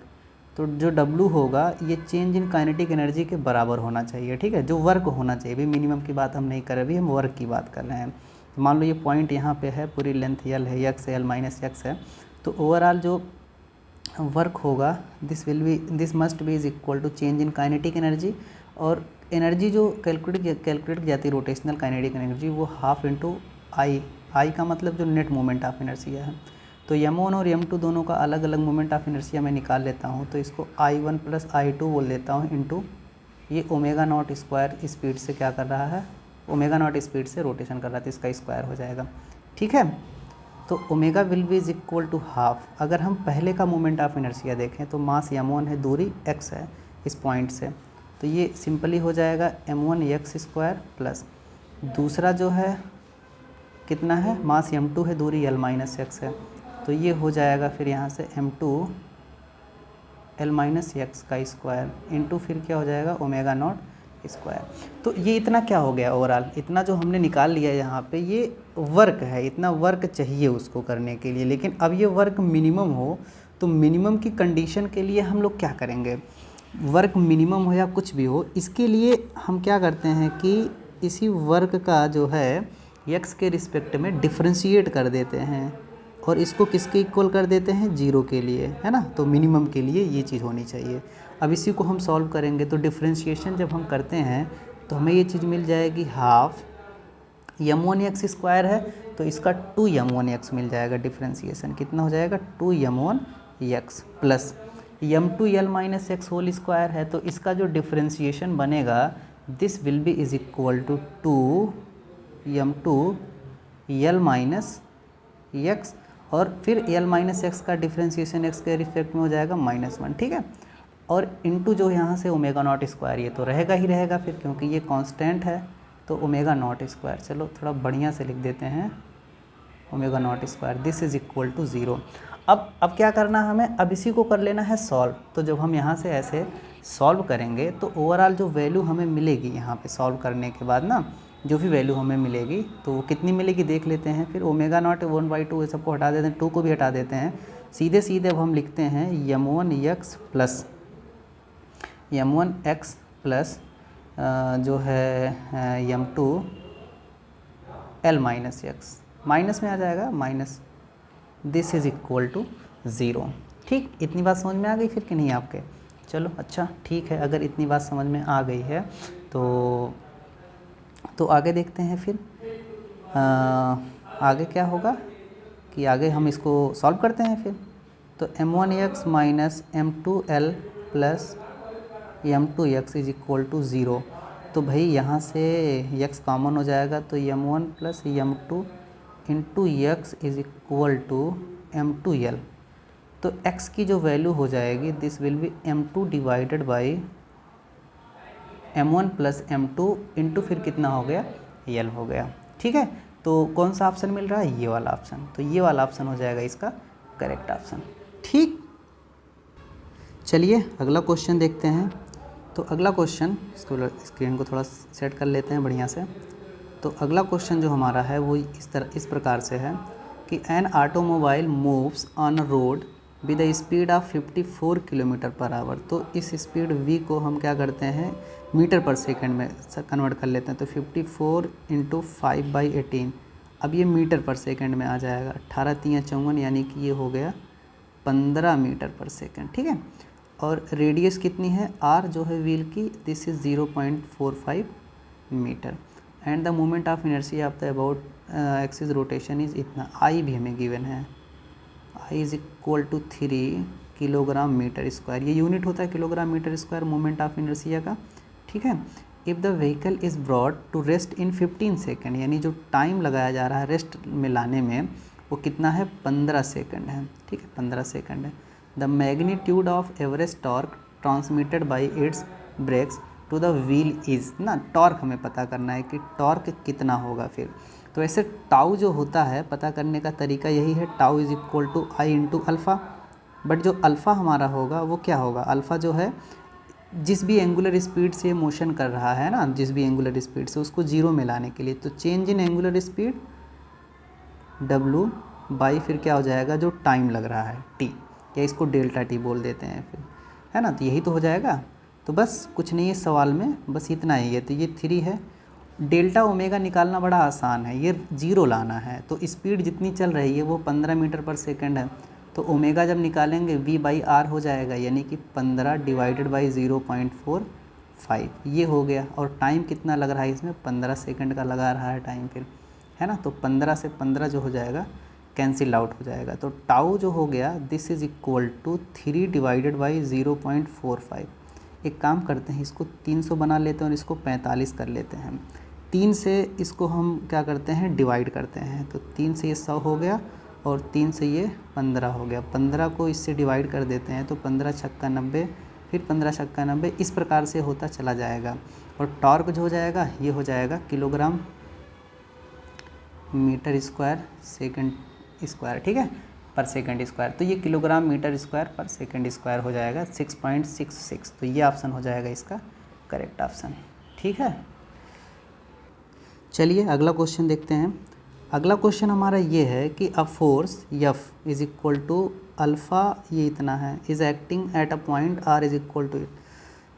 [SPEAKER 1] तो जो W होगा ये चेंज इन काइनेटिक एनर्जी के बराबर होना चाहिए। ठीक है, जो वर्क होना चाहिए, भी मिनिमम की बात हम नहीं कर रहे, अभी हम वर्क की बात कर रहे हैं। तो मान लो ये पॉइंट यहाँ पे है, पूरी लेंथ L है, x L माइनस x है, तो ओवरऑल जो वर्क होगा this must be is equal to change in kinetic energy, और एनर्जी जो कैलकुलेट की जाती है रोटेशनल काइनेटिक एनर्जी वो हाफ इंटू आई का मतलब जो नेट मोमेंट ऑफ इनर्शिया है। तो m1 और m2 दोनों का अलग अलग मोमेंट ऑफ इनर्शिया मैं निकाल लेता हूँ, तो इसको I1 प्लस I2 बोल देता हूँ इंटू ये ओमेगा नॉट स्क्वायर स्पीड से क्या कर रहा है, ओमेगा नॉट स्पीड से रोटेशन कर रहा था, इसका स्क्वायर हो जाएगा। ठीक है, तो omega will be is equal to half. अगर हम पहले का मोमेंट ऑफ इनर्शिया देखें तो मास m1 है, दूरी x है इस पॉइंट से, तो ये सिंपली हो जाएगा m1 x स्क्वायर प्लस दूसरा जो है कितना है, मास m2 है, दूरी l माइनस x है, तो ये हो जाएगा फिर यहाँ से m2 l माइनस x का स्क्वायर इंटू फिर क्या हो जाएगा ओमेगा नॉट स्क्वायर। तो ये इतना क्या हो गया, ओवरऑल इतना जो हमने निकाल लिया यहाँ पे ये वर्क है, इतना वर्क चाहिए उसको करने के लिए। लेकिन अब ये वर्क मिनिमम हो, तो मिनिमम की कंडीशन के लिए हम लोग क्या करेंगे, वर्क मिनिमम हो या कुछ भी हो, इसके लिए हम क्या करते हैं कि इसी वर्क का जो है x के रिस्पेक्ट में डिफ्रेंशिएट कर देते हैं, और इसको किसके इक्वल कर देते हैं, 0 के लिए, है ना। तो मिनिमम के लिए ये चीज़ होनी चाहिए। अब इसी को हम सॉल्व करेंगे, तो डिफ्रेंशिएशन जब हम करते हैं तो हमें ये चीज़ मिल जाएगी, हाफ m1 x स्क्वायर है तो इसका 2m1 x मिल जाएगा। डिफ्रेंशिएशन कितना हो जाएगा, 2m1 x plus m2 l minus X whole square है, तो इसका जो डिफ्रेंशिएशन बनेगा this will be is equal to 2m2 l minus X, और फिर l माइनस एक्स का डिफ्रेंशिएशन x के रिस्पेक्ट में हो जाएगा -1। ठीक है, और इनटू जो यहाँ से ओमेगा नॉट स्क्वायर, ये तो रहेगा ही रहेगा फिर क्योंकि ये कांस्टेंट है, तो ओमेगा नॉट स्क्वायर, चलो थोड़ा बढ़िया से लिख देते हैं, omega naught square this is equal to 0। अब क्या करना है हमें, अब इसी को कर लेना है सॉल्व। तो जब हम यहाँ से ऐसे सॉल्व करेंगे तो ओवरऑल जो वैल्यू हमें मिलेगी यहाँ पे सॉल्व करने के बाद ना, जो भी वैल्यू हमें मिलेगी तो वो कितनी मिलेगी देख लेते हैं। फिर ओमेगा नॉट 1/2 ये सबको हटा देते हैं, 2 को भी हटा देते हैं, सीधे सीधे अब हम लिखते हैं m1 x plus m1 x plus जो है m2 l minus x, minus में आ जाएगा minus, this is equal to 0। ठीक, इतनी बात समझ में आ गई फिर कि नहीं आपके, चलो अच्छा ठीक है, अगर इतनी बात समझ में आ गई है तो आगे देखते हैं फिर आगे क्या होगा कि आगे हम इसको सॉल्व करते हैं फिर। तो m1 x minus m2 l plus m2x is equal to 0। तो भाई यहाँ से x कॉमन हो जाएगा, तो m1 plus m2 into X is equal to m2l। तो x की जो वैल्यू हो जाएगी this will be m2 divided by m1 plus m2 into फिर कितना हो गया, l हो गया। ठीक है, तो कौन सा ऑप्शन मिल रहा है, ये वाला ऑप्शन। तो ये वाला ऑप्शन हो जाएगा इसका करेक्ट ऑप्शन। ठीक, चलिए अगला क्वेश्चन देखते हैं। तो अगला क्वेश्चन, इसको स्क्रीन को थोड़ा सेट कर लेते हैं बढ़िया से। तो अगला क्वेश्चन जो हमारा है वो इस प्रकार से है कि an automobile moves on road with the speed of 54 kilometre per hour. तो इस स्पीड v को हम क्या करते हैं, मीटर पर सेकंड में कन्वर्ट कर लेते हैं। तो 54 इंटू 5/18, अब ये मीटर पर सेकंड में आ जाएगा। 18 3 54, यानी कि ये हो गया 15 मीटर पर सेकंड। ठीक है, और रेडियस कितनी है, r जो है व्हील की, this is 0.45 metre. And the moment of inertia of the about axis rotation is इतना, i भी हमें गिवन है, i is equal to 3 kilogram metre square. ये यूनिट होता है kilogram metre square moment of inertia का। ठीक है, if the vehicle is brought to rest in 15 second, यानी जो टाइम लगाया जा रहा है रेस्ट में लाने में वो कितना है, 15 सेकेंड है। ठीक है, 15 सेकेंड है। The magnitude of average torque transmitted by its brakes to the wheel is ना, टॉर्क हमें पता करना है कि टॉर्क कितना होगा। फिर तो ऐसे टाउ जो होता है पता करने का तरीका यही है, tau is equal to I into alpha. But जो अल्फ़ा हमारा होगा वो क्या होगा, अल्फ़ा जो है जिस भी एंगुलर स्पीड से मोशन कर रहा है ना, जिस भी एंगुलर स्पीड से, उसको जीरो में लाने के लिए, तो change in angular speed w by फिर क्या हो जाएगा, जो टाइम लग रहा है t, या इसको डेल्टा t बोल देते हैं फिर, है ना। तो यही तो हो जाएगा। तो बस कुछ नहीं है सवाल में, बस इतना ही है। तो ये 3 है। डेल्टा ओमेगा निकालना बड़ा आसान है, ये जीरो लाना है। तो स्पीड जितनी चल रही है वो 15 मीटर पर सेकंड है, तो ओमेगा जब निकालेंगे v बाई आर हो जाएगा, यानी कि 15 डिवाइडेड बाई 0.45, ये हो गया। और टाइम कितना लग रहा है इसमें, 15 सेकंड का लगा रहा है टाइम फिर, है ना। तो 15 से 15 जो हो जाएगा कैंसिल आउट हो जाएगा। तो टाउ जो हो गया this is equal to 3 divided by 0.45। एक काम करते हैं, इसको 300 बना लेते हैं और इसको 45 कर लेते हैं। 3 से इसको हम क्या करते हैं, डिवाइड करते हैं। तो 3 से ये 100 हो गया और 3 से ये 15 हो गया। 15 को इससे डिवाइड कर देते हैं, तो 15 छक्का 90, फिर 15 छक्का 90, इस प्रकार से होता चला जाएगा। और टॉर्क जो हो जाएगा ये हो जाएगा kilogram metre square second square, ठीक है, पर सेकंड स्क्वायर। तो ये kilogram metre square per second square हो जाएगा 6.66। तो ये ऑप्शन हो जाएगा इसका करेक्ट ऑप्शन। ठीक है, चलिए अगला क्वेश्चन देखते हैं। अगला क्वेश्चन हमारा ये है कि a force F is equal to alpha, ये इतना है, is acting at a point R is equal to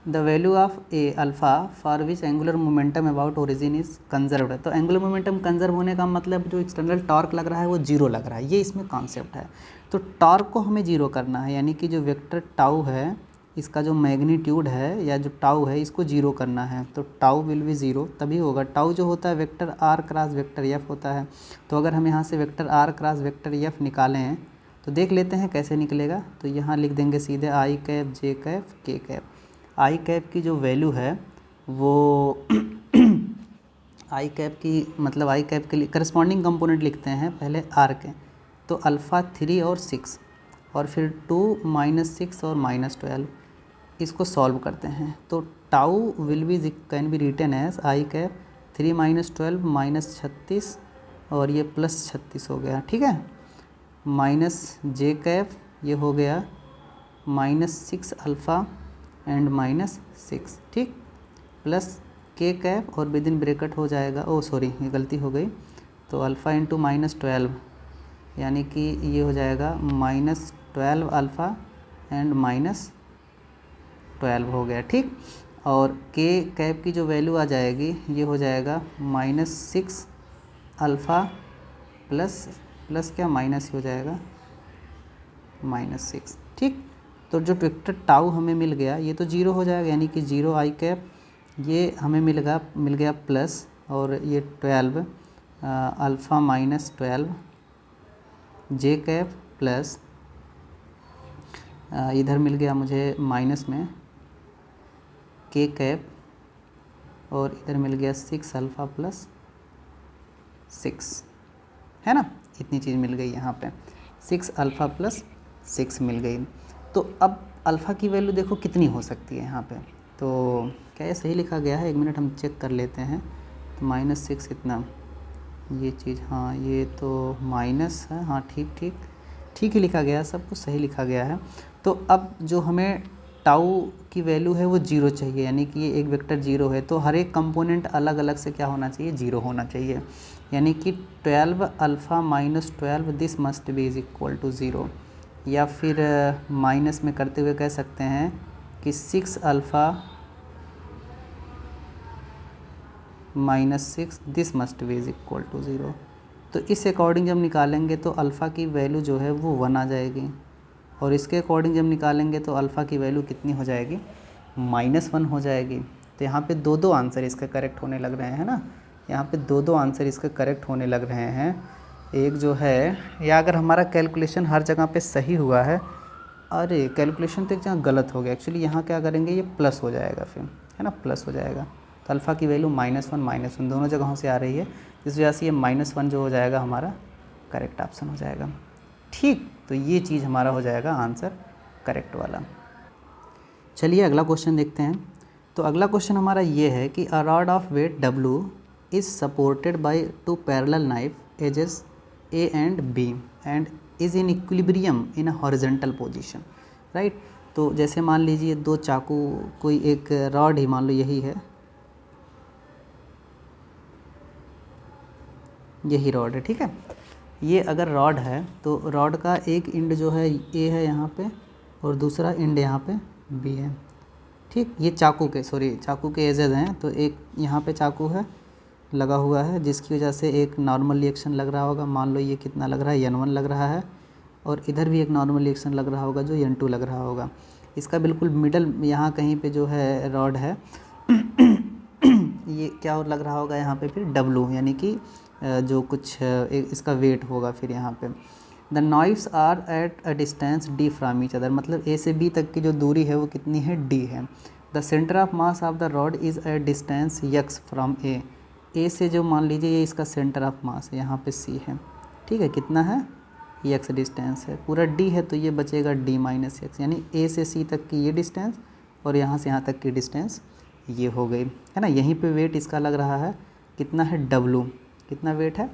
[SPEAKER 1] the value of A alpha for which angular momentum about origin is conserved है। तो एंगुलर मोमेंटम कंजर्व होने का मतलब जो एक्सटर्नल टॉर्क लग रहा है वो जीरो लग रहा है, ये इसमें कॉन्सेप्ट है। तो टॉर्क को हमें जीरो करना है, यानी कि जो वेक्टर टाउ है इसका जो मैग्नीट्यूड है या जो टाउ है इसको जीरो करना है। तो टाउ विल बी ज़ीरो, तभी होगा। टाउ जो होता है vector R cross vector F होता है। तो अगर हम यहाँ से vector R cross vector F निकालें तो देख लेते हैं कैसे निकलेगा। तो यहाँ लिख देंगे सीधे आई कैप जे कैप के कैप। आई कैप की जो वैल्यू है वो आई कैप की मतलब आई कैप के लिए करस्पॉन्डिंग कंपोनेंट लिखते हैं पहले आर के। तो अल्फ़ा 3 और 6 और फिर 2 -6 और -12, इसको सॉल्व करते हैं। तो tau will be can be written as I cap 3 -12 -36 और ये +36 हो गया, ठीक है, माइनस जे कैप ये हो गया -6 अल्फ़ा एंड -6, ठीक, प्लस के कैप और विद इन ब्रैकेट हो जाएगा, ओ सॉरी ये गलती हो गई। तो अल्फ़ा इंटू -12 यानी कि ये हो जाएगा -12 अल्फ़ा एंड -12 हो गया, ठीक। और के कैप की जो वैल्यू आ जाएगी ये हो जाएगा -6 अल्फ़ा प्लस क्या माइनस हो जाएगा -6, ठीक। तो जो वेक्टर टाउ हमें मिल गया ये तो जीरो हो जाएगा, यानी कि 0 आई कैप, ये हमें मिल गया प्लस और ये 12 अल्फ़ा -12 जे कैप प्लस इधर मिल गया मुझे माइनस में के कैप और इधर मिल गया 6 अल्फ़ा प्लस 6, है ना, इतनी चीज़ मिल गई यहाँ पे, 6 अल्फ़ा प्लस 6 मिल गई। तो अब अल्फ़ा की वैल्यू देखो कितनी हो सकती है यहाँ पे, तो क्या ये सही लिखा गया है? 1 मिनट हम चेक कर लेते हैं। तो -6 इतना, ये चीज़, हाँ ये तो माइनस है, हाँ ठीक ही लिखा गया है, सब कुछ सही लिखा गया है। तो अब जो हमें टाउ की वैल्यू है वो 0 चाहिए, यानी कि ये एक वेक्टर 0 है, तो हर एक कंपोनेंट अलग अलग से क्या होना चाहिए? 0 होना चाहिए, यानी कि 12 alpha minus 12 this must be is equal to 0, या फिर माइनस में करते हुए कह सकते हैं कि 6 alpha -6 this must be is equal to 0। तो इस अकॉर्डिंग जब निकालेंगे तो अल्फ़ा की वैल्यू जो है वो 1 आ जाएगी, और इसके अकॉर्डिंग जब निकालेंगे तो अल्फ़ा की वैल्यू कितनी हो जाएगी? -1 हो जाएगी। तो यहाँ पे दो आंसर इसके करेक्ट होने लग रहे हैं ना, यहाँ पे दो आंसर इसके करेक्ट होने लग रहे हैं। एक जो है, या अगर हमारा कैलकुलेशन हर जगह पे सही हुआ है, अरे कैलकुलेशन तो एक जगह गलत हो गया एक्चुअली, यहाँ क्या करेंगे, ये प्लस हो जाएगा फिर, है ना, प्लस हो जाएगा। तो अल्फ़ा की वैल्यू -1 दोनों जगहों से आ रही है, इस वजह से ये -1 जो हो जाएगा हमारा करेक्ट ऑप्शन हो जाएगा। ठीक, तो ये चीज़ हमारा हो जाएगा आंसर करेक्ट वाला। चलिए अगला क्वेश्चन देखते हैं। तो अगला क्वेश्चन हमारा ये है कि a rod of weight W is supported by 2 parallel knife edges A and B and is in equilibrium in a horizontal position, right. तो जैसे मान लीजिए 2 चाकू, कोई एक रॉड ही मान लो यही है, यही रॉड है, ठीक है। ये अगर रॉड है तो रॉड का एक एंड जो है ए है यहाँ पे, और दूसरा एंड यहाँ पे बी है, ठीक। ये चाकू के एजेस हैं, तो एक यहाँ पे चाकू है लगा हुआ है, जिसकी वजह से एक नॉर्मल रिएक्शन लग रहा होगा, मान लो ये कितना लग रहा है, N1 लग रहा है, और इधर भी एक नॉर्मल रिएक्शन लग रहा होगा जो N2 लग रहा होगा। इसका बिल्कुल मिडल यहाँ कहीं पे जो है रॉड है ये क्या और लग रहा होगा यहाँ पे फिर W, यानी कि जो कुछ इसका वेट होगा फिर यहाँ पे। The knifes are at a distance D from each other, मतलब A से B तक की जो दूरी है वो कितनी है? D है। The centre of mass of the rod is at distance x from A से जो मान लीजिए ये इसका सेंटर ऑफ मास है, यहाँ पे C है, ठीक है, कितना है? x डिस्टेंस है, पूरा D है, तो ये बचेगा D माइनस x, यानी A से C तक की ये डिस्टेंस और यहाँ से यहाँ तक की डिस्टेंस ये हो गई, है ना। यहीं पे वेट इसका लग रहा है, कितना है? W, कितना वेट है?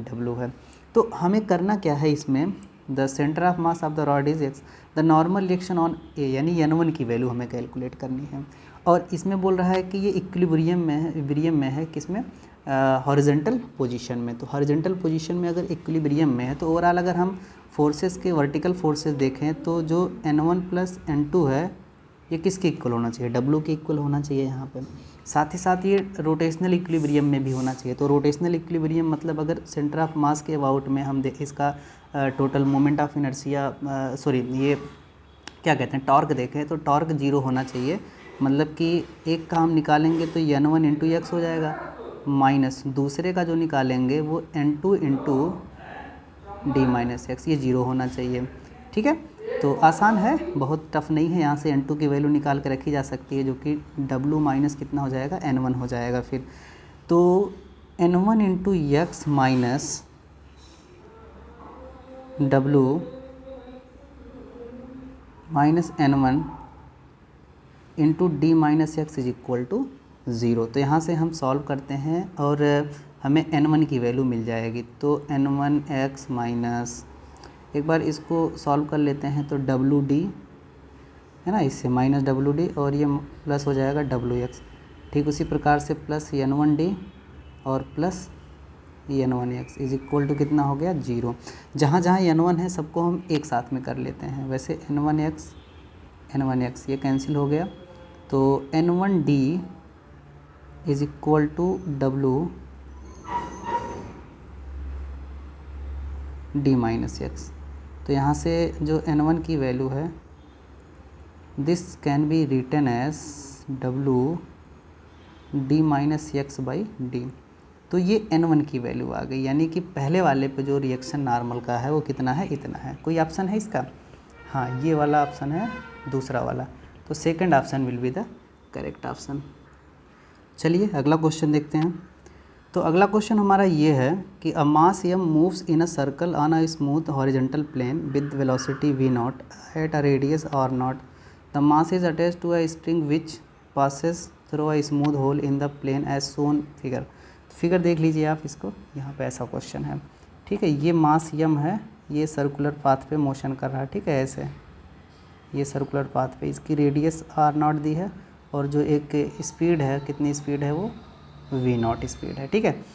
[SPEAKER 1] W है। तो हमें करना क्या है इसमें? The centre of mass of the rod is x, the normal reaction on A, यानी N1 की वैल्यू हमें कैलकुलेट करनी है। और इसमें बोल रहा है कि ये इक्विलिब्रियम में है, किसमें? हॉरिजॉन्टल पोजीशन में। तो हॉरिजॉन्टल पोजीशन में अगर इक्विलिब्रियम में है, तो ओवरऑल अगर हम फोर्सेस के वर्टिकल फोर्सेस देखें तो जो N1 प्लस N2 है ये किसके इक्वल होना चाहिए? W के इक्वल होना चाहिए यहाँ पे। साथ ही साथ ये रोटेशनल इक्विलिब्रियम में भी होना चाहिए। तो रोटेशनल इक्विलिब्रियम मतलब अगर सेंटर ऑफ मास के अबाउट में हम इसका टोटल मोमेंट ऑफ इनर्शिया, ये क्या कहते हैं, टॉर्क देखें, तो टॉर्क 0 होना चाहिए। मतलब कि एक का हम निकालेंगे तो N1 इंटू एक्स हो जाएगा, माइनस दूसरे का जो निकालेंगे वो N2 into D minus x, ये 0 होना चाहिए, ठीक है। तो आसान है, बहुत टफ नहीं है। यहाँ से N2 की वैल्यू निकाल के रखी जा सकती है, जो कि W माइनस कितना हो जाएगा? N1 हो जाएगा फिर। तो N1 into X minus W minus N1 into D minus X is equal to 0। तो यहाँ से हम सॉल्व करते हैं और हमें N1 की वैल्यू मिल जाएगी। तो N1x माइनस, एक बार इसको सॉल्व कर लेते हैं, तो WD है ना, इससे माइनस WD और ये प्लस हो जाएगा WX। ठीक उसी प्रकार से प्लस N1D और plus N1x is equal to कितना हो गया? 0। जहाँ जहाँ N1 है सबको हम एक साथ में कर लेते हैं। वैसे N1x ये कैंसिल हो गया, तो N1D is equal to WD minus X. तो यहाँ से जो N1 की वैल्यू है, this can be written as WD minus X by D. तो ये N1 की वैल्यू आ गई, यानी कि पहले वाले पे जो रिएक्शन नॉर्मल का है वो कितना है? इतना है। कोई ऑप्शन है इसका? हाँ, ये वाला ऑप्शन है दूसरा वाला, तो second option will be the correct option. चलिए अगला क्वेश्चन देखते हैं। तो अगला क्वेश्चन हमारा ये है कि a mass m moves in a circle on a smooth horizontal plane with velocity v naught at a radius r naught. The mass is attached to a string which passes through a smooth hole in the plane as shown figure. Figure देख लीजिए आप इसको, यहाँ पे ऐसा क्वेश्चन है, ठीक है। ये मास m है, ये सर्कुलर पाथ पे मोशन कर रहा है, ठीक है, ऐसे ये सर्कुलर पाथ पे, इसकी रेडियस r नॉट दी है और जो एक स्पीड है, कितनी स्पीड है, वो v नॉट स्पीड है, ठीक है।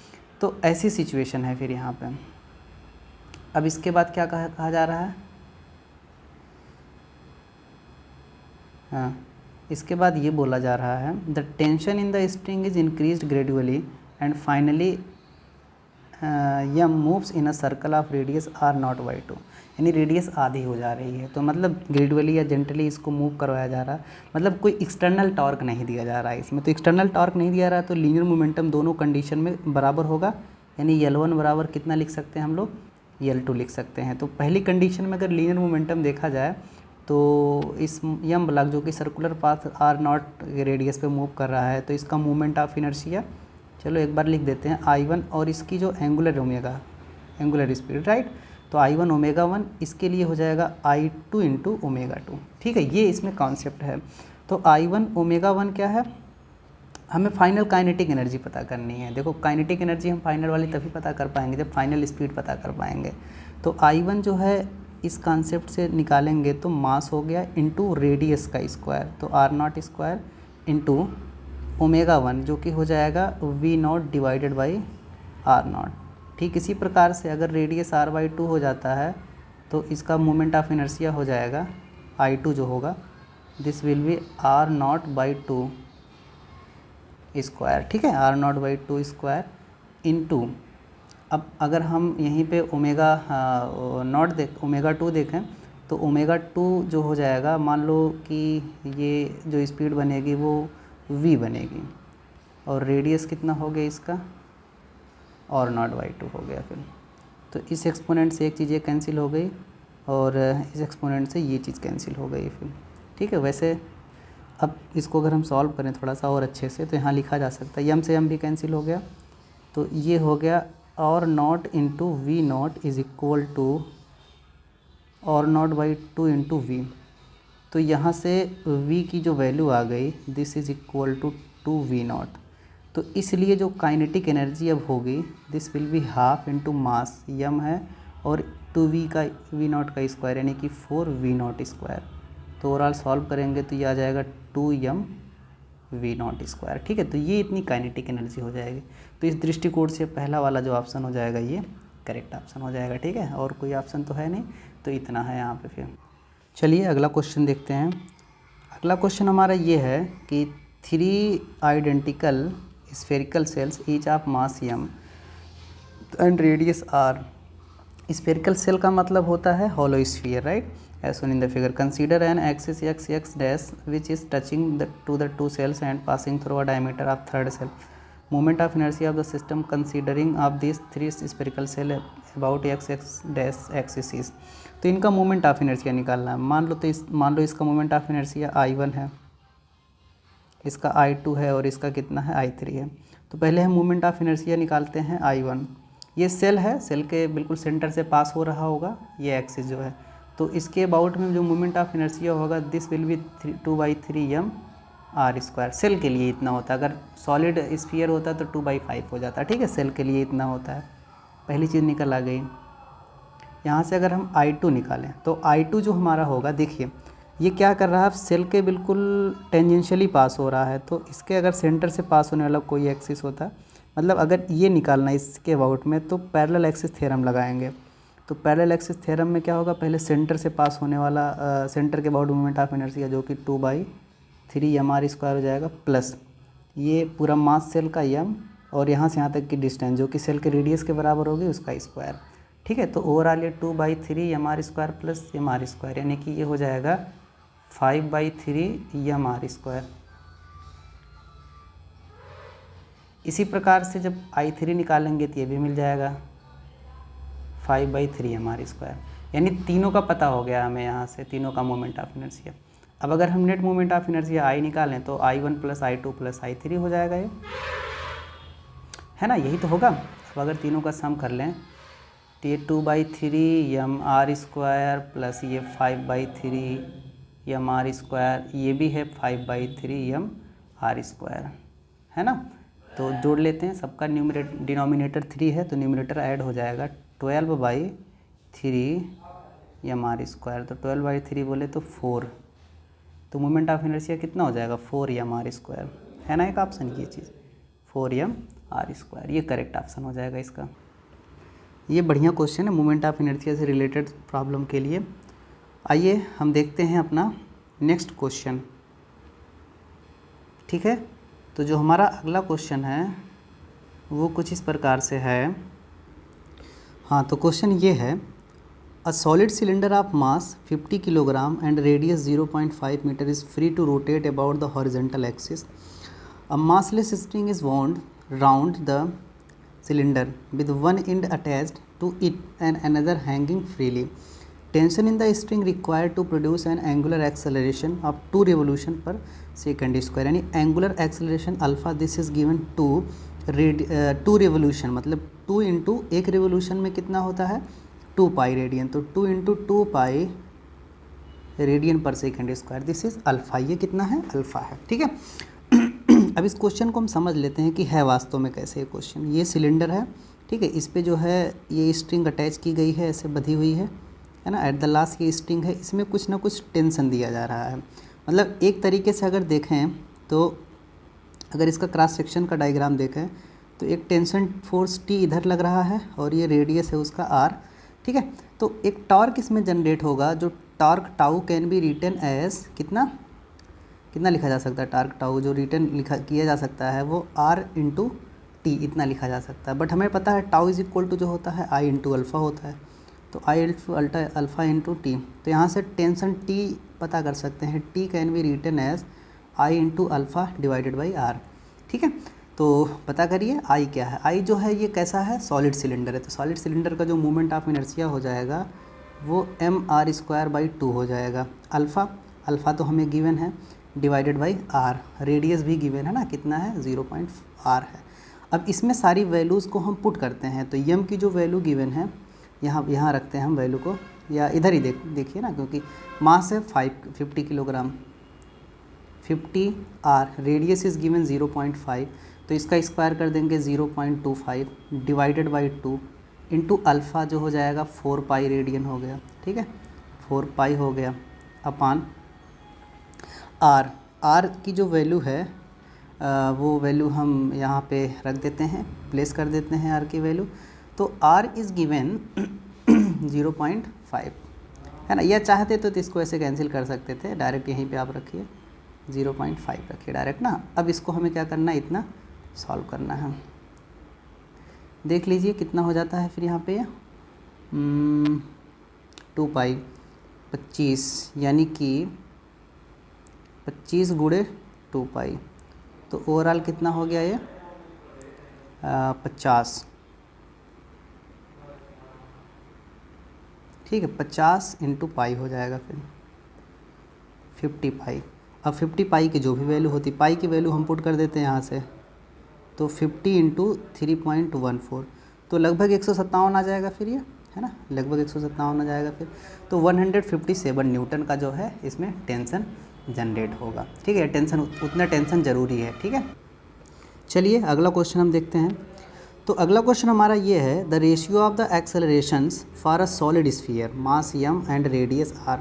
[SPEAKER 1] तो ऐसी सिचुएशन है फिर यहाँ पे। अब इसके बाद क्या कहा जा रहा है, हाँ, इसके बाद ये बोला जा रहा है the tension in the string is increased gradually and finally M moves in a circle of radius r naught by 2, यानी रेडियस आधी हो जा रही है। तो मतलब ग्रेजुअली या जेंटली इसको मूव करवाया जा रहा है, मतलब कोई एक्सटर्नल टॉर्क नहीं दिया जा रहा है इसमें। तो एक्सटर्नल टॉर्क नहीं दिया रहा है तो लीनियर मोमेंटम दोनों कंडीशन में बराबर होगा, यानी L1 बराबर कितना लिख सकते हैं हम लोग, L2 लिख सकते हैं। तो पहली कंडीशन में अगर लीनियर मोमेंटम देखा जाए तो इस यम ब्लॉक जो कि circular path r not radius पे मूव कर रहा है, तो इसका मोमेंट ऑफ इनर्शिया, चलो एक बार लिख देते हैं I1, और इसकी जो एंगुलर स्पीड, राइट, तो I1 ω1, इसके लिए हो जाएगा I2 इंटू ω2, ठीक है। ये इसमें कॉन्सेप्ट है। तो I1 ω1 क्या है, हमें फाइनल काइनेटिक एनर्जी पता करनी है। देखो काइनेटिक एनर्जी हम फाइनल वाली तभी पता कर पाएंगे जब फाइनल स्पीड पता कर पाएंगे। तो I1 जो है इस कॉन्सेप्ट से निकालेंगे तो मास हो गया इंटू रेडियस का स्क्वायर, तो r नॉट स्क्वायर इंटू ω1 जो कि हो जाएगा v not divided by r not. ठीक इसी प्रकार से अगर रेडियस r/2 हो जाता है तो इसका मोमेंट ऑफ इनर्शिया हो जाएगा I2 जो होगा, this will B r naught by 2 square, ठीक है, r naught by 2 square into, अब अगर हम यहीं पे ω2 देखें तो ω2 जो हो जाएगा, मान लो कि ये जो स्पीड बनेगी वो v बनेगी और रेडियस कितना हो गया इसका, और नॉट बाई 2 हो गया। फिर तो इस एक्सपोनेंट से एक चीज़ ये कैंसिल हो गई और इस एक्सपोनेंट से ये चीज़ कैंसिल हो गई फिर, ठीक है। वैसे अब इसको अगर हम सॉल्व करें थोड़ा सा और अच्छे से तो यहाँ लिखा जा सकता है, यम से यम भी कैंसिल हो गया, तो ये हो गया R naught into v naught is equal to R naught by 2 into v. तो यहाँ से v की जो वैल्यू आ गई, this is equal to 2v naught. तो इसलिए जो काइनेटिक एनर्जी अब होगी this will be half into mass m है और 2v का v नॉट का स्क्वायर यानी कि 4v नॉट स्क्वायर। तो ओवरऑल सॉल्व करेंगे तो ये आ जाएगा 2m v नॉट स्क्वायर, ठीक है। तो ये इतनी काइनेटिक एनर्जी हो जाएगी। तो इस दृष्टिकोण से पहला वाला जो ऑप्शन हो जाएगा ये करेक्ट ऑप्शन हो जाएगा, ठीक है। और कोई ऑप्शन तो है नहीं, तो इतना है यहाँ पे। फिर चलिए अगला क्वेश्चन देखते हैं। अगला क्वेश्चन हमारा ये है कि 3 identical spherical shells each of mass m and radius r। Spherical shell का मतलब होता है hollow sphere, right, as shown in the figure. Consider an axis x dash which is touching to the two cells and passing through a diameter of third cell. Moment of inertia of the system considering of these three spherical cell about x dash axis is. तो इनका मोमेंट ऑफ इनर्शिया निकालना है। मान लो इसका मोमेंट ऑफ इनर्शिया I1 है, इसका I2 है और इसका कितना है I3 है। तो पहले हम मोमेंट ऑफ इनर्शिया निकालते हैं I1। ये सेल है, सेल के बिल्कुल सेंटर से पास हो रहा होगा ये एक्सिस जो है, तो इसके अबाउट में जो मोमेंट ऑफ इनर्शिया होगा this will be 2/3m r square. Shell के लिए इतना होता है, अगर सॉलिड स्फीयर होता तो 2/5 हो जाता, ठीक है। सेल के लिए इतना होता है, पहली चीज़ निकल आ गई। यहाँ से अगर हम I2 निकालें तो I2 जो हमारा होगा, देखिए ये क्या कर रहा है, सेल के बिल्कुल टेंजेंशियली पास हो रहा है। तो इसके अगर सेंटर से पास होने वाला कोई एक्सिस होता, मतलब अगर ये निकालना इसके अबाउट में, तो पैरेलल एक्सिस थ्योरम लगाएंगे। तो पैरेलल एक्सिस थ्योरम में क्या होगा, पहले सेंटर से पास होने वाला सेंटर के अबाउट मोमेंट ऑफ इनर्शिया जो कि 2/3m r स्क्वायर हो जाएगा, प्लस ये पूरा मास सेल का m और यहाँ से यहाँ तक की डिस्टेंस जो कि सेल के रेडियस के बराबर होगी उसका स्क्वायर, ठीक है। तो ओवरऑल ये 2/3m r square plus m r square यानी कि ये हो जाएगा 5/3m r स्क्वायर। इसी प्रकार से जब I3 निकालेंगे तो ये भी मिल जाएगा 5/3m r स्क्वायर, यानी तीनों का पता हो गया हमें यहाँ से, तीनों का मोमेंट ऑफ इनर्शिया। अब अगर हम net moment of inertia I निकालें तो I1 + I2 + I3 हो जाएगा ये, है ना, यही तो होगा। अब अगर तीनों का सम कर लें तो ये 2/3 mr² प्लस ये 5/3 mr², ये भी है 5/3 mr², है ना। तो जोड़ लेते हैं, सबका डिनोमिनेटर 3 है तो न्यूमरेटर ऐड हो जाएगा 12/3 mr²। तो 12/3 बोले तो 4, तो मोमेंट ऑफ इनर्शिया कितना हो जाएगा 4 mr², है ना एक ऑप्शन ये चीज़ 4 mr², ये करेक्ट ऑप्शन हो जाएगा इसका। ये बढ़िया क्वेश्चन है मोमेंट ऑफ इनर्शिया से रिलेटेड प्रॉब्लम के लिए। आइए हम देखते हैं अपना नेक्स्ट क्वेश्चन, ठीक है। तो जो हमारा अगला क्वेश्चन है वो कुछ इस प्रकार से है। हाँ, तो क्वेश्चन ये है, a solid cylinder of mass 50 kilogram and radius 0.5 metre is free to rotate about the horizontal axis. A massless string is wound round the cylinder with one end attached to it and another hanging freely. Tension in the string required to produce an angular acceleration of 2 revolution per second square, यानी angular acceleration alpha this is given 2 revolution, मतलब 2 इंटू एक रेवोल्यूशन में कितना होता है 2 पाई रेडियन, तो 2 into 2 pi radian per second square, this is alpha, ये कितना है अल्फा है, ठीक है। अब इस क्वेश्चन को हम समझ लेते हैं कि है वास्तव में कैसे ये क्वेश्चन। ये सिलेंडर है, ठीक है, इस पे जो है ये स्ट्रिंग अटैच की गई है, ऐसे बधी हुई है ना, एट द लास्ट ये स्ट्रिंग है, इसमें कुछ ना कुछ टेंशन दिया जा रहा है। मतलब एक तरीके से अगर देखें तो अगर इसका क्रॉस सेक्शन का डायग्राम देखें तो एक टेंशन फोर्स T इधर लग रहा है और ये रेडियस है उसका R, ठीक है। तो एक टॉर्क इसमें जनरेट होगा, जो torque tau can be written as कितना लिखा जा सकता है, टॉर्क टाउ जो रिटर्न किया जा सकता है वो R × T इतना लिखा जा सकता है। बट हमें पता है टाउ इज इक्वल टू जो होता है I × अल्फ़ा होता है, तो I अल्फ़ा × T, तो यहाँ से टेंशन T पता कर सकते हैं, T can be written as I × alpha divided by R, ठीक है। तो पता करिए I क्या है, I जो है ये कैसा है सॉलिड सिलेंडर है, तो सॉलिड सिलेंडर का जो मोमेंट ऑफ इनर्शिया हो जाएगा वो mr²/2 हो जाएगा। अल्फ़ा तो हमें गिवन है डिवाइडेड बाई R, रेडियस भी गिवन है ना, कितना है 0.r है। अब इसमें सारी वैल्यूज़ को हम पुट करते हैं, तो यम की जो वैल्यू गिवन है यहाँ रखते हैं हम वैल्यू को, या इधर ही देखिए ना, क्योंकि मास है 50 kilogram, 50r, radius is given 0.5, तो इसका स्क्वायर कर देंगे 0.25 डिवाइडेड बाई 2 इंटू अल्फ़ा जो हो जाएगा 4 पाई रेडियन हो गया, ठीक है, 4 पाई हो गया अपान R की जो वैल्यू है वो वैल्यू हम यहाँ पे रख देते हैं, प्लेस कर देते हैं R की वैल्यू, तो R इज़ गिवन 0.5, है ना। यह चाहते तो इसको ऐसे कैंसिल कर सकते थे, डायरेक्ट यहीं पे आप रखिए 0.5 रखिए डायरेक्ट ना। अब इसको हमें क्या करना है, इतना सॉल्व करना है। देख लीजिए कितना हो जाता है फिर यहाँ पे 2 पाई 25, यानी कि 25 × 2 पाई, तो ओवरऑल कितना हो गया ये 50, ठीक है, 50 × पाई हो जाएगा फिर 50 पाई। अब 50 पाई की जो भी वैल्यू होती, पाई की वैल्यू हम पुट कर देते हैं यहाँ से, तो 50 × 3.14, तो लगभग 157 आ जाएगा फिर ये, है ना, लगभग 157 आ जाएगा फिर, तो 157 न्यूटन का जो है इसमें टेंशन जनरेट होगा, ठीक है। टेंशन, उतना टेंशन ज़रूरी है, ठीक है। चलिए अगला क्वेश्चन हम देखते हैं। तो अगला क्वेश्चन हमारा ये है, the ratio of the accelerations for a solid sphere mass m and radius r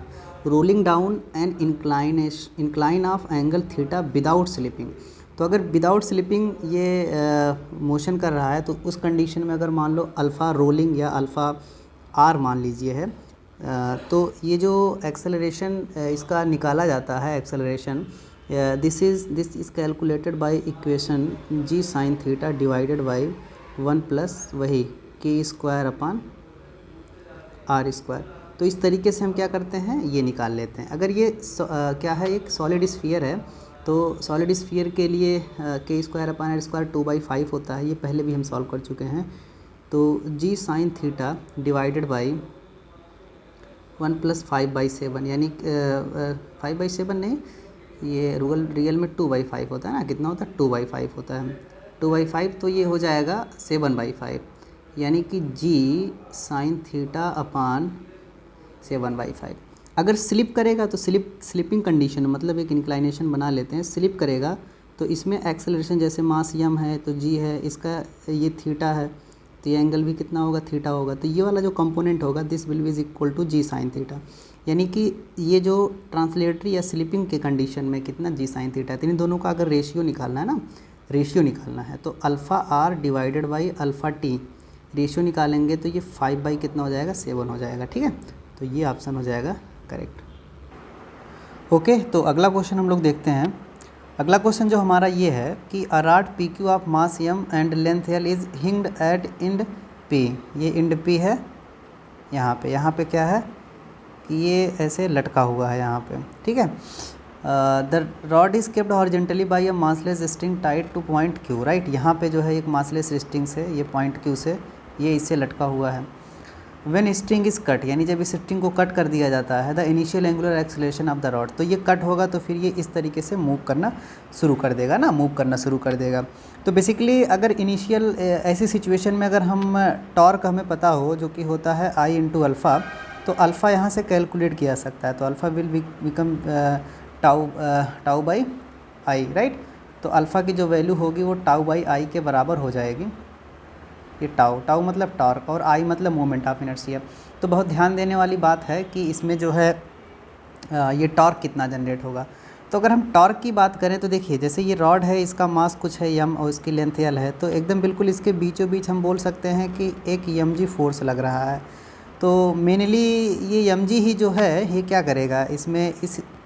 [SPEAKER 1] rolling down and incline of angle theta without slipping. तो अगर विदाउट स्लिपिंग ये मोशन कर रहा है तो उस कंडीशन में अगर मान लो अल्फ़ा रोलिंग या अल्फ़ा r मान लीजिए है, तो ये जो एक्सेलरेशन इसका निकाला जाता है, acceleration this is calculated by equation g sin theta divided by 1 plus वही k² अपान r²। तो इस तरीके से हम क्या करते हैं, ये निकाल लेते हैं। अगर ये क्या है, एक सॉलिड स्फीयर है, तो सॉलिड स्फीयर के लिए k² अपान r² 2/5 होता है, ये पहले भी हम सॉल्व कर चुके हैं। तो g sin theta divided by 1+5/7 यानी 5/7 नहीं, ये रियल में 2/5 होता है ना, कितना होता है 2/5 होता है, 2/5 तो ये हो जाएगा 7/5 यानी कि जी साइन थीटा अपान 7/5। अगर स्लिप करेगा तो स्लिपिंग कंडीशन मतलब एक इंक्लाइनेशन बना लेते हैं, स्लिप करेगा तो इसमें एक्सेलरेशन जैसे मास यम है तो जी है, इसका ये थीटा है तो ये एंगल भी कितना होगा थीटा होगा, तो ये वाला जो कंपोनेंट होगा this will be is equal to G sine theta, यानी कि ये जो ट्रांसलेटरी या स्लिपिंग के कंडीशन में कितना जी साइन थीटा है। तो इन दोनों का अगर रेशियो निकालना है ना, रेशियो निकालना है तो alpha R divided by alpha T ratio निकालेंगे तो ये 5 कितना हो जाएगा 7 हो जाएगा। ठीक है, तो ये ऑप्शन हो जाएगा करेक्ट। ओके, तो अगला क्वेश्चन हम लोग देखते हैं। अगला क्वेश्चन जो हमारा ये है कि a rod P Q of mass M and length L is hinged at end P, ये इंड पी है यहाँ पे क्या है कि ये ऐसे लटका हुआ है यहाँ पे। ठीक है, the rod is capped horizontally by a massless string tied two point Q, right. यहाँ पे जो है एक मासलेस स्ट्रिंग से, ये पॉइंट क्यू से ये इससे लटका हुआ है। व्हेन स्ट्रिंग इज कट, यानी जब इस स्ट्रिंग को कट कर दिया जाता है, the initial angular acceleration of the rod, तो ये कट होगा तो फिर ये इस तरीके से मूव करना शुरू कर देगा ना, मूव करना शुरू कर देगा। तो बेसिकली अगर इनिशियल ऐसी सिचुएशन में अगर हम टॉर्क हमें पता हो जो कि होता है आई इंटू अल्फ़ा, तो अल्फ़ा यहाँ से कैलकुलेट किया सकता है, तो alpha will become tau by I, right. तो अल्फ़ा की जो वैल्यू होगी वो टाउ बाई आई के बराबर हो जाएगी। ये टाउ मतलब टॉर्क और आई मतलब मोमेंट ऑफ इनर्शिया। तो बहुत ध्यान देने वाली बात है कि इसमें जो है ये टॉर्क कितना जनरेट होगा। तो अगर हम टॉर्क की बात करें तो देखिए, जैसे ये रॉड है, इसका मास कुछ है यम और इसकी लेंथ एल है, तो एकदम बिल्कुल इसके बीचों बीच हम बोल सकते हैं कि एक यम जी फोर्स लग रहा है। तो मेनली ये यम जी ही जो है ये क्या करेगा, इसमें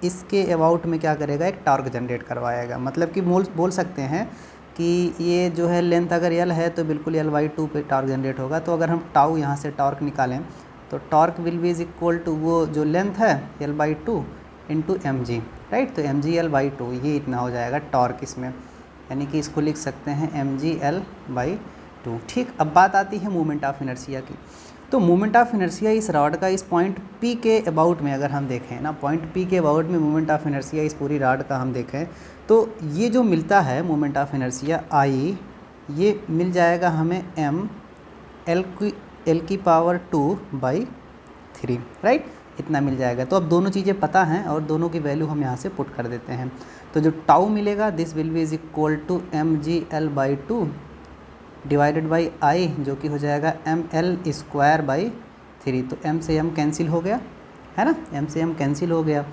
[SPEAKER 1] इसके अबाउट में क्या करेगा, एक टॉर्क जनरेट करवाएगा। मतलब कि बोल सकते हैं कि ये जो है लेंथ अगर एल है तो बिल्कुल L/2 पे टॉर्क जनरेट होगा। तो अगर हम टाउ यहाँ से टॉर्क निकालें तो torque will be is equal to वो जो लेंथ है L/2 into M G, right. तो mg/L/2 ये इतना हो जाएगा टॉर्क इसमें, यानी कि इसको लिख सकते हैं mg/L/2। ठीक, अब बात आती है मोमेंट ऑफ इनर्शिया की। तो मोमेंट ऑफ इनर्शिया इस रॉड का इस पॉइंट P के अबाउट में अगर हम देखें ना, पॉइंट P के अबाउट में मोमेंट ऑफ इनर्शिया इस पूरी रॉड का हम देखें तो ये जो मिलता है मोमेंट ऑफ इनर्शिया आई, ये मिल जाएगा हमें m l की पावर 2/3, राइट, इतना मिल जाएगा। तो अब दोनों चीज़ें पता हैं और दोनों की वैल्यू हम यहाँ से पुट कर देते हैं। तो जो टाउ मिलेगा this will be is equal to mg/L/2 divided by I, जो कि हो जाएगा ml²/3। तो m से m कैंसिल हो गया है ना, m से m कैंसिल हो गया,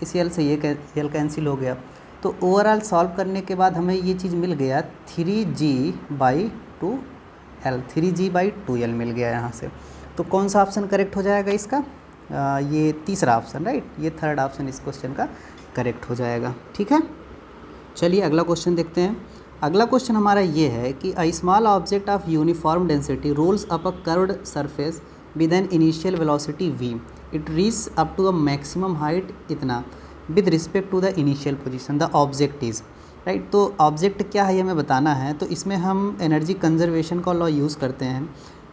[SPEAKER 1] इस l से ये l कैंसिल हो गया। तो ओवरऑल सॉल्व करने के बाद हमें ये चीज़ मिल गया 3g/2l, 3g/2l मिल गया यहाँ से। तो कौन सा ऑप्शन करेक्ट हो जाएगा इसका, ये तीसरा ऑप्शन, राइट, ये थर्ड ऑप्शन इस क्वेश्चन का करेक्ट हो जाएगा। ठीक है, चलिए अगला क्वेश्चन देखते हैं। अगला क्वेश्चन हमारा ये है कि a small object of uniform density rolls up a curved surface with an initial velocity v, it reach up to a maximum height इतना with respect to the initial position, the object is, right. तो ऑब्जेक्ट क्या है ये हमें बताना है। तो इसमें हम एनर्जी कंजर्वेशन का लॉ यूज़ करते हैं।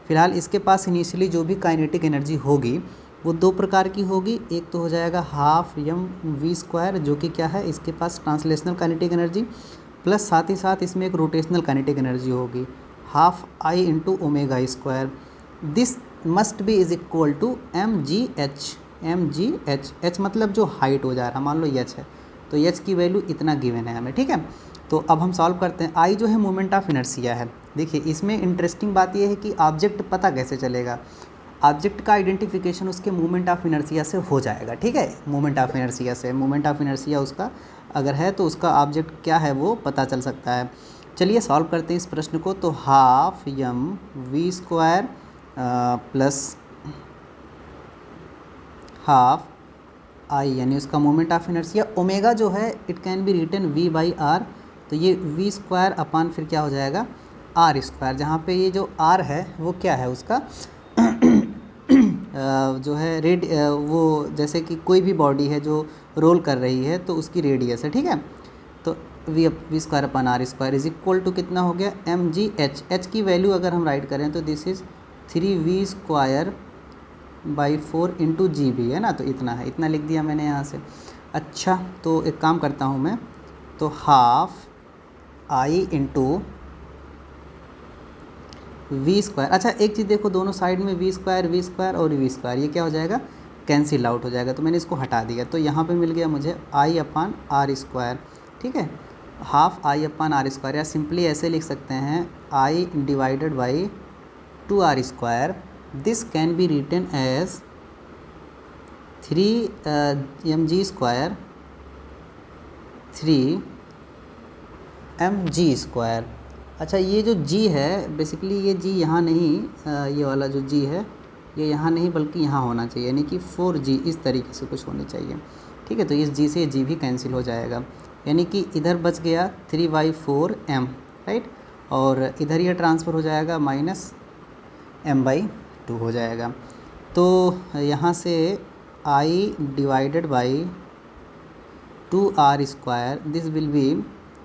[SPEAKER 1] फिलहाल इसके पास इनिशियली जो भी काइनेटिक एनर्जी होगी वो दो प्रकार की होगी, एक तो हो जाएगा हाफ mv², जो कि क्या है, इसके पास ट्रांसलेशनल काइनेटिक एनर्जी, प्लस साथ ही साथ इसमें एक रोटेशनल काइनेटिक एनर्जी होगी half I into ω²। This must be is equal to mgh, h मतलब जो हाइट हो जा रहा है, मान लो h है तो h की वैल्यू इतना गिवन है हमें। ठीक है, तो अब हम सॉल्व करते हैं। I जो है मोमेंट ऑफ इनर्शिया है। देखिए इसमें इंटरेस्टिंग बात यह है कि ऑब्जेक्ट पता कैसे चलेगा, ऑब्जेक्ट का आइडेंटिफिकेशन उसके मोमेंट ऑफ इनर्शिया से हो जाएगा। ठीक है, मोमेंट ऑफ इनर्शिया से, मोमेंट ऑफ इनर्शिया उसका अगर है तो उसका ऑब्जेक्ट क्या है वो पता चल सकता है। चलिए सॉल्व करते हैं इस प्रश्न को। तो half mv² plus half I, यानी उसका मोमेंट ऑफ इनर्शिया, ओमेगा जो है it can be written v/r, तो ये v² अपान फिर क्या हो जाएगा r², जहाँ पे ये जो r है वो क्या है उसका जो है वो जैसे कि कोई भी बॉडी है जो रोल कर रही है तो उसकी रेडियस है। ठीक है, तो v² upon r² is equal to कितना हो गया mgh, h की वैल्यू अगर हम राइट करें तो दिस इज़ 3v² 3/4 इंटू जी भी है ना, तो इतना है, इतना लिख दिया मैंने यहाँ से। अच्छा तो एक काम करता हूँ मैं, तो half I into V square. अच्छा एक चीज़ देखो, दोनों साइड में वी स्क्वायर और वी स्क्वायर, ये क्या हो जाएगा, कैंसिल आउट हो जाएगा, तो मैंने इसको हटा दिया। तो यहाँ पे मिल गया मुझे आई अपान आर स्क्वायर, ठीक है, half I upon R square, या सिंपली ऐसे लिख सकते हैं I divided by 2r square. This can be written as 3mg square 3mg square. अच्छा ये जो g है बेसिकली, ये g यहाँ नहीं, ये वाला जो g है ये यहाँ नहीं बल्कि यहाँ होना चाहिए, यानी कि 4g इस तरीके से कुछ होनी चाहिए, ठीक है। तो इस g से ये g भी कैंसिल हो जाएगा, यानी कि इधर बच गया 3/4m, राइट, और इधर ये ट्रांसफ़र हो जाएगा -m/2 हो जाएगा। तो यहाँ से I divided by 2r square, this will B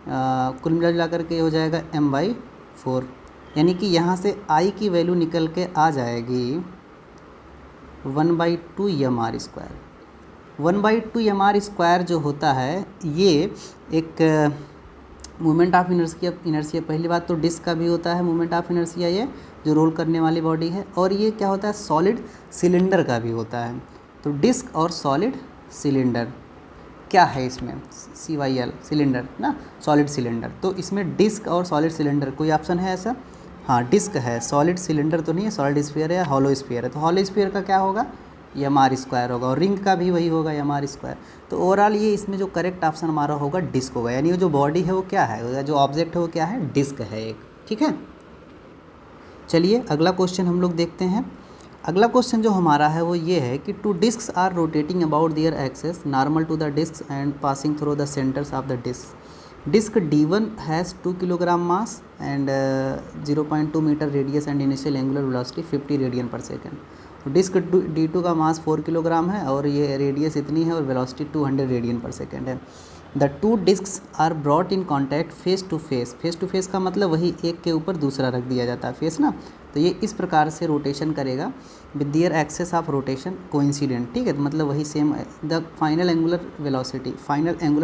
[SPEAKER 1] कुल मिला करके हो जाएगा m/4, यानी कि यहाँ से I की वैल्यू निकल के आ जाएगी 1/2 mr स्क्वायर। 1/2 mr स्क्वायर जो होता है ये एक मोमेंट ऑफ इनर्शिया। पहली बात तो डिस्क का भी होता है मोमेंट ऑफ इनर्शिया, ये जो रोल करने वाली बॉडी है, और ये क्या होता है, सॉलिड सिलेंडर का भी होता है। तो डिस्क और सॉलिड सिलेंडर क्या है इसमें, CYL सिलेंडर ना, सॉलिड सिलेंडर। तो इसमें डिस्क और सॉलिड सिलेंडर कोई ऑप्शन है ऐसा, हाँ डिस्क है, सॉलिड सिलेंडर तो नहीं है, सॉलिड स्फीयर है या हॉलो स्फीयर है। तो हॉलो स्फीयर का क्या होगा, mr स्क्वायर होगा, और रिंग का भी वही होगा mr स्क्वायर। तो ओवरऑल ये इसमें जो करेक्ट ऑप्शन हमारा होगा डिस्क होगा, यानी वो जो बॉडी है वो क्या है, जो ऑब्जेक्ट है वो क्या है, डिस्क है एक, ठीक है। चलिए अगला क्वेश्चन हम लोग देखते हैं। अगला क्वेश्चन जो हमारा है वो ये है कि 2 discs are rotating about their axes normal to the disc and passing through the centres of the disc. Disc D1 has 2 kilogram mass and 0.2 metre radius and initial angular velocity 50 radian per second. Disc D2 का मास 4 किलोग्राम है और ये रेडियस इतनी है और वेलोसिटी 200 रेडियन पर सेकेंड है। The 2 discs are brought in contact face to face. Face to face का मतलब वही एक के ऊपर दूसरा रख दिया जाता है फेस ना, तो ये इस प्रकार से रोटेशन करेगा with their axes of rotation coincident, ठीक है। तो मतलब वही same. The final angular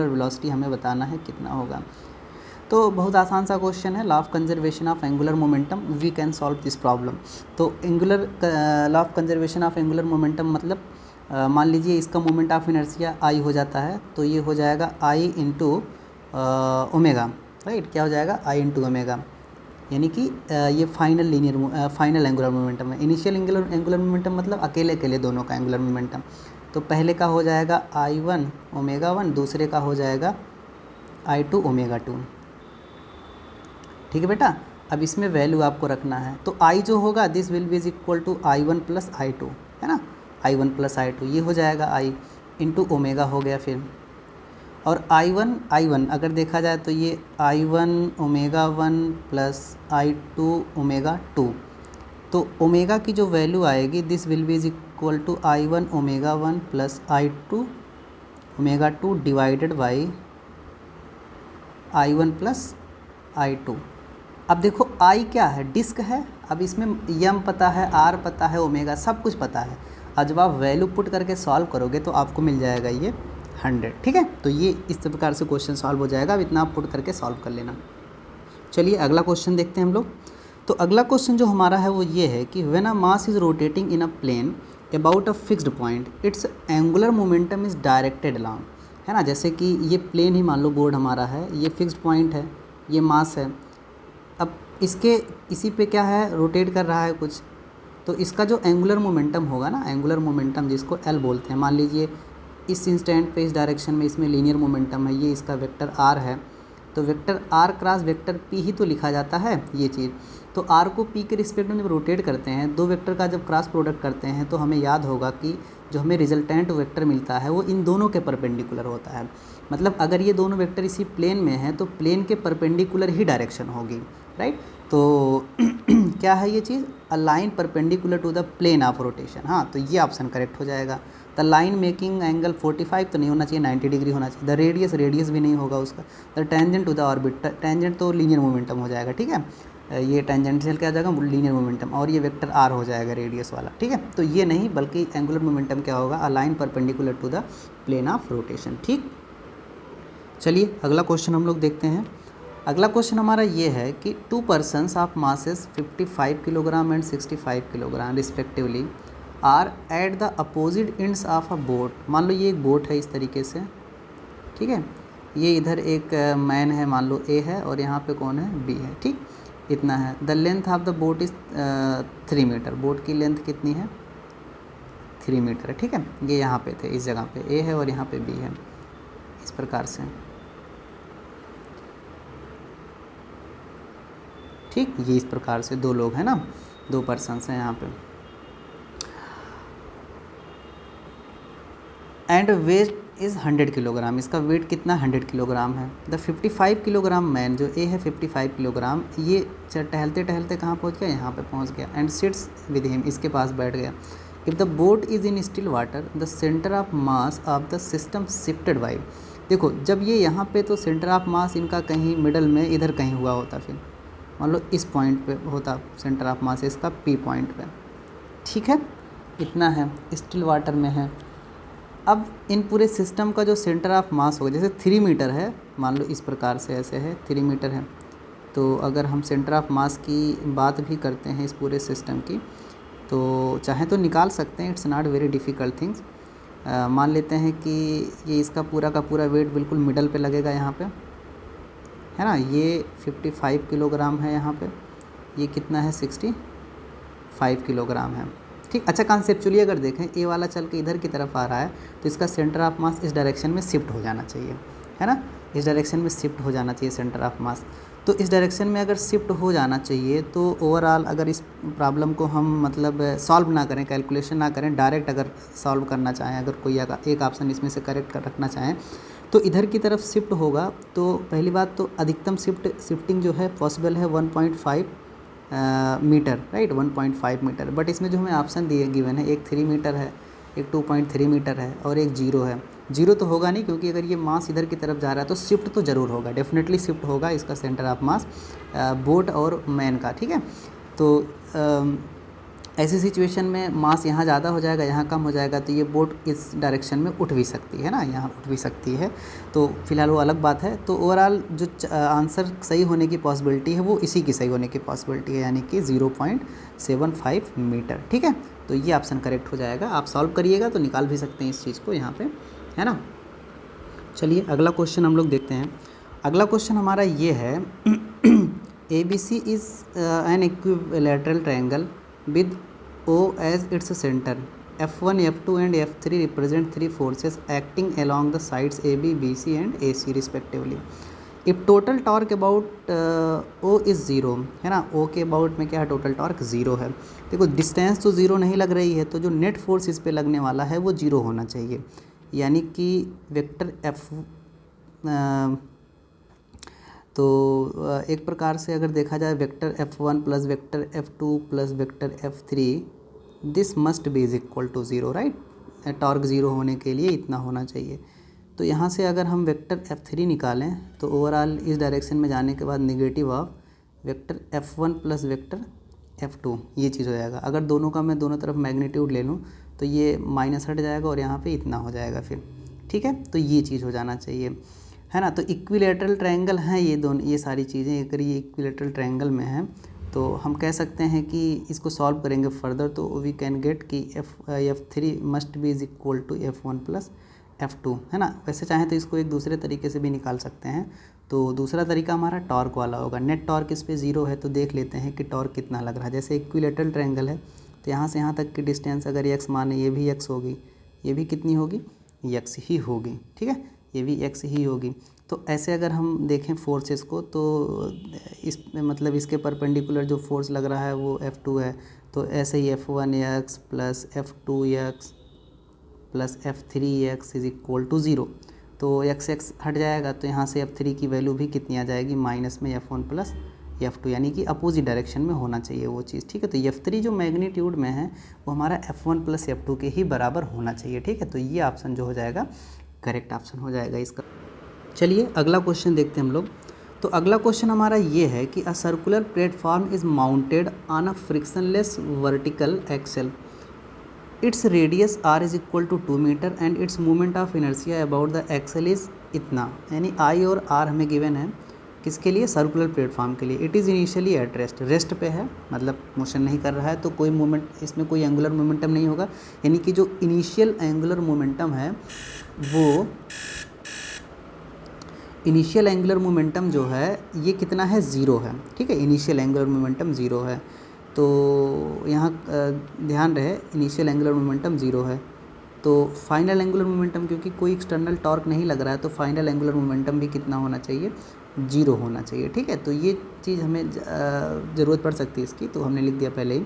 [SPEAKER 1] velocity हमें बताना है कितना होगा। तो बहुत आसान सा क्वेश्चन है, law of conservation of angular momentum, we can solve this problem. तो law of conservation of angular momentum मतलब मान लीजिए इसका मोमेंट ऑफ इनर्शिया आई हो जाता है, तो ये हो जाएगा आई इंटू ओमेगा, राइट, क्या हो जाएगा आई इंटू ओमेगा, यानी कि ये फाइनल एंगुलर मोमेंटम है। इनिशियल एंगुलर मोमेंटम मतलब अकेले अकेले दोनों का एंगुलर मोमेंटम। तो पहले का हो जाएगा I1 ओमेगा 1, दूसरे का हो जाएगा I2 ओमेगा 2, ठीक है बेटा। अब इसमें वैल्यू आपको रखना है, तो I जो होगा this will be is equal to I1 plus I2, है ना, I1 प्लस I2 ये हो जाएगा I इंटू ओमेगा हो गया फिर, और I1 अगर देखा जाए तो ये I1 omega 1 plus I2 omega 2। तो ओमेगा की जो वैल्यू आएगी this will be is equal to I1 omega 1 plus I2 omega 2 divided by I1 plus I2। अब देखो I क्या है, डिस्क है। अब इसमें यम पता है, R पता है, ओमेगा सब कुछ पता है। अब जब आप वैल्यू पुट करके सॉल्व करोगे तो आपको मिल जाएगा ये 100, ठीक है। तो ये इस प्रकार से क्वेश्चन सॉल्व हो जाएगा। अब इतना आप पुट करके सॉल्व कर लेना। चलिए अगला क्वेश्चन देखते हैं हम लोग। तो अगला क्वेश्चन जो हमारा है वो ये है कि when a mass is rotating in a plane about a fixed point its angular momentum is directed along, है ना। जैसे कि ये प्लेन ही मान लो बोर्ड हमारा है, ये फिक्स्ड पॉइंट है, ये मास है। अब इसी पे क्या है, रोटेट कर रहा है कुछ, तो इसका जो एंगुलर मोमेंटम होगा ना, एंगुलर मोमेंटम जिसको L बोलते हैं, मान लीजिए इस इंस्टेंट पे इस डायरेक्शन में इसमें लीनियर मोमेंटम है, ये इसका वेक्टर R है, तो vector R cross vector P ही तो लिखा जाता है ये चीज़। तो R को P के रिस्पेक्ट में जब रोटेट करते हैं, दो वेक्टर का जब क्रॉस प्रोडक्ट करते हैं, तो हमें याद होगा कि जो हमें रिजल्टेंट वेक्टर मिलता है वो इन दोनों के परपेंडिकुलर होता है। मतलब अगर ये दोनों वेक्टर इसी प्लेन में हैं तो प्लेन के परपेंडिकुलर ही डायरेक्शन होगी, राइट। तो क्या है ये चीज़, a line perpendicular to the plane of rotation, हाँ, तो ये ऑप्शन करेक्ट हो जाएगा। द लाइन मेकिंग एंगल 45 तो नहीं होना चाहिए, 90 डिग्री होना चाहिए। द रेडियस भी नहीं होगा उसका। The tangent to the orbit, tangent तो लीनियर मोमेंटम हो जाएगा, ठीक है। ये टेंजेंशियल क्या हो जाएगा, लीनियर मोमेंटम, और ये वेक्टर आर हो जाएगा रेडियस वाला, ठीक है। तो ये नहीं बल्कि एंगुलर मोमेंटम क्या होगा, align perpendicular to the plane of rotation, ठीक। चलिए अगला क्वेश्चन हम लोग देखते हैं। अगला क्वेश्चन हमारा ये है कि 2 persons of masses 55 kilogram and 65 kilogram respectively are at the opposite ends of a boat. मान लो ये एक बोट है इस तरीके से, ठीक है। ये इधर एक मैन है, मान लो ए है, और यहाँ पे कौन है, बी है, ठीक। इतना है। The length of the boat is 3 metre. Boat की लेंथ कितनी है, 3 मीटर है, ठीक है। ये यहाँ पे थे, इस जगह पे ए है और यहाँ पे बी है, इस प्रकार से, ठीक। ये इस प्रकार से 2 लोग हैं ना, 2 पर्सन्स हैं यहाँ पे। And weight is 100 kilogram. इसका वेट कितना, 100 किलोग्राम है। द 55 किलोग्राम मैन, जो ए है 55 किलोग्राम, ये टहलते टहलते कहाँ पहुँच गया, यहाँ पे पहुँच गया। एंड सिट्स विद हिम, इसके पास बैठ गया। If the boat is in still water the centre of mass of the system shifted by. देखो जब ये यहाँ पे, तो सेंटर ऑफ मास इनका कहीं मिडल में इधर कहीं हुआ होता, फिर मान लो इस पॉइंट पे होता सेंटर ऑफ मास इसका, पी पॉइंट पे, ठीक है। इतना है, स्टिल वाटर में है। अब इन पूरे सिस्टम का जो सेंटर ऑफ मास होगा, जैसे 3 मीटर है, मान लो इस प्रकार से ऐसे है, 3 मीटर है, तो अगर हम सेंटर ऑफ मास की बात भी करते हैं इस पूरे सिस्टम की, तो चाहे तो निकाल सकते हैं, it's not very difficult things. मान लेते हैं कि ये इसका पूरा का पूरा वेट बिल्कुल मिडल पे लगेगा, यहाँ पे है ना। ये 55 किलोग्राम है, यहाँ पे ये कितना है, 65 किलोग्राम है, ठीक। अच्छा कॉन्सेप्चुअली अगर देखें, ए वाला चल के इधर की तरफ आ रहा है, तो इसका सेंटर ऑफ मास इस डायरेक्शन में शिफ्ट हो जाना चाहिए, है ना। इस डायरेक्शन में शिफ्ट हो जाना चाहिए सेंटर ऑफ मास। तो इस डायरेक्शन में अगर शिफ्ट हो जाना चाहिए, तो ओवरऑल अगर इस प्रॉब्लम को हम मतलब सॉल्व ना करें, कैलकुलेशन ना करें, डायरेक्ट अगर सॉल्व करना चाहें, अगर कोई एक ऑप्शन इसमें से करेक्ट कर रखना चाहें, तो इधर की तरफ शिफ्ट होगा। तो पहली बात तो अधिकतम शिफ्टिंग जो है पॉसिबल है 1.5 मीटर, राइट, 1.5 मीटर। बट इसमें जो हमें ऑप्शन दिए गिवन है, एक 3 मीटर है, एक 2.3 मीटर है, और एक 0 है। 0 तो होगा नहीं, क्योंकि अगर ये मास इधर की तरफ जा रहा है तो शिफ्ट तो ज़रूर होगा, डेफिनेटली शिफ्ट होगा इसका सेंटर ऑफ मास बोट और मैन का, ठीक है। तो ऐसी सिचुएशन में मास यहाँ ज़्यादा हो जाएगा, यहाँ कम हो जाएगा, तो ये बोट इस डायरेक्शन में उठ भी सकती है ना, यहाँ उठ भी सकती है। तो फिलहाल वो अलग बात है। तो ओवरऑल जो आंसर सही होने की पॉसिबिलिटी है, वो इसी की सही होने की पॉसिबिलिटी है, यानी कि 0.75 मीटर, ठीक है। तो ये ऑप्शन करेक्ट हो जाएगा। आप सॉल्व करिएगा तो निकाल भी सकते हैं इस चीज़ को यहाँ पे, है ना। चलिए अगला क्वेश्चन हम लोग देखते हैं। अगला क्वेश्चन हमारा ये है, ABC is an equilateral triangle with O as its center. F1, F2 and F3 represent 3 forces acting along the sides AB, BC and AC respectively. If total torque about O is 0, है ना, O के अबाउट में क्या है, टोटल टॉर्क 0 है। देखो डिस्टेंस तो 0 नहीं लग रही है, तो जो नेट फोर्स इस पे लगने वाला है वो 0 होना चाहिए, यानी कि वेक्टर F तो एक प्रकार से अगर देखा जाए, vector F1 plus vector F2 plus vector F3, this must be is equal to 0, right. Torque 0 होने के लिए इतना होना चाहिए। तो यहाँ से अगर हम वेक्टर F3 निकालें, तो ओवरऑल इस डायरेक्शन में जाने के बाद negative of vector F1 plus vector F2, ये चीज़ हो जाएगा। अगर दोनों का मैं दोनों तरफ मैग्नीट्यूड ले लूँ, तो ये माइनस हट जाएगा और यहाँ पे इतना हो जाएगा फिर, ठीक है। तो ये चीज़ हो जाना चाहिए, है ना। तो इक्विलैटरल ट्रायंगल हैं ये दोनों, ये सारी चीज़ें अगर ये इक्विलैटरल ट्रायंगल में हैं, तो हम कह सकते हैं कि इसको सॉल्व करेंगे फर्दर, तो वी कैन गेट कि F3 must be is equal to F1 plus F2, है ना। वैसे चाहें तो इसको एक दूसरे तरीके से भी निकाल सकते हैं। तो दूसरा तरीका हमारा टॉर्क वाला होगा। नेट टॉर्क इस पे 0 है, तो देख लेते हैं कि टॉर्क कितना लग रहा है। जैसे इक्विलैटरल ट्रायंगल है, तो यहाँ से यहाँ तक की डिस्टेंस अगर x माने, ये भी x होगी, ये भी कितनी होगी, x ही होगी, ठीक है, ये भी x ही होगी। तो ऐसे अगर हम देखें फोर्सेस को, तो इस मतलब इसके परपेंडिकुलर जो फोर्स लग रहा है वो F2 है, तो ऐसे ही F1x plus F2x plus F3x is equal to 0। तो x हट जाएगा, तो यहाँ से F3 की वैल्यू भी कितनी आ जाएगी, माइनस में F1 प्लस F2, यानी कि अपोजिट डायरेक्शन में होना चाहिए वो चीज़, ठीक है। तो F3 जो मैग्नीट्यूड में है वो हमारा F1 प्लस F2 के ही बराबर होना चाहिए, ठीक है। तो ये ऑप्शन जो हो जाएगा करेक्ट ऑप्शन हो जाएगा इसका। चलिए अगला क्वेश्चन देखते हैं हम लोग। तो तो अगला क्वेश्चन हमारा ये है कि a circular platform is mounted on a frictionless vertical axle, its radius R is equal to 2 metre and its movement of inertia about the axle is इतना, यानी आई और आर हमें गिवन है किसके लिए, सर्कुलर प्लेटफॉर्म के लिए। It is initially at rest, rest पे है मतलब मोशन नहीं कर रहा है, तो कोई मूवमेंट इसमें कोई एंगुलर मोमेंटम नहीं होगा, यानी कि जो इनिशियल एंगुलर मोमेंटम है वो इनिशियल एंगुलर मोमेंटम जो है ये कितना है, ज़ीरो है। ठीक है, इनिशियल एंगुलर मोमेंटम ज़ीरो है, तो यहाँ ध्यान रहे इनिशियल एंगुलर मोमेंटम ज़ीरो है। तो फाइनल एंगुलर मोमेंटम, क्योंकि कोई एक्सटर्नल टॉर्क नहीं लग रहा है, तो फाइनल एंगुलर मोमेंटम भी कितना होना चाहिए, जीरो होना चाहिए। ठीक है, तो ये चीज़ हमें ज़रूरत पड़ सकती है इसकी, तो हमने लिख दिया पहले ही।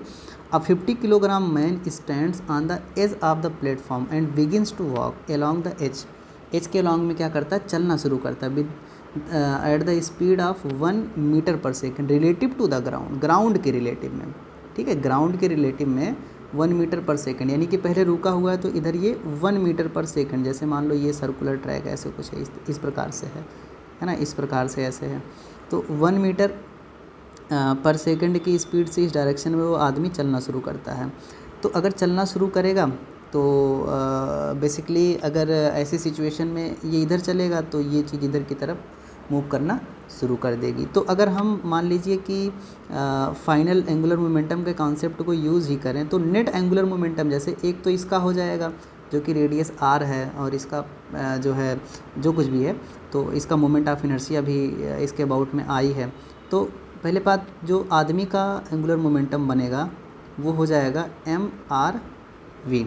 [SPEAKER 1] अब 50 kilogram man stands on the edge of the platform and begins to walk along the edge. Edge के अलॉन्ग में क्या करता है, चलना शुरू करता है with at the speed of 1 metre per second relative to the ground, ground के रिलेटिव में। ठीक है, ग्राउंड के रिलेटिव में 1 मीटर पर सेकेंड, यानी कि पहले रुका हुआ है तो इधर ये 1 मीटर पर सेकेंड, जैसे मान लो ये सर्कुलर ट्रैक ऐसे कुछ है, इस प्रकार से है ना, इस प्रकार से ऐसे है। तो 1 मीटर पर सेकंड की स्पीड से इस डायरेक्शन में वो आदमी चलना शुरू करता है। तो अगर चलना शुरू करेगा तो बेसिकली अगर ऐसी सिचुएशन में ये इधर चलेगा तो ये चीज़ इधर की तरफ मूव करना शुरू कर देगी। तो अगर हम मान लीजिए कि फाइनल एंगुलर मोमेंटम के कॉन्सेप्ट को यूज़ ही करें तो नेट एंगुलर मोमेंटम, जैसे एक तो इसका हो जाएगा जो कि रेडियस आर है और इसका जो है जो कुछ भी है, तो इसका मोमेंट ऑफ इनर्शिया भी इसके अबाउट में आई है। तो पहले बात, जो आदमी का एंगुलर मोमेंटम बनेगा वो हो जाएगा MRV,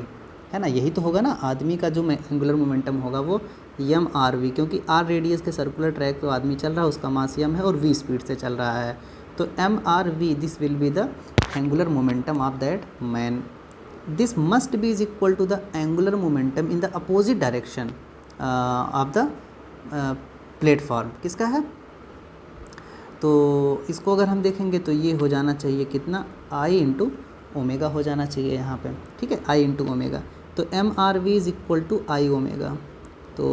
[SPEAKER 1] है ना, यही तो होगा ना, आदमी का जो एंगुलर मोमेंटम होगा वो MRV, क्योंकि R रेडियस के सर्कुलर ट्रैक पे आदमी चल रहा है, उसका मास m है और v स्पीड से चल रहा है। तो MRV this will be the angular momentum of that man. This must be is equal to the angular momentum in the opposite direction of the platform. किसका है, तो इसको अगर हम देखेंगे तो ये हो जाना चाहिए कितना, I इंटू ओमेगा हो जाना चाहिए यहाँ पे। ठीक है, I इंटू ओमेगा, तो MRV is equal to I omega, तो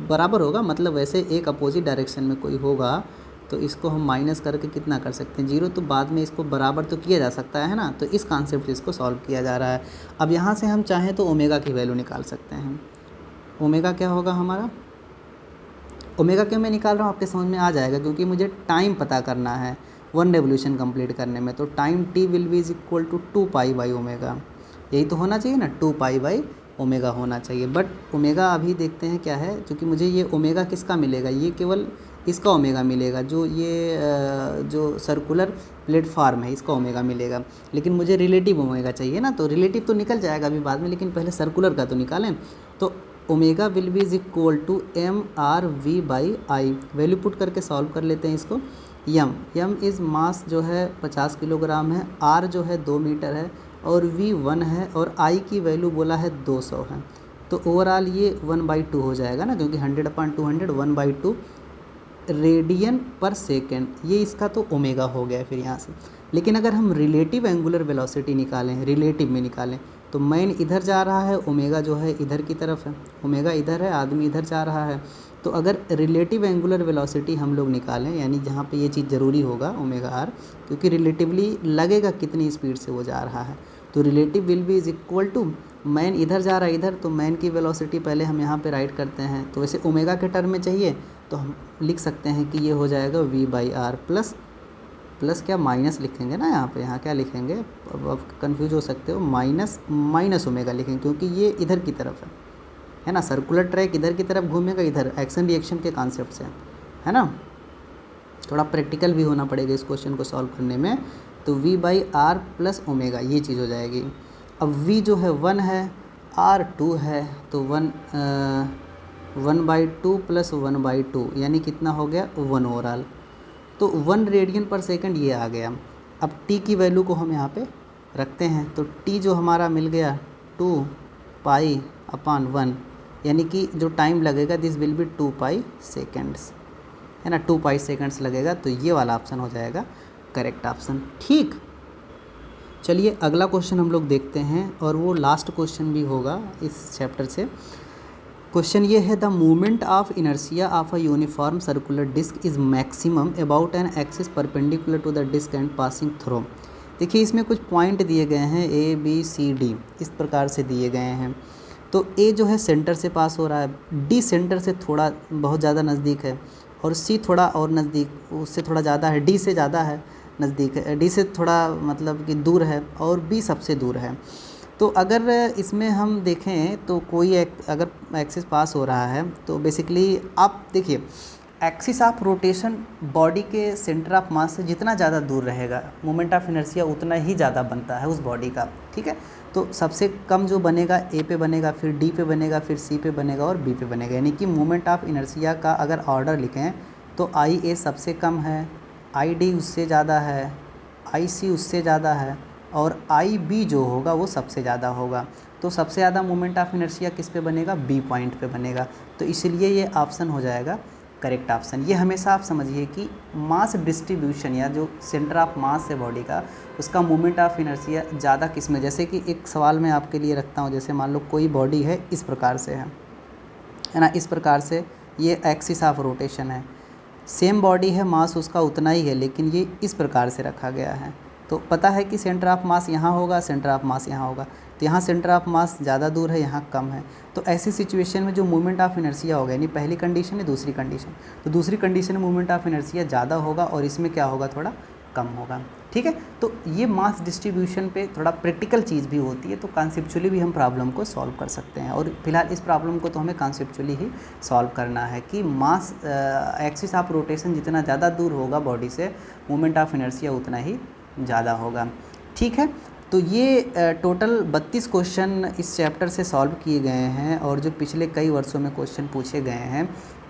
[SPEAKER 1] बराबर होगा, मतलब वैसे एक अपोजिट डायरेक्शन में कोई होगा तो इसको हम माइनस करके कितना कर सकते हैं, जीरो, तो बाद में इसको बराबर तो किया जा सकता है ना, तो इस कॉन्सेप्ट से इसको सॉल्व किया जा रहा है। अब यहाँ से हम चाहें तो ओमेगा की वैल्यू निकाल सकते हैं। ओमेगा क्या होगा हमारा, ओमेगा क्यों मैं निकाल रहा हूँ आपके समझ में आ जाएगा, क्योंकि मुझे टाइम पता करना है 1 रेवोल्यूशन कंप्लीट करने में, तो time t will be is equal to 2 pi by omega, यही तो होना चाहिए ना, 2 पाई बाई ओमेगा होना चाहिए। बट ओमेगा अभी देखते हैं क्या है, क्योंकि मुझे ये ओमेगा किसका मिलेगा, ये केवल इसका ओमेगा मिलेगा, जो ये जो सर्कुलर प्लेटफार्म है इसका ओमेगा मिलेगा, लेकिन मुझे रिलेटिव ओमेगा चाहिए ना, तो रिलेटिव तो निकल जाएगा अभी बाद में, लेकिन पहले सर्कुलर का तो निकालें। तो omega will be is equal to MRV by I, value put करके सॉल्व कर लेते हैं इसको। यम इज़ मास जो है 50 किलोग्राम है, R जो है 2 मीटर है और V 1 है और I की वैल्यू बोला है 200 है, तो ओवरऑल ये 1/2 हो जाएगा ना, क्योंकि 100/200 1/2 रेडियन पर सेकेंड, ये इसका तो ओमेगा हो गया फिर यहाँ से। लेकिन अगर हम रिलेटिव एंगुलर वेलोसिटी निकालें, रिलेटिव में निकालें, तो मैन इधर जा रहा है, ओमेगा जो है इधर की तरफ है, ओमेगा इधर है, आदमी इधर जा रहा है। तो अगर रिलेटिव एंगुलर वेलोसिटी हम लोग निकालें, यानी जहाँ पे ये चीज़ ज़रूरी होगा ओमेगा आर, क्योंकि रिलेटिवली लगेगा कितनी स्पीड से वो जा रहा है, तो relative will be is equal to, man इधर जा रहा है इधर, तो मैन की वेलोसिटी पहले हम यहाँ पे राइट करते हैं, तो वैसे ओमेगा के टर्म में चाहिए तो हम लिख सकते हैं कि ये हो जाएगा V/R प्लस क्या माइनस लिखेंगे ना यहाँ पे, यहाँ क्या लिखेंगे, अब कन्फ्यूज हो सकते हो, माइनस ओमेगा लिखेंगे, क्योंकि ये इधर की तरफ है ना, सर्कुलर ट्रैक इधर की तरफ घूमेगा, इधर एक्शन रिएक्शन के कॉन्सेप्ट से, है ना, थोड़ा प्रैक्टिकल भी होना पड़ेगा इस क्वेश्चन को सॉल्व करने में। तो V/R प्लस ओमेगा ये चीज़ हो जाएगी। अब V जो है 1 है, R 2 है, तो 1/2 प्लस 1/2 यानी कितना हो गया 1 ओवरऑल, तो 1 रेडियन पर सेकंड ये आ गया। अब t की वैल्यू को हम यहाँ पे रखते हैं, तो t जो हमारा मिल गया 2 पाई/1, यानी कि जो टाइम लगेगा this will B 2 pi seconds, है ना, 2 पाई सेकेंड्स लगेगा, तो ये वाला ऑप्शन हो जाएगा करेक्ट ऑप्शन। ठीक, चलिए अगला क्वेश्चन हम लोग देखते हैं, और वो लास्ट क्वेश्चन भी होगा इस चैप्टर से। क्वेश्चन ये है, the movement of inertia of a uniform circular disc is maximum about an axis perpendicular to the disc and passing through. देखिए इसमें कुछ पॉइंट दिए गए हैं ABCD, इस प्रकार से दिए गए हैं। तो A जो है सेंटर से पास हो रहा है, D सेंटर से थोड़ा बहुत ज़्यादा नज़दीक है, और C थोड़ा और नज़दीक उससे थोड़ा ज़्यादा है, D से ज़्यादा है नज़दीक है, D से थोड़ा मतलब कि दूर है, और B सबसे दूर है। तो अगर इसमें हम देखें तो कोई अगर एक्सिस पास हो रहा है तो बेसिकली आप देखिए एक्सिस ऑफ रोटेशन बॉडी के सेंटर ऑफ मास से जितना ज़्यादा दूर रहेगा मोमेंट ऑफ इनर्शिया उतना ही ज़्यादा बनता है उस बॉडी का, ठीक है। तो सबसे कम जो बनेगा A पे बनेगा, फिर D पे बनेगा, फिर C पे बनेगा और B पे बनेगा। यानी कि मोमेंट ऑफ इनर्शिया का अगर ऑर्डर लिखें तो IA सबसे कम है, ID उससे ज़्यादा है, IC उससे ज़्यादा है, और IB जो होगा वो सबसे ज़्यादा होगा। तो सबसे ज़्यादा मोमेंट ऑफ इनर्शिया किस पे बनेगा? B पॉइंट पे बनेगा। तो इसलिए ये ऑप्शन हो जाएगा करेक्ट ऑप्शन। ये हमेशा आप समझिए कि मास डिस्ट्रीब्यूशन या जो सेंटर ऑफ मास है बॉडी का, उसका मोमेंट ऑफ इनर्शिया ज़्यादा किस में। जैसे कि एक सवाल मैं आपके लिए रखता हूँ, जैसे मान लो कोई बॉडी है इस प्रकार से है ना, इस प्रकार से ये एक्सिस ऑफ रोटेशन है, सेम बॉडी है, मास उसका उतना ही है, लेकिन ये इस प्रकार से रखा गया है। तो पता है कि सेंटर ऑफ मास यहाँ होगा, सेंटर ऑफ मास यहाँ होगा, तो यहाँ सेंटर ऑफ मास ज़्यादा दूर है, यहाँ कम है। तो ऐसी सिचुएशन में जो मूवमेंट ऑफ इनर्शिया होगा, यानी पहली कंडीशन है, दूसरी कंडीशन, तो दूसरी कंडीशन में मूवमेंट ऑफ इनर्शिया ज़्यादा होगा और इसमें क्या होगा, थोड़ा कम होगा, ठीक है। तो ये मास डिस्ट्रीब्यूशन पे थोड़ा प्रैक्टिकल चीज़ भी होती है, तो कॉन्सेप्चुअली भी हम प्रॉब्लम को सॉल्व कर सकते हैं। और फिलहाल इस प्रॉब्लम को तो हमें कॉन्सेप्चुअली ही सॉल्व करना है कि मास एक्सिस ऑफ रोटेशन जितना ज़्यादा दूर होगा बॉडी से, मोमेंट ऑफ इनर्शिया उतना ही ज़्यादा होगा, ठीक है। तो ये टोटल 32 क्वेश्चन इस चैप्टर से सॉल्व किए गए हैं, और जो पिछले कई वर्षों में क्वेश्चन पूछे गए हैं,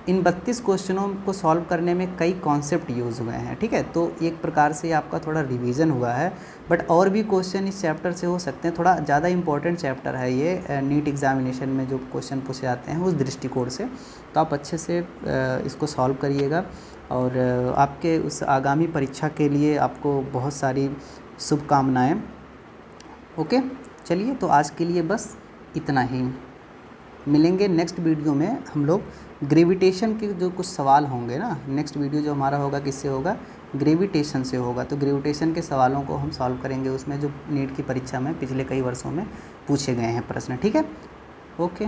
[SPEAKER 1] इन 32 क्वेश्चनों को सॉल्व करने में कई कॉन्सेप्ट यूज़ हुए हैं, ठीक है। तो एक प्रकार से आपका थोड़ा रिवीजन हुआ है, बट और भी क्वेश्चन इस चैप्टर से हो सकते हैं। थोड़ा ज़्यादा इंपॉर्टेंट चैप्टर है ये, नीट एग्जामिनेशन में जो क्वेश्चन पूछे जाते हैं उस दृष्टिकोण से। तो आप अच्छे से इसको सॉल्व करिएगा, और आपके उस आगामी परीक्षा के लिए आपको बहुत सारी शुभकामनाएँ। ओके, चलिए तो आज के लिए बस इतना ही। मिलेंगे नेक्स्ट वीडियो में हम लोग ग्रेविटेशन के जो कुछ सवाल होंगे ना, नेक्स्ट वीडियो जो हमारा होगा किससे होगा, ग्रेविटेशन से होगा। तो ग्रेविटेशन के सवालों को हम सॉल्व करेंगे, उसमें जो नीट की परीक्षा में पिछले कई वर्षों में पूछे गए हैं प्रश्न, ठीक है। ओके।